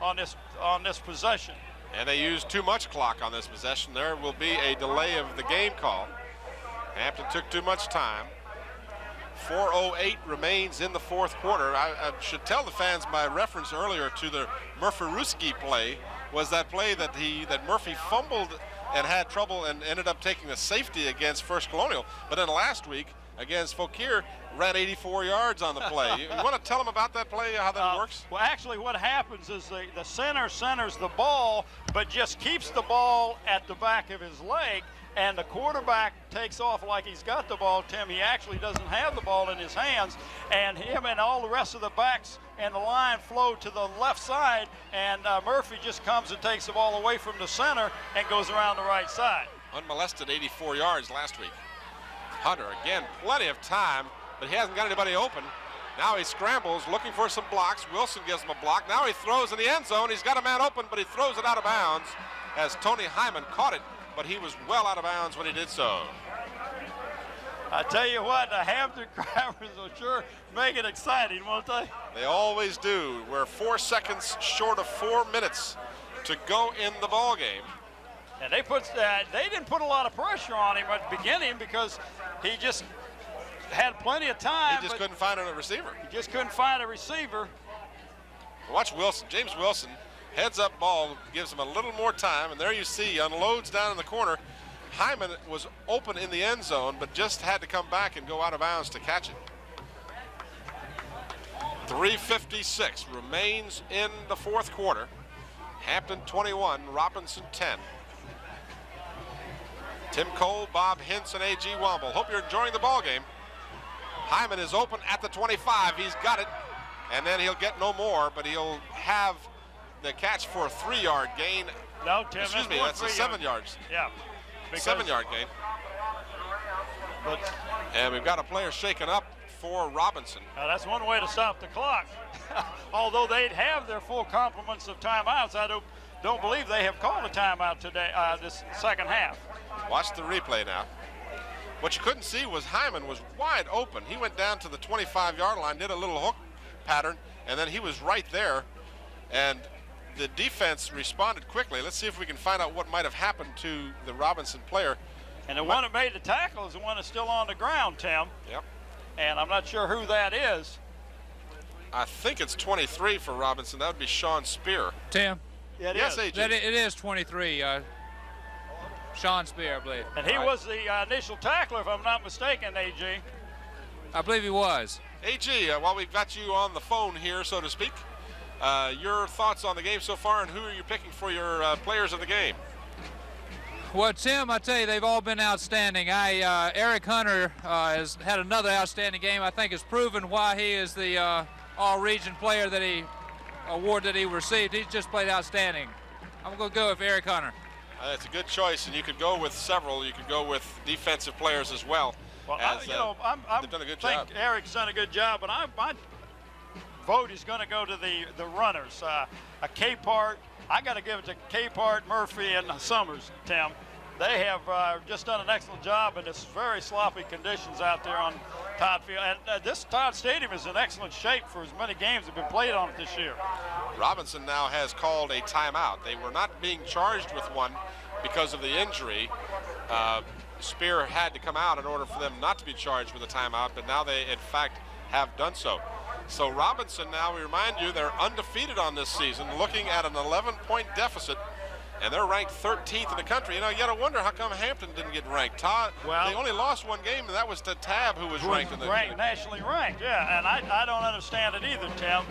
on this possession. And they used too much clock on this possession. There will be a delay of the game call. Hampton took too much time. 4:08 remains in the 4th quarter. I should tell the fans my reference earlier to the Murphy-Ruski play was that play that Murphy fumbled and had trouble and ended up taking a safety against First Colonial. But then last week against Fauquier, ran 84 yards on the play. You want to tell them about that play, how that works? Well, actually what happens is the center centers the ball, but just keeps the ball at the back of his leg, and the quarterback takes off like he's got the ball, Tim. He actually doesn't have the ball in his hands, and him and all the rest of the backs and the line flow to the left side, and Murphy just comes and takes the ball away from the center and goes around the right side. Unmolested 84 yards last week. Hunter, again, plenty of time, but he hasn't got anybody open. Now he scrambles, looking for some blocks. Wilson gives him a block. Now he throws in the end zone. He's got a man open, but he throws it out of bounds as Tony Hyman caught it, but he was well out of bounds when he did so. I tell you what, the Hampton Crabbers will sure make it exciting, won't they? They always do. We're 4 seconds short of 4 minutes to go in the ball game. And they didn't put a lot of pressure on him at the beginning because he just had plenty of time. He just couldn't find a receiver. He just couldn't find a receiver. Watch Wilson, James Wilson, heads up ball, gives him a little more time, and there you see, unloads down in the corner. Hyman was open in the end zone, but just had to come back and go out of bounds to catch it. 3:56 remains in the fourth quarter. Hampton 21, Robinson 10. Tim Cole, Bob Hintz, and A.G. Womble. Hope you're enjoying the ball game. Hyman is open at the 25. He's got it, and then he'll get no more, but he'll have the catch for a 3-yard gain. No, Tim, excuse me, that's a 7 yards. Yeah. 7-yard gain. And we've got a player shaken up for Robinson. Now that's one way to stop the clock. Although they'd have their full complements of timeouts, I don't believe they have called a timeout today, this second half. Watch the replay now. What you couldn't see was Hyman was wide open. He went down to the 25-yard line, did a little hook pattern, and then he was right there. And the defense responded quickly. Let's see if we can find out what might have happened to the Robinson player. And the one that made the tackle is the one that's still on the ground, Tim. Yep. And I'm not sure who that is. I think it's 23 for Robinson. That would be Sean Spear. Tim? Yeah, yes, AJ. It is 23. Sean Spear, I believe. And he was the initial tackler, if I'm not mistaken, AG. I believe he was. AG, while we've got you on the phone here, so to speak, your thoughts on the game so far, and who are you picking for your players of the game? Well, Tim, I tell you, they've all been outstanding. Eric Hunter has had another outstanding game. I think has proven why he is the all-region player award that he received. He's just played outstanding. I'm going to go with Eric Hunter. It's a good choice, and you could go with several. You could go with defensive players as well. Well, they've done a good job. Eric's done a good job, but my vote is going to go to the runners. Capehart, I got to give it to Capehart, Murphy, and Summers, Tim. They have just done an excellent job in this very sloppy conditions out there on Todd Field. And this Todd Stadium is in excellent shape for as many games that have been played on it this year. Robinson now has called a timeout. They were not being charged with one because of the injury. Spear had to come out in order for them not to be charged with a timeout, but now they, in fact, have done so. So Robinson now, we remind you, they're undefeated on this season, looking at an 11-point deficit, and they're ranked 13th in the country. You know, you got to wonder how come Hampton didn't get ranked. Todd, they only lost one game, and that was to Tab, who was ranked in the nationally ranked, yeah, and I don't understand it either, Tim.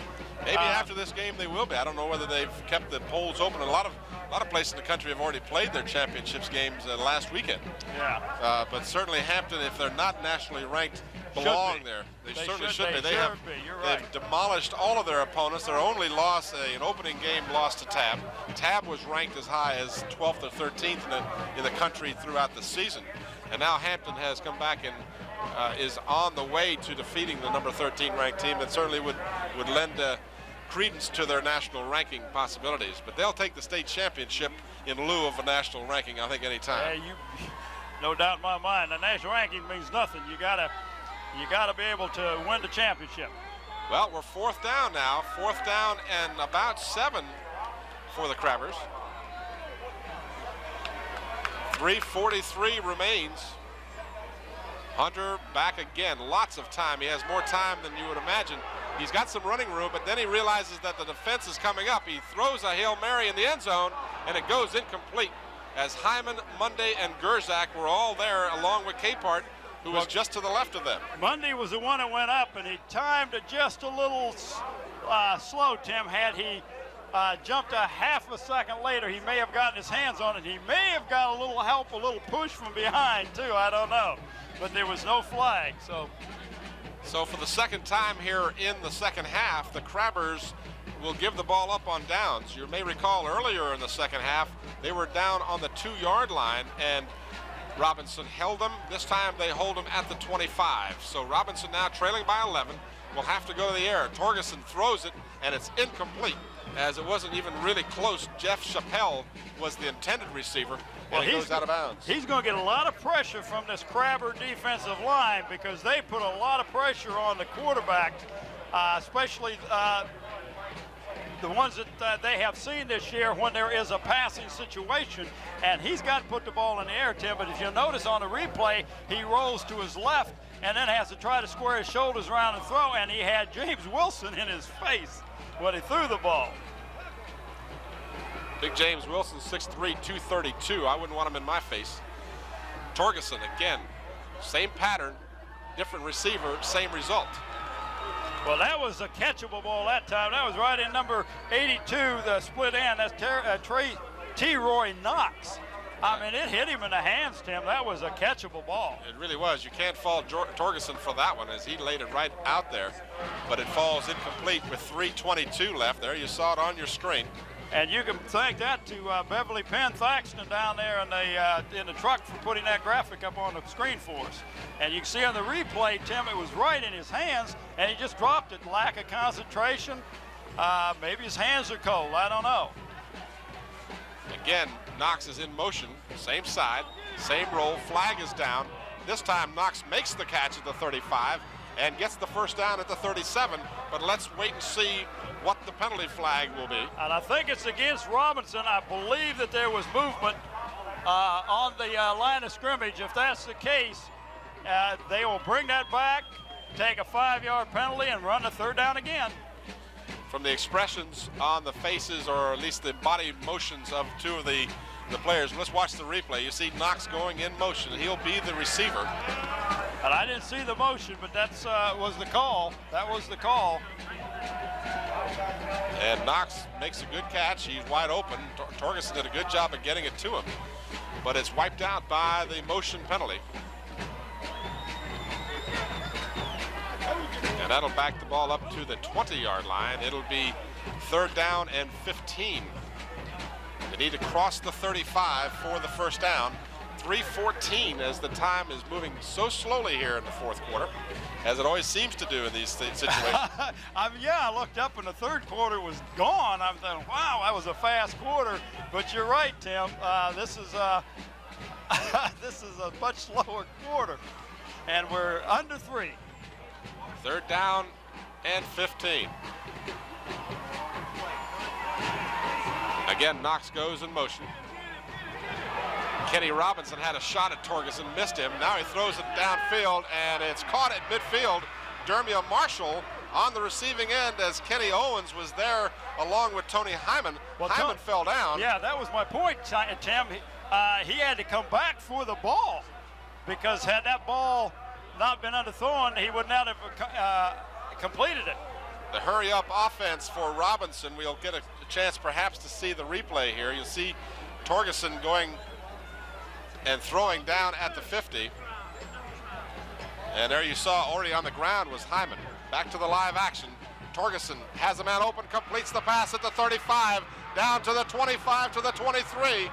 Maybe after this game they will be. I don't know whether they've kept the polls open. A lot of places in the country have already played their championships games last weekend. Yeah. But certainly Hampton, if they're not nationally ranked, belong there. They certainly should be. They've demolished all of their opponents. Their only loss, an opening game loss to Tab. Tab was ranked as high as 12th or 13th in the country throughout the season. And now Hampton has come back and is on the way to defeating the number 13 ranked team. That certainly would lend credence to their national ranking possibilities. But they'll take the state championship in lieu of a national ranking, I think, any time. Yeah, no doubt in my mind. The national ranking means nothing. You gotta be able to win the championship. Well, we're fourth down now. Fourth down and about 7 for the Crabbers. 3:43 remains. Hunter back again. Lots of time. He has more time than you would imagine. He's got some running room, but then he realizes that the defense is coming up. He throws a Hail Mary in the end zone, and it goes incomplete as Hyman, Monday, and Gerzak were all there along with Capehart, who was just to the left of them. Monday was the one that went up, and he timed it just a little slow, Tim. Had he jumped a half a second later, he may have gotten his hands on it. He may have got a little help, a little push from behind, too. I don't know. But there was no flag, So for the second time here in the second half, the Crabbers will give the ball up on downs. You may recall earlier in the second half, they were down on the 2-yard line, and Robinson held them. This time they hold them at the 25. So Robinson now trailing by 11 will have to go to the air. Torgerson throws it, and it's incomplete, as it wasn't even really close. Jeff Chappelle was the intended receiver, Well, he goes out of bounds. He's going to get a lot of pressure from this Crabber defensive line because they put a lot of pressure on the quarterback, especially the ones that they have seen this year when there is a passing situation, and he's got to put the ball in the air, Tim. But if you notice on the replay, he rolls to his left and then has to try to square his shoulders around and throw, and he had James Wilson in his face when he threw the ball. Big James Wilson, 6'3", 232. I wouldn't want him in my face. Torgerson, again, same pattern, different receiver, same result. Well, that was a catchable ball that time. That was right in number 82, the split end. That's T-Roy Knox. I mean, it hit him in the hands, Tim. That was a catchable ball. It really was. You can't fault Torgerson for that one as he laid it right out there. But it falls incomplete with 3:22 left there. You saw it on your screen. And you can thank that to Beverly Penn Thaxton down there in the truck for putting that graphic up on the screen for us. And you can see on the replay, Tim, it was right in his hands, and he just dropped it. Lack of concentration. Maybe his hands are cold. I don't know. Again, Knox is in motion. Same side, same roll. Flag is down. This time, Knox makes the catch at the 35 and gets the first down at the 37. But let's wait and see what the penalty flag will be. And I think it's against Robinson. I believe that there was movement on the line of scrimmage. If that's the case, they will bring that back, take a 5-yard penalty, and run the third down again. From the expressions on the faces, or at least the body motions of two of the players, let's watch the replay. You see Knox going in motion. He'll be the receiver. And I didn't see the motion, but that's was the call. That was the call. And Knox makes a good catch. He's wide open. Torgerson did a good job of getting it to him, but it's wiped out by the motion penalty. And that'll back the ball up to the 20-yard line. It'll be third down and 15. They need to cross the 35 for the first down. 3:14 as the time is moving so slowly here in the fourth quarter, as it always seems to do in these situations. I looked up and the third quarter was gone. I'm thinking, wow, that was a fast quarter. But you're right, Tim. This is this is a much slower quarter, and we're under 3. Third down and 15. Again, Knox goes in motion. Kenny Robinson had a shot at Torgerson, missed him. Now he throws it downfield, and it's caught at midfield. Dermia Marshall on the receiving end as Kenny Owens was there along with Tony Hyman. Well, Hyman fell down. Yeah, that was my point, Tim. He had to come back for the ball, because had that ball not been underthrown, he would not have completed it. The hurry-up offense for Robinson. We'll get a chance perhaps to see the replay here. You'll see Torgerson going and throwing down at the 50. And there you saw already on the ground was Hyman. Back to the live action. Torgerson has a man open, completes the pass at the 35, down to the 25, to the 23.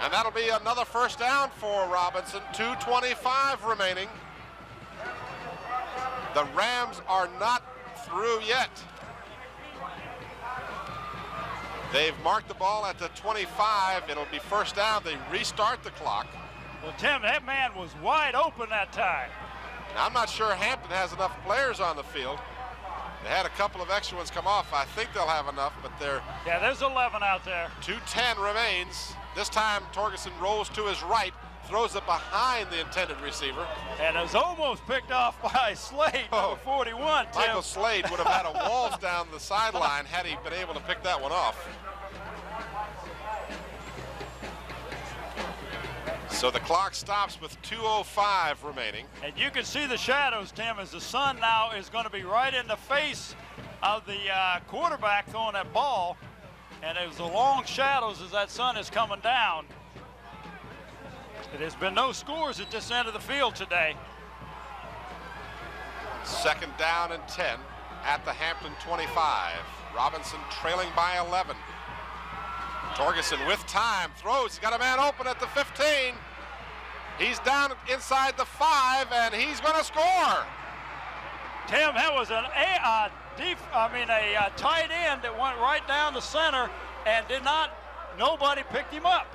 And that'll be another first down for Robinson. 2:25 remaining. The Rams are not through yet. They've marked the ball at the 25. It'll be first down. They restart the clock. Well, Tim, that man was wide open that time. Now, I'm not sure Hampton has enough players on the field. They had a couple of extra ones come off. I think they'll have enough, but they're... Yeah, there's 11 out there. 2:10 remains. This time, Torgerson rolls to his right, throws it behind the intended receiver. And it was almost picked off by Slade, number 41, Tim. Michael Slade would have had a waltz down the sideline had he been able to pick that one off. So the clock stops with 2:05 remaining. And you can see the shadows, Tim, as the sun now is going to be right in the face of the quarterback throwing that ball. And there's the long shadows as that sun is coming down. There's been no scores at this end of the field today. Second down and 10 at the Hampton 25. Robinson trailing by 11. Torgerson with time, throws, he's got a man open at the 15. He's down inside the 5, and he's going to score. Tim, that was a tight end that went right down the center and nobody picked him up.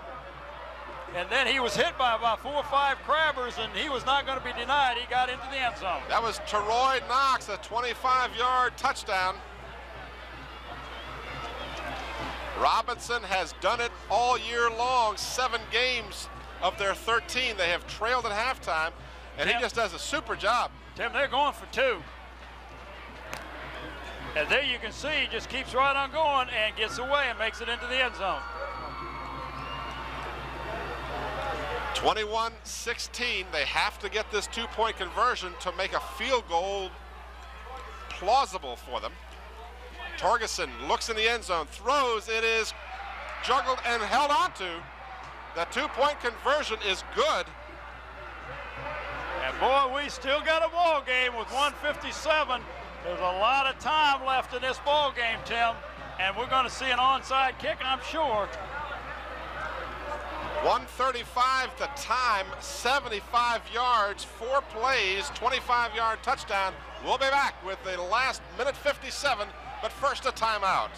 and then he was hit by about 4 or 5 crabbers, and he was not going to be denied. He got into the end zone. That was Teroy Knox, a 25-yard touchdown. Robinson has done it all year long, 7 games of their 13. They have trailed at halftime, and he just does a super job. Tim, they're going for 2. And there you can see he just keeps right on going and gets away and makes it into the end zone. 21-16, they have to get this 2-point conversion to make a field goal plausible for them. Torgerson looks in the end zone, throws, it is juggled and held onto. The 2-point conversion is good. And boy, we still got a ball game with 1:57. There's a lot of time left in this ball game, Tim, and we're going to see an onside kick, I'm sure. 1:35 the time, 75 yards, 4 plays, 25-yard touchdown. We'll be back with the last minute 57, but first a timeout.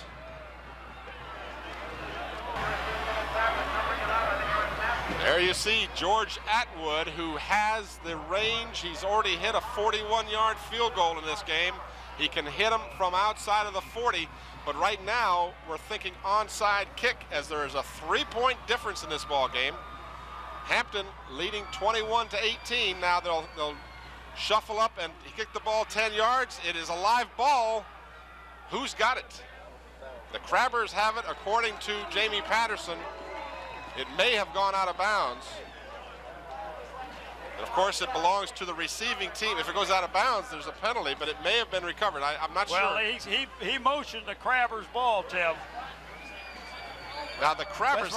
There you see George Atwood, who has the range. He's already hit a 41-yard field goal in this game. He can hit them from outside of the 40, but right now we're thinking onside kick, as there is a 3-point difference in this ball game. Hampton leading 21-18. Now they'll shuffle up and kick the ball 10 yards. It is a live ball. Who's got it? The Crabbers have it, according to Jamie Patterson. It may have gone out of bounds. And of course, it belongs to the receiving team. If it goes out of bounds, there's a penalty, but it may have been recovered. I'm not sure. Well, he motioned the Crabbers ball, Tim. Now the Crabbers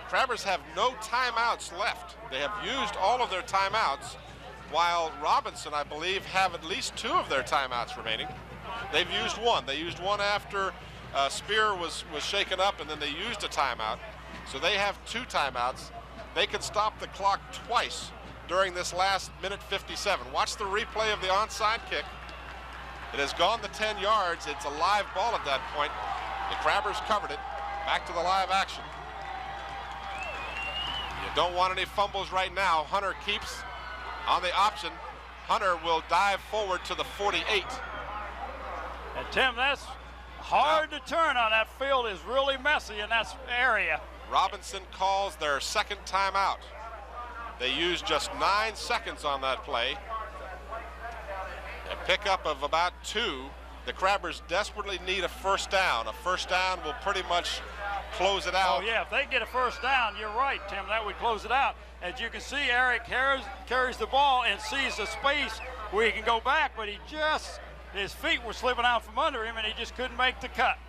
Crabbers have no timeouts left. They have used all of their timeouts, while Robinson, I believe, have at least 2 of their timeouts remaining. They've used 1. They used 1 after Spear was shaken up, and then they used a timeout. So they have 2 timeouts. They can stop the clock twice during this last minute 57. Watch the replay of the onside kick. It has gone the 10 yards. It's a live ball at that point. The Crabbers covered it. Back to the live action. You don't want any fumbles right now. Hunter keeps on the option. Hunter will dive forward to the 48. And Tim, that's hard to turn on. That field is really messy in that area. Robinson calls their second timeout. They used just 9 seconds on that play. A pickup of about 2. The Crabbers desperately need a first down. A first down will pretty much close it out. Oh, yeah, if they get a first down, you're right, Tim, that would close it out. As you can see, Eric carries the ball and sees the space where he can go back, but his feet were slipping out from under him, and he just couldn't make the cut.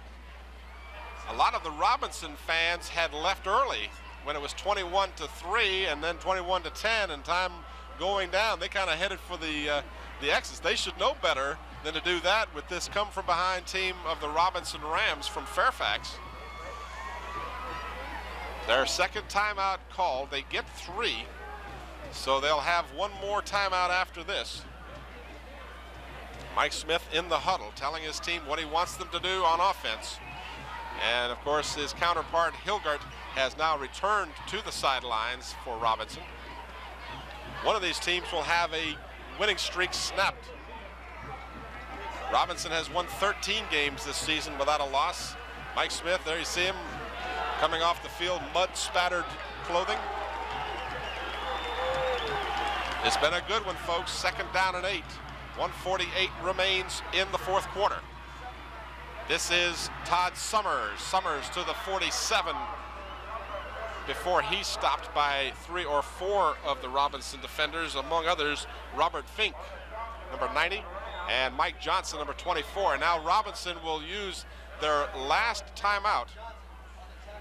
A lot of the Robinson fans had left early when it was 21-3 and then 21-10 and time going down. They kind of headed for the X's. They should know better than to do that with this come-from-behind team of the Robinson Rams from Fairfax. Their second timeout called. They get 3, so they'll have 1 more timeout after this. Mike Smith in the huddle telling his team what he wants them to do on offense. And of course, his counterpart Hilgert has now returned to the sidelines for Robinson. One of these teams will have a winning streak snapped. Robinson has won 13 games this season without a loss. Mike Smith, there you see him coming off the field, mud-spattered clothing. It's been a good one, folks. 2nd down and 8. 1:48 remains in the 4th quarter. This is Todd Summers. Summers to the 47 before he's stopped by 3 or 4 of the Robinson defenders, among others, Robert Fink, number 90, and Mike Johnson, number 24. And now Robinson will use their last timeout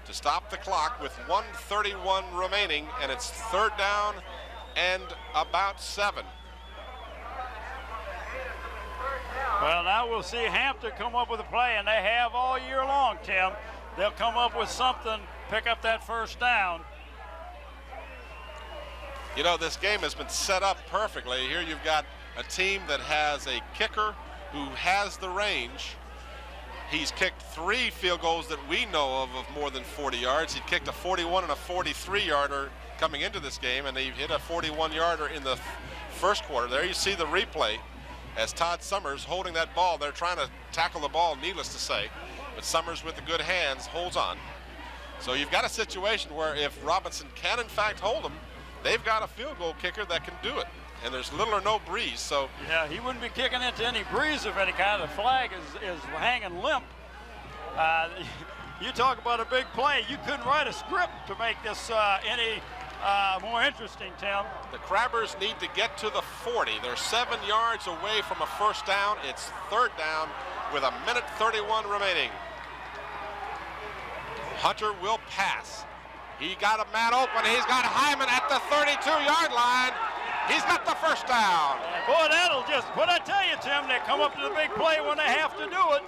to stop the clock with 1:31 remaining, and it's 3rd down and about 7. Well, now we'll see Hampton come up with a play, and they have all year long, Tim. They'll come up with something, pick up that first down. You know, this game has been set up perfectly. Here you've got a team that has a kicker who has the range. He's kicked 3 field goals that we know of more than 40 yards. He kicked a 41 and a 43-yarder coming into this game, and he hit a 41-yarder in the first quarter. There you see the replay as Todd Summers holding that ball. They're trying to tackle the ball, needless to say, but Summers with the good hands holds on. So you've got a situation where if Robinson can in fact hold him, they've got a field goal kicker that can do it. And there's little or no breeze, so. Yeah, he wouldn't be kicking into any breeze of any kind. The flag is hanging limp. You talk about a big play. You couldn't write a script to make this any more interesting, Tim. The Crabbers need to get to the 40. They're 7 yards away from a first down. It's 3rd down with 1:31 remaining. Hunter will pass. He got a man open. He's got Hyman at the 32-yard line. He's got the first down. Boy, that'll just, what I tell you, Tim, they come up to the big play when they have to do it.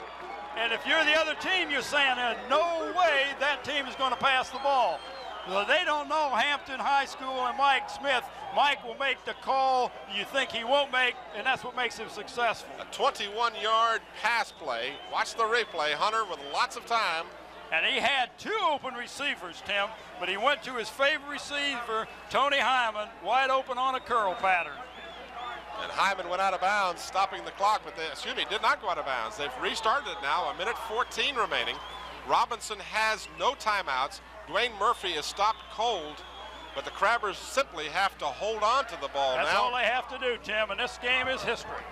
And if you're the other team, you're saying there's no way that team is going to pass the ball. Well, they don't know Hampton High School and Mike Smith. Mike will make the call you think he won't make, and that's what makes him successful. A 21-yard pass play. Watch the replay. Hunter with lots of time. And he had 2 open receivers, Tim, but he went to his favorite receiver, Tony Hyman, wide open on a curl pattern. And Hyman went out of bounds, stopping the clock, but did not go out of bounds. They've restarted it now, 1:14 remaining. Robinson has no timeouts. Dwayne Murphy is stopped cold, but the Crabbers simply have to hold on to the ball. That's now. all they have to do, Tim, and this game is history.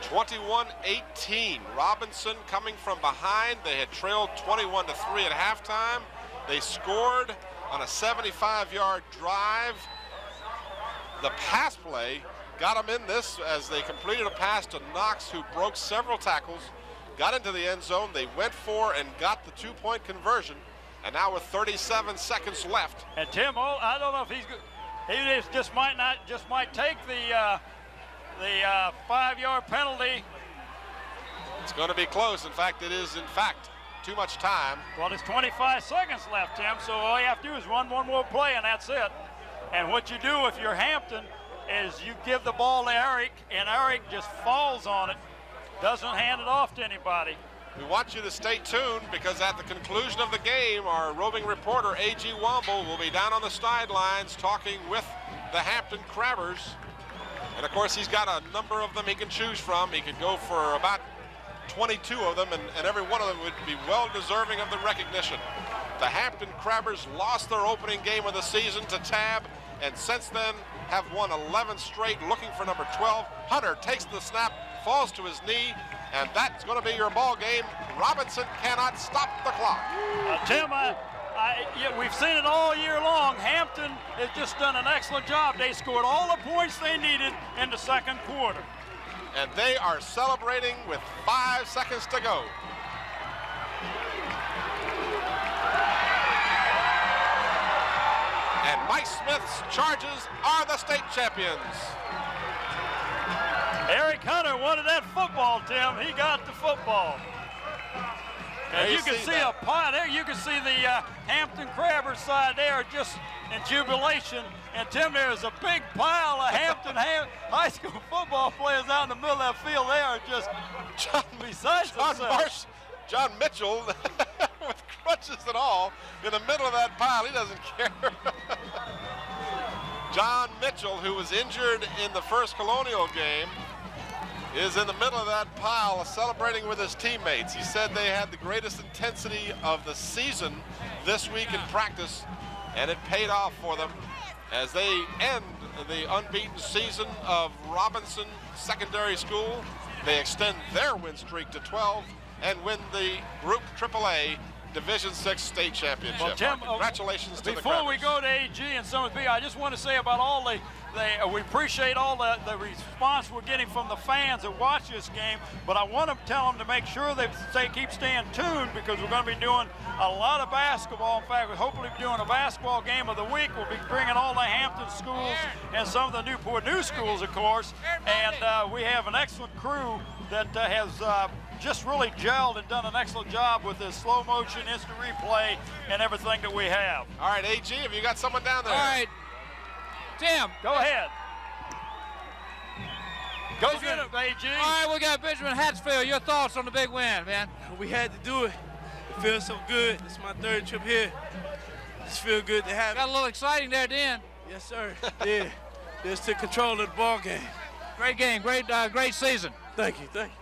21-18. Robinson coming from behind. They had trailed 21-3 at halftime. They scored on a 75-yard drive. The pass play got them in this as they completed a pass to Knox, who broke several tackles, got into the end zone. They went for and got the 2-point conversion. And now with 37 seconds left. And Tim, I don't know if he just might take the 5-yard penalty. It's going to be close. In fact, it is, too much time. Well, there's 25 seconds left, Tim, so all you have to do is run one more play, and that's it. And what you do if you're Hampton is you give the ball to Eric, and Eric just falls on it, doesn't hand it off to anybody. We want you to stay tuned because at the conclusion of the game, our roving reporter, A.G. Womble, will be down on the sidelines talking with the Hampton Crabbers. And of course, he's got a number of them he can choose from. He could go for about 22 of them, and every one of them would be well deserving of the recognition. The Hampton Crabbers lost their opening game of the season to Tab, and since then have won 11 straight, looking for number 12. Hunter takes the snap, falls to his knee, and that's going to be your ball game. Robinson cannot stop the clock. Tim, we've seen it all year long. Hampton has just done an excellent job. They scored all the points they needed in the second quarter. And they are celebrating with 5 seconds to go. And Mike Smith's Charges are the state champions. Eric Hunter wanted that football, Tim. He got the football. And you can see a pile there. You can see the Hampton Crabbers side there just in jubilation. And Tim, there's a big pile of Hampton High School football players out in the middle of that field. They are just besides themselves. John Mitchell, with crutches and all, in the middle of that pile. He doesn't care. John Mitchell, who was injured in the first Colonial game, is in the middle of that pile celebrating with his teammates. He said they had the greatest intensity of the season this week in practice, and it paid off for them as they end the unbeaten season of Robinson Secondary School. They extend their win streak to 12 and win the Group AAA Division VI state championship. Well, Tim, congratulations to the Before we go to AG and some of the I just want to say about all we appreciate all the response we're getting from the fans that watch this game, but I want to tell them to make sure they keep staying tuned because we're going to be doing a lot of basketball. In fact, we'll hopefully be doing a basketball game of the week. We'll be bringing all the Hampton schools and some of the Newport News schools, of course, and we have an excellent crew that has just really gelled and done an excellent job with this slow motion instant replay and everything that we have. All right, AG, have you got someone down there? All right, Tim. Go ahead. Go get him, AG. All right, we got Benjamin Hatsfield. Your thoughts on the big win, man? We had to do it. It feels so good. It's my third trip here. Just feel good to have it. Got a little exciting there at the end. Yes, sir. Yeah. Just took control of the ball game. Great game. Great season. Thank you. Thank you.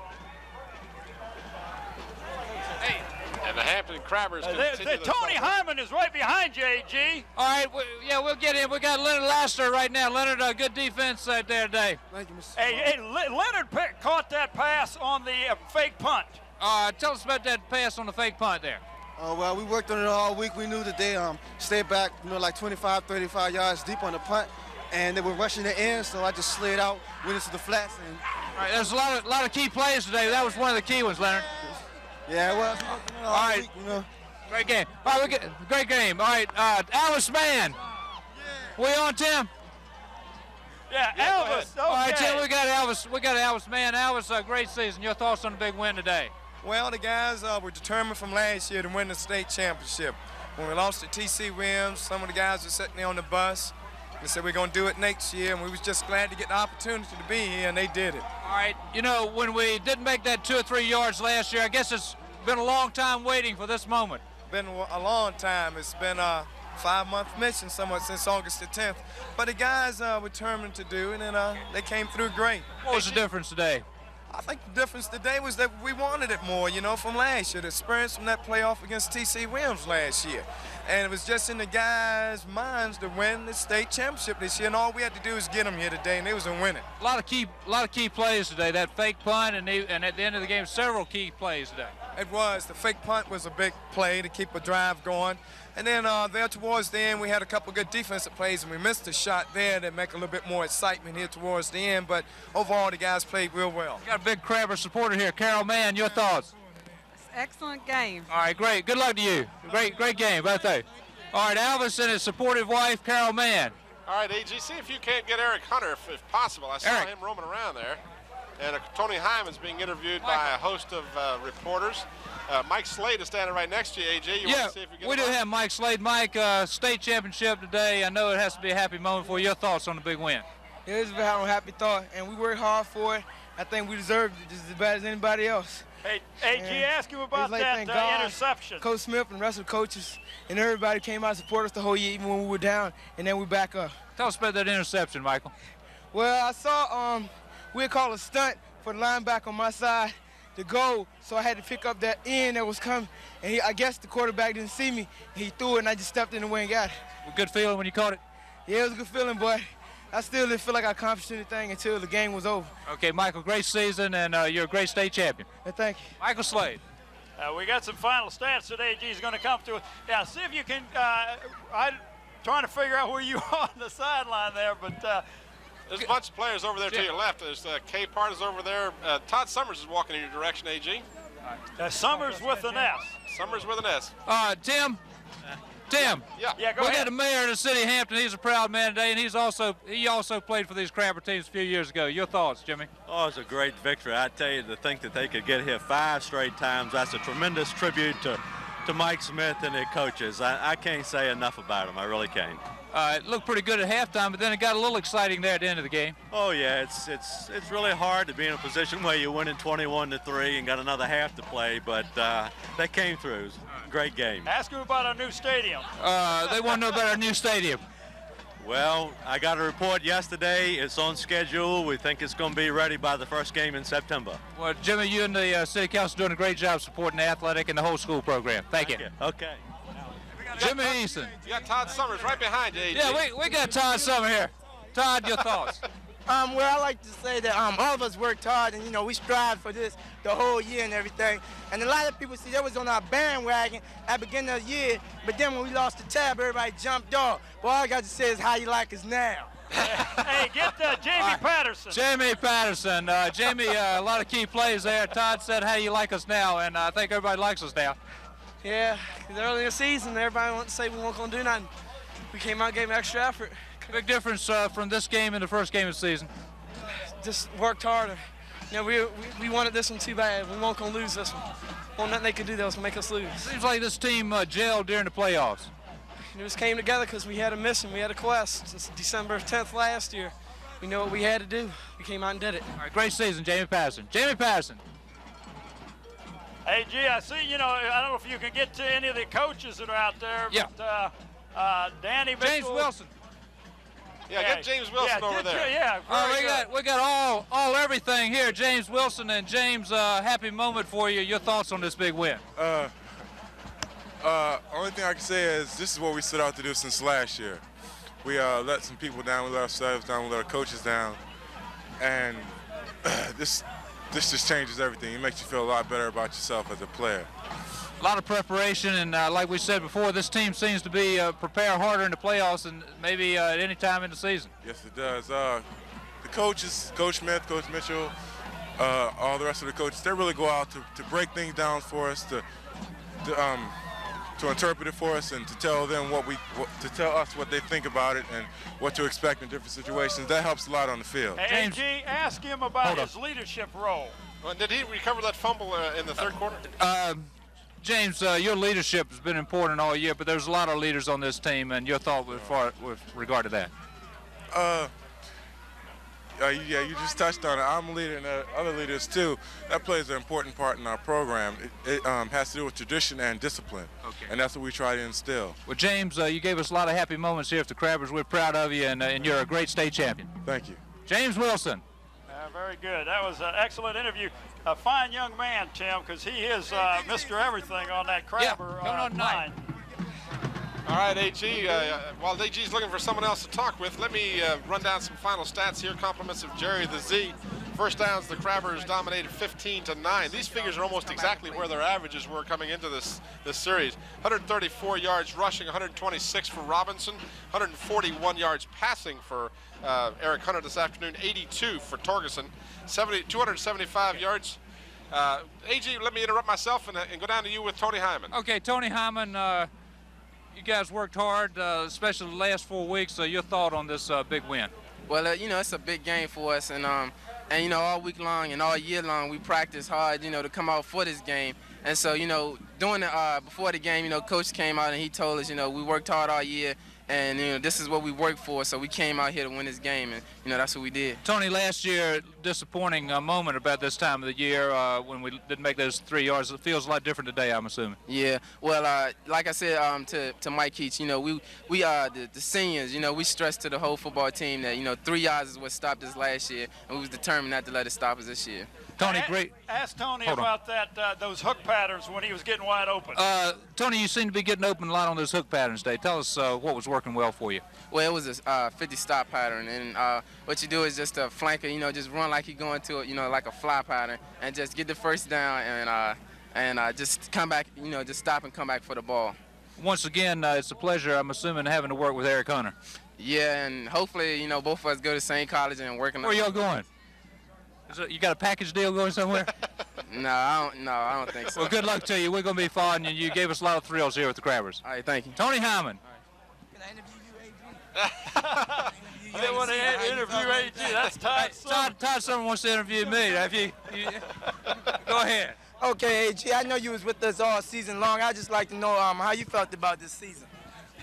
And the Hampton Crabbers continue Tony Hyman is right behind you, AG. All right, we'll get in. We got Leonard Laster right now. Leonard, good defense right there today. Thank you, Mr. Hey, Leonard caught that pass on the fake punt. Tell us about that pass on the fake punt there. Well, we worked on it all week. We knew that they stayed back, like 25, 35 yards deep on the punt, and they were rushing the end, so I just slid out, went into the flats. And all right, there's a lot of key plays today. That was one of the key ones, Leonard. Yeah, it was. All right. Week, Great game. All right, great game. All right, Alice Man. We on, Tim? Yeah, Elvis. Okay. All right, Tim, we got Elvis. We got Elvis Man. Elvis, great season. Your thoughts on the big win today? Well, the guys were determined from last year to win the state championship. When we lost to T.C. Williams, some of the guys were sitting there on the bus. They said we're going to do it next year, and we was just glad to get the opportunity to be here, and they did it. All right, when we didn't make that 2 or 3 yards last year, I guess it's been a long time waiting for this moment. Been a long time. It's been a 5-month mission somewhat since August the 10th. But the guys were determined to do it, and they came through great. What was the difference today? I think the difference today was that we wanted it more, from last year, the experience from that playoff against T.C. Williams last year. And it was just in the guys' minds to win the state championship this year, and all we had to do was get them here today, and they was to win it. A lot of key plays today. That fake punt, and at the end of the game, several key plays today. It was. The fake punt was a big play to keep a drive going. And then there towards the end, we had a couple good defensive plays, and we missed a shot there that make a little bit more excitement here towards the end. But overall, the guys played real well. Got a big Crabber supporter here. Carol Mann, your thoughts? Excellent game. All right, great. Good luck to you. Great game, both of you. All right, Alvis and his supportive wife, Carol Mann. All right, AG, see if you can't get Eric Hunter, if possible. I saw him roaming around there. And Tony Hyman's being interviewed by a host of reporters. Mike Slade is standing right next to you, AG. You want to see if you get we do have Mike Slade. Mike, state championship today. I know it has to be a happy moment for you. Your thoughts on the big win? It is a happy thought, and we worked hard for it. I think we deserved it just as bad as anybody else. Hey, AG, ask him about that interception. Coach Smith and the rest of the coaches and everybody came out to support us the whole year, even when we were down, and then we back up. Tell us about that interception, Michael. Well, I saw we'd call a stunt for the linebacker on my side to go, so I had to pick up that end that was coming, and I guess the quarterback didn't see me. He threw it, and I just stepped in the way and got it. Good feeling when you caught it? Yeah, it was a good feeling, but I still didn't feel like I accomplished anything until the game was over. Okay, Michael, great season, and you're a great state champion. Thank you. Michael Slade. We got some final stats that AG is going to come to. Yeah, see if you can, I'm trying to figure out where you are on the sideline there, but there's a bunch of players over there to your left. There's K. Part is over there. Todd Summers is walking in your direction, AG. Summers with an S. Summers with an S. Tim. Tim. Yeah. Go ahead. We got the mayor of the city of Hampton. He's a proud man today, and he also played for these Crabber teams a few years ago. Your thoughts, Jimmy? Oh, it's a great victory. I tell you, to think that they could get here 5 straight times, that's a tremendous tribute to Mike Smith and their coaches. I can't say enough about them. I really can't. It looked pretty good at halftime, but then it got a little exciting there at the end of the game. Oh yeah, it's really hard to be in a position where you're winning 21-3 and got another half to play, but they came through. It was a great game. Ask them about our new stadium. They want to know about our new stadium. Well, I got a report yesterday. It's on schedule. We think it's going to be ready by the first game in September. Well, Jimmy, you and the city council are doing a great job supporting the athletic and the whole school program. Thank you. Okay. Jimmy Easton. You got Todd Summers right behind you, AG. Yeah, we got Todd Summers here. Todd, your thoughts? Well, I like to say that all of us worked hard, and we strive for this the whole year and everything. And a lot of people see that was on our bandwagon at the beginning of the year, but then when we lost the tab, everybody jumped off. Well, all I got to say is how you like us now. Hey, get Jamie Patterson. Jamie Patterson. Jamie, a lot of key plays there. Todd said, how you like us now, and I think everybody likes us now. Yeah, because early in the season, everybody wanted to say we weren't going to do nothing. We came out and gave extra effort. Big difference from this game and the first game of the season. Just worked harder. We wanted this one too bad. We weren't going to lose this one. Well, nothing they could do that was make us lose. Seems like this team gelled during the playoffs. It just came together because we had a mission, we had a quest since December 10th last year. we know what we had to do. We came out and did it. All right, great season, Jamie Patterson. Jamie Patterson. Hey, G, I see, you know, I don't know if you can get to any of the coaches that are out there. Yeah. But, Danny Mitchell. James Wilson. Yeah, get James Wilson over there. Yeah, we got all everything here. James Wilson and James, happy moment for you. Your thoughts on this big win? Only thing I can say is this is what we set out to do since last year. We let some people down, we let ourselves down, we let our coaches down, and this just changes everything. It makes you feel a lot better about yourself as a player. A lot of preparation, and like we said before, this team seems to be prepare harder in the playoffs than maybe at any time in the season. Yes, it does. The coaches, Coach Smith, Coach Mitchell, all the rest of the coaches, they really go out to break things down for us, to interpret it for us, and to tell them to tell us what they think about it and what to expect in different situations. That helps a lot on the field. Hey, G, ask him about his leadership role. Well, did he recover that fumble in the third quarter? James, your leadership has been important all year, but there's a lot of leaders on this team, and your thought with regard to that? Yeah, you just touched on it. I'm a leader, and other leaders too. That plays an important part in our program. It has to do with tradition and discipline, and that's what we try to instill. Well, James, you gave us a lot of happy moments here at the Crabbers. We're proud of you, and you're a great state champion. Thank you. James Wilson. Very good. That was an excellent interview. A fine young man, Tim, because he is Mr. Everything on that Crabber line. All right, AG, while AG's looking for someone else to talk with, let me run down some final stats here. Compliments of Jerry the Z. First downs, the Crabbers dominated 15-9. These figures are almost exactly where their averages were coming into this series. 134 yards rushing, 126 for Robinson, 141 yards passing for Eric Hunter this afternoon, 82 for Torgerson, 275 yards. AG, let me interrupt myself and go down to you with Tony Hyman. Okay, Tony Hyman, you guys worked hard, especially the last 4 weeks. Your thought on this big win? Well, you know, it's a big game for us, and you know, all week long and all year long we practice hard, you know, to come out for this game. And so, you know, doing it before the game, you know, Coach came out and he told us, you know, we worked hard all year, and you know, this is what we worked for. So we came out here to win this game, and you know, that's what we did. Tony, last year, disappointing moment about this time of the year when we didn't make those 3 yards. It feels a lot different today, I'm assuming. Yeah. Well, like I said to Mike Keach, you know, we are the seniors. You know, we stressed to the whole football team that, you know, 3 yards is what stopped us last year, and we was determined not to let it stop us this year. Tony, great. Ask Tony about that, those hook patterns when he was getting wide open. Tony, you seem to be getting open a lot on those hook patterns today. Tell us what was working well for you. Well, it was a 50 stop pattern, and what you do is just a flanker, you know, just run like you're going to it, you know, like a fly pattern, and just get the first down and just come back, you know, just stop and come back for the ball. Once again, it's a pleasure, I'm assuming, having to work with Eric Hunter. Yeah, and hopefully, you know, both of us go to the same college and working. Where y'all going? You got a package deal going somewhere? No, I don't think so. Well, good luck to you. We're going to be following you. You gave us a lot of thrills here with the Crabbers. All right, thank you. Tony Hyman. Can I interview I didn't want to interview AG. That's Todd Summer. Todd Summer wants to interview me. Go ahead. Okay, AG, I know you was with us all season long. I'd just like to know how you felt about this season.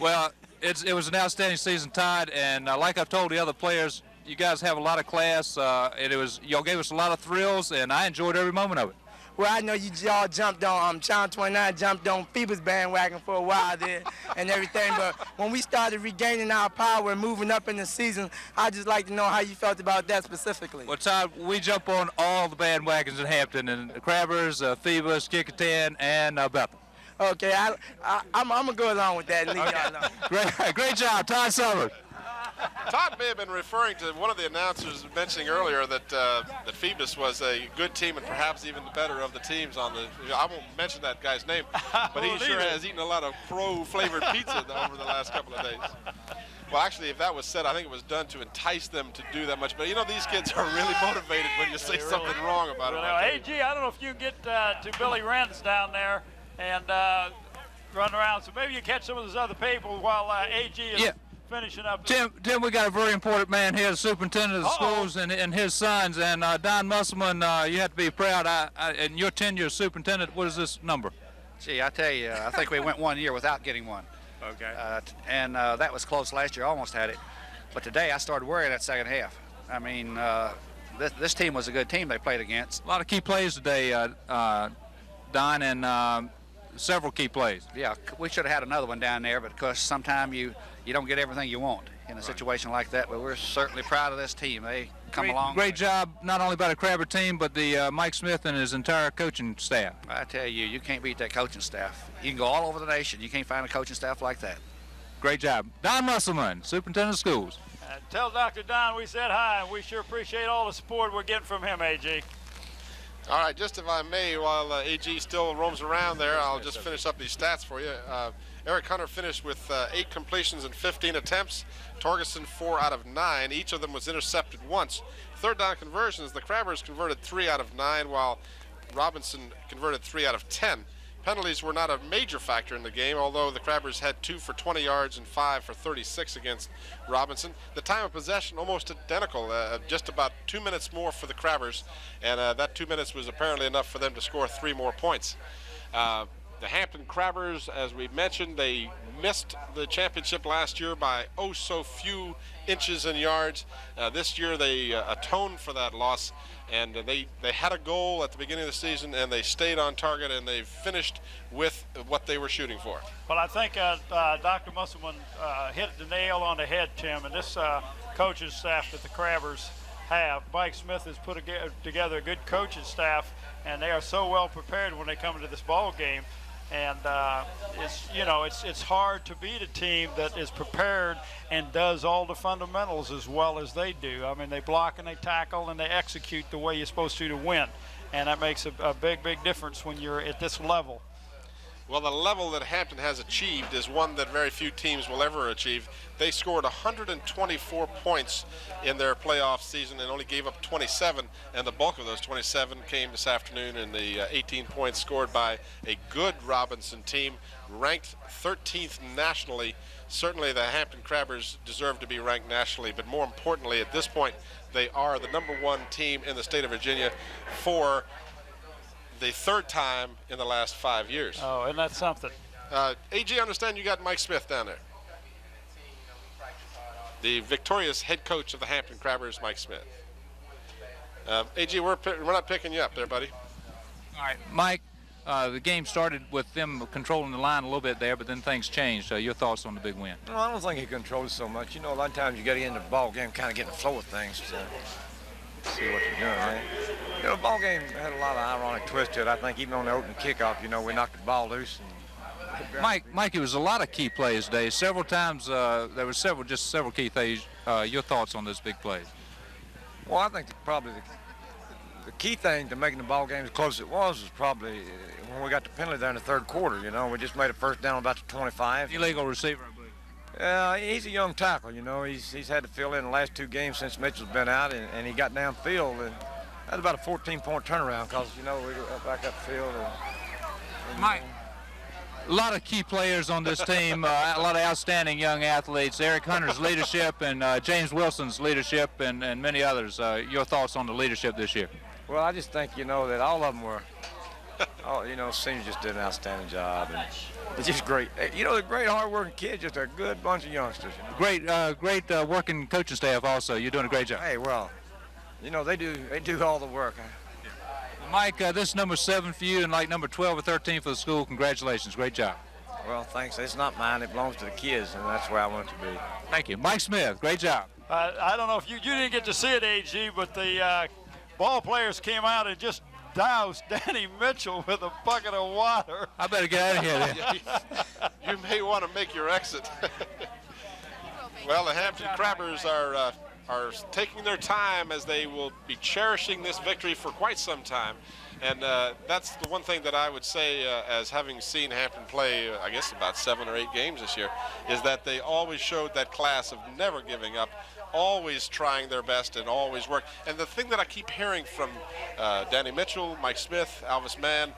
Well, it was an outstanding season, Todd, and like I've told the other players, you guys have a lot of class. Y'all gave us a lot of thrills, and I enjoyed every moment of it. Well, I know y'all jumped on, Channel 29 jumped on FIBA's bandwagon for a while there and everything, but when we started regaining our power and moving up in the season, I'd just like to know how you felt about that specifically. Well, Todd, we jump on all the bandwagons in Hampton, and the Crabbers, FIBA, Kickingham, and Bethel. Okay, I'm going to go along with that and leave y'all alone. Great job, Todd Summers. Todd may have been referring to one of the announcers mentioning earlier that that Phoebus was a good team and perhaps even the better of the teams on the. I won't mention that guy's name, but he sure has eaten a lot of crow-flavored pizza over the last couple of days. Well, actually, if that was said, I think it was done to entice them to do that much. But you know, these kids are really motivated when you say something wrong about it. AG, I don't know if you can get to Billy Renz down there and run around. So maybe you catch some of those other people while AG is. Finishing up. Tim, we got a very important man here, the superintendent of the schools and his sons. And Don Musselman, you have to be proud. In your tenure as superintendent, what is this number? Gee, I tell you, I think we went 1 year without getting one. Okay. And that was close last year, almost had it. But today I started worrying that second half. I mean, this team was a good team they played against. A lot of key plays today, Don, and several key plays. Yeah, we should have had another one down there, but because sometimes you don't get everything you want in a situation like that. But we're certainly proud of this team. They come along. Great job, not only by the Crabber team, but the Mike Smith and his entire coaching staff. I tell you, you can't beat that coaching staff. You can go all over the nation. You can't find a coaching staff like that. Great job. Don Musselman, Superintendent of Schools. Tell Dr. Don we said hi, and we sure appreciate all the support we're getting from him, AG. All right, just if I may, while AG still roams around there, I'll just finish up these stats for you. Eric Hunter finished with 8 completions and 15 attempts. Torgerson 4 out of 9. Each of them was intercepted once. Third down conversions, the Crabbers converted 3 out of 9, while Robinson converted 3 out of 10. Penalties were not a major factor in the game, although the Crabbers had 2 for 20 yards and 5 for 36 against Robinson. The time of possession almost identical, just about 2 minutes more for the Crabbers, and that 2 minutes was apparently enough for them to score 3 more points. The Hampton Crabbers, as we mentioned, they missed the championship last year by oh so few inches and yards. This year they atoned for that loss, and they had a goal at the beginning of the season, and they stayed on target, and they finished with what they were shooting for. Well, I think Dr. Musselman hit the nail on the head, Tim, and this coaching staff that the Crabbers have. Mike Smith has put together a good coaching staff, and they are so well prepared when they come into this ball game. And it's hard to beat a team that is prepared and does all the fundamentals as well as they do. I mean, they block and they tackle and they execute the way you're supposed to win. And that makes a big, big difference when you're at this level. Well, the level that Hampton has achieved is one that very few teams will ever achieve. They scored 124 points in their playoff season and only gave up 27, and the bulk of those 27 came this afternoon in the 18 points scored by a good Robinson team, ranked 13th nationally. Certainly the Hampton Crabbers deserve to be ranked nationally, but more importantly at this point, they are the #1 team in the state of Virginia for the 3rd time in the last 5 years. Oh, isn't that something? AG, I understand you got Mike Smith down there. The victorious head coach of the Hampton Crabbers, Mike Smith. AG, we're not picking you up there, buddy. All right, Mike, the game started with them controlling the line a little bit there, but then things changed. Your thoughts on the big win? No, I don't think he controls so much. You know, a lot of times you got to get into the ball game, kind of get in the flow of things to see what you're doing, right? You know, the ball game had a lot of ironic twist to it. I think even on the opening kickoff, you know, we knocked the ball loose. And Mike, it was a lot of key plays today. Several times there were several key plays. Your thoughts on those big plays? Well, I think probably the key thing to making the ball game as close as it was probably when we got the penalty there in the 3rd quarter. You know, we just made a first down about the 25. Illegal receiver, I believe. Yeah, he's a young tackle. You know, he's had to fill in the last 2 games since Mitchell's been out, and he got downfield, and that's about a 14-point turnaround because you know we got back upfield. And Mike. A lot of key players on this team, a lot of outstanding young athletes. Eric Hunter's leadership and James Wilson's leadership and many others. Your thoughts on the leadership this year? Well, I just think, you know, that all of them were, you know, seniors just did an outstanding job. And it's just great. You know, they're great, hard-working kids, just a good bunch of youngsters. You know? Great working coaching staff also. You're doing a great job. Hey, well, you know, they do all the work. Mike, this is number 7 for you and like number 12 or 13 for the school. Congratulations. Great job. Well, thanks. It's not mine. It belongs to the kids, and that's where I want it to be. Thank you. Mike Smith, great job. I don't know if you didn't get to see it, AG, but the ball players came out and just doused Danny Mitchell with a bucket of water. I better get out of here then. You may want to make your exit. Well, the Hampton Crabbers are taking their time as they will be cherishing this victory for quite some time. And that's the one thing that I would say as having seen Hampton play, I guess, about 7 or 8 games this year, is that they always showed that class of never giving up, always trying their best and always work. And the thing that I keep hearing from Danny Mitchell, Mike Smith, Alvis Mann,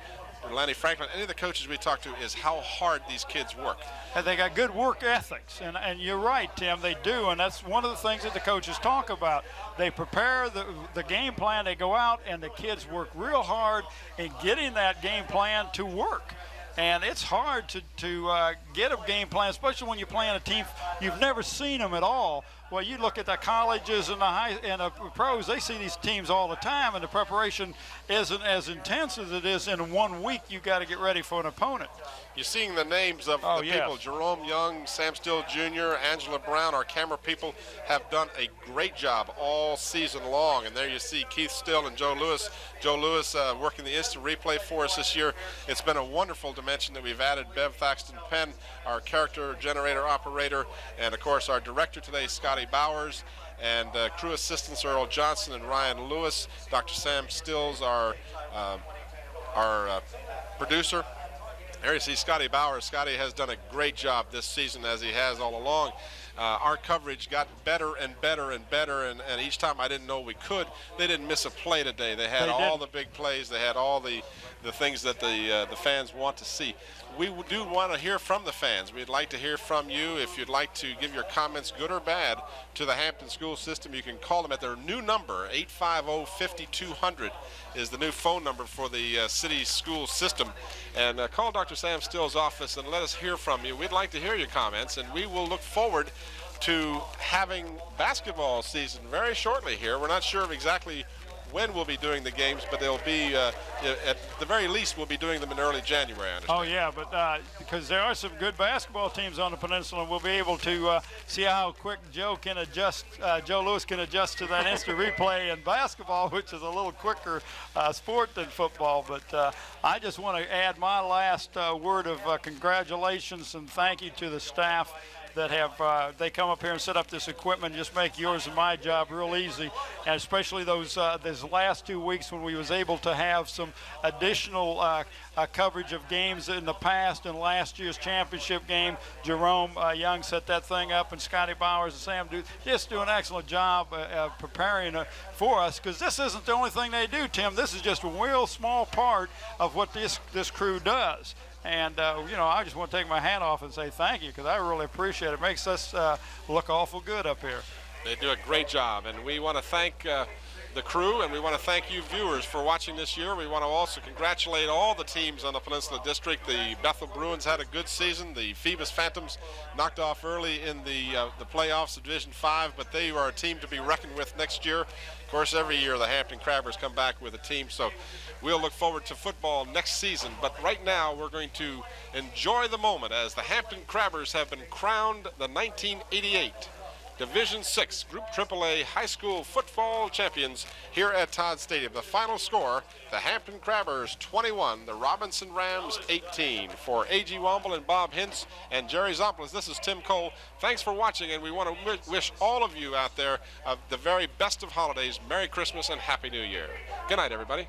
Lanny Franklin, any of the coaches we talk to, is how hard these kids work. And they got good work ethics, and you're right, Tim, they do, and that's one of the things that the coaches talk about. They prepare the game plan, they go out, and the kids work real hard in getting that game plan to work. And it's hard to get a game plan, especially when you're playing a team you've never seen them at all. Well, you look at the colleges and the pros, they see these teams all the time, and the preparation isn't as intense as it is in 1 week. You got to get ready for an opponent. You're seeing the names of the people. Jerome Young, Sam Still Jr., Angela Brown, our camera people have done a great job all season long. And there you see Keith Still and Joe Lewis. Joe Lewis working the instant replay for us this year. It's been a wonderful dimension that we've added. Bev Thaxton Penn, our character generator operator, and of course our director today, Scotty Bowers, and crew assistants Earl Johnson and Ryan Lewis. Dr. Sam Stills, our producer. There you see Scotty Bowers. Scotty has done a great job this season, as he has all along. Our coverage got better and better and better, and each time I didn't know we could. They didn't miss a play today. They had all the big plays. They had all the things that the fans want to see. We do want to hear from the fans. We'd like to hear from you. If you'd like to give your comments, good or bad, to the Hampton school system, you can call them at their new number. 850-5200 is the new phone number for the city school system. And call Dr. Sam Still's office and let us hear from you. We'd like to hear your comments, and we will look forward to having basketball season very shortly here. We're not sure of exactly when we'll be doing the games, but they'll be, at the very least, we'll be doing them in early January, I understand. Oh, yeah, but because there are some good basketball teams on the peninsula, we'll be able to see how quick Joe can adjust, Joe Lewis can adjust to that instant replay in basketball, which is a little quicker sport than football. But I just want to add my last word of congratulations and thank you to the staff that have they come up here and set up this equipment and just make yours and my job real easy, and especially those last 2 weeks when we was able to have some additional coverage of games in the past. In last year's championship game, Jerome Young set that thing up, and Scotty Bowers and Sam just do an excellent job preparing for us, because this isn't the only thing they do, Tim. This is just a real small part of what this crew does. And, you know, I just want to take my hat off and say thank you, because I really appreciate it. It makes us look awful good up here. They do a great job, and we want to thank the crew, and we want to thank you viewers for watching this year. We want to also congratulate all the teams on the Peninsula District. The Bethel Bruins had a good season. The Phoebus Phantoms knocked off early in the playoffs of Division 5, but they are a team to be reckoned with next year. Of course, every year the Hampton Crabbers come back with a team, so we'll look forward to football next season. But right now we're going to enjoy the moment as the Hampton Crabbers have been crowned the 1988 Division 6 Group AAA High School Football Champions here at Todd Stadium. The final score, the Hampton Crabbers 21, the Robinson Rams 18. For A.G. Womble and Bob Hintz and Jerry Zomplis, this is Tim Cole. Thanks for watching, and we want to wish all of you out there the very best of holidays. Merry Christmas and Happy New Year. Good night, everybody.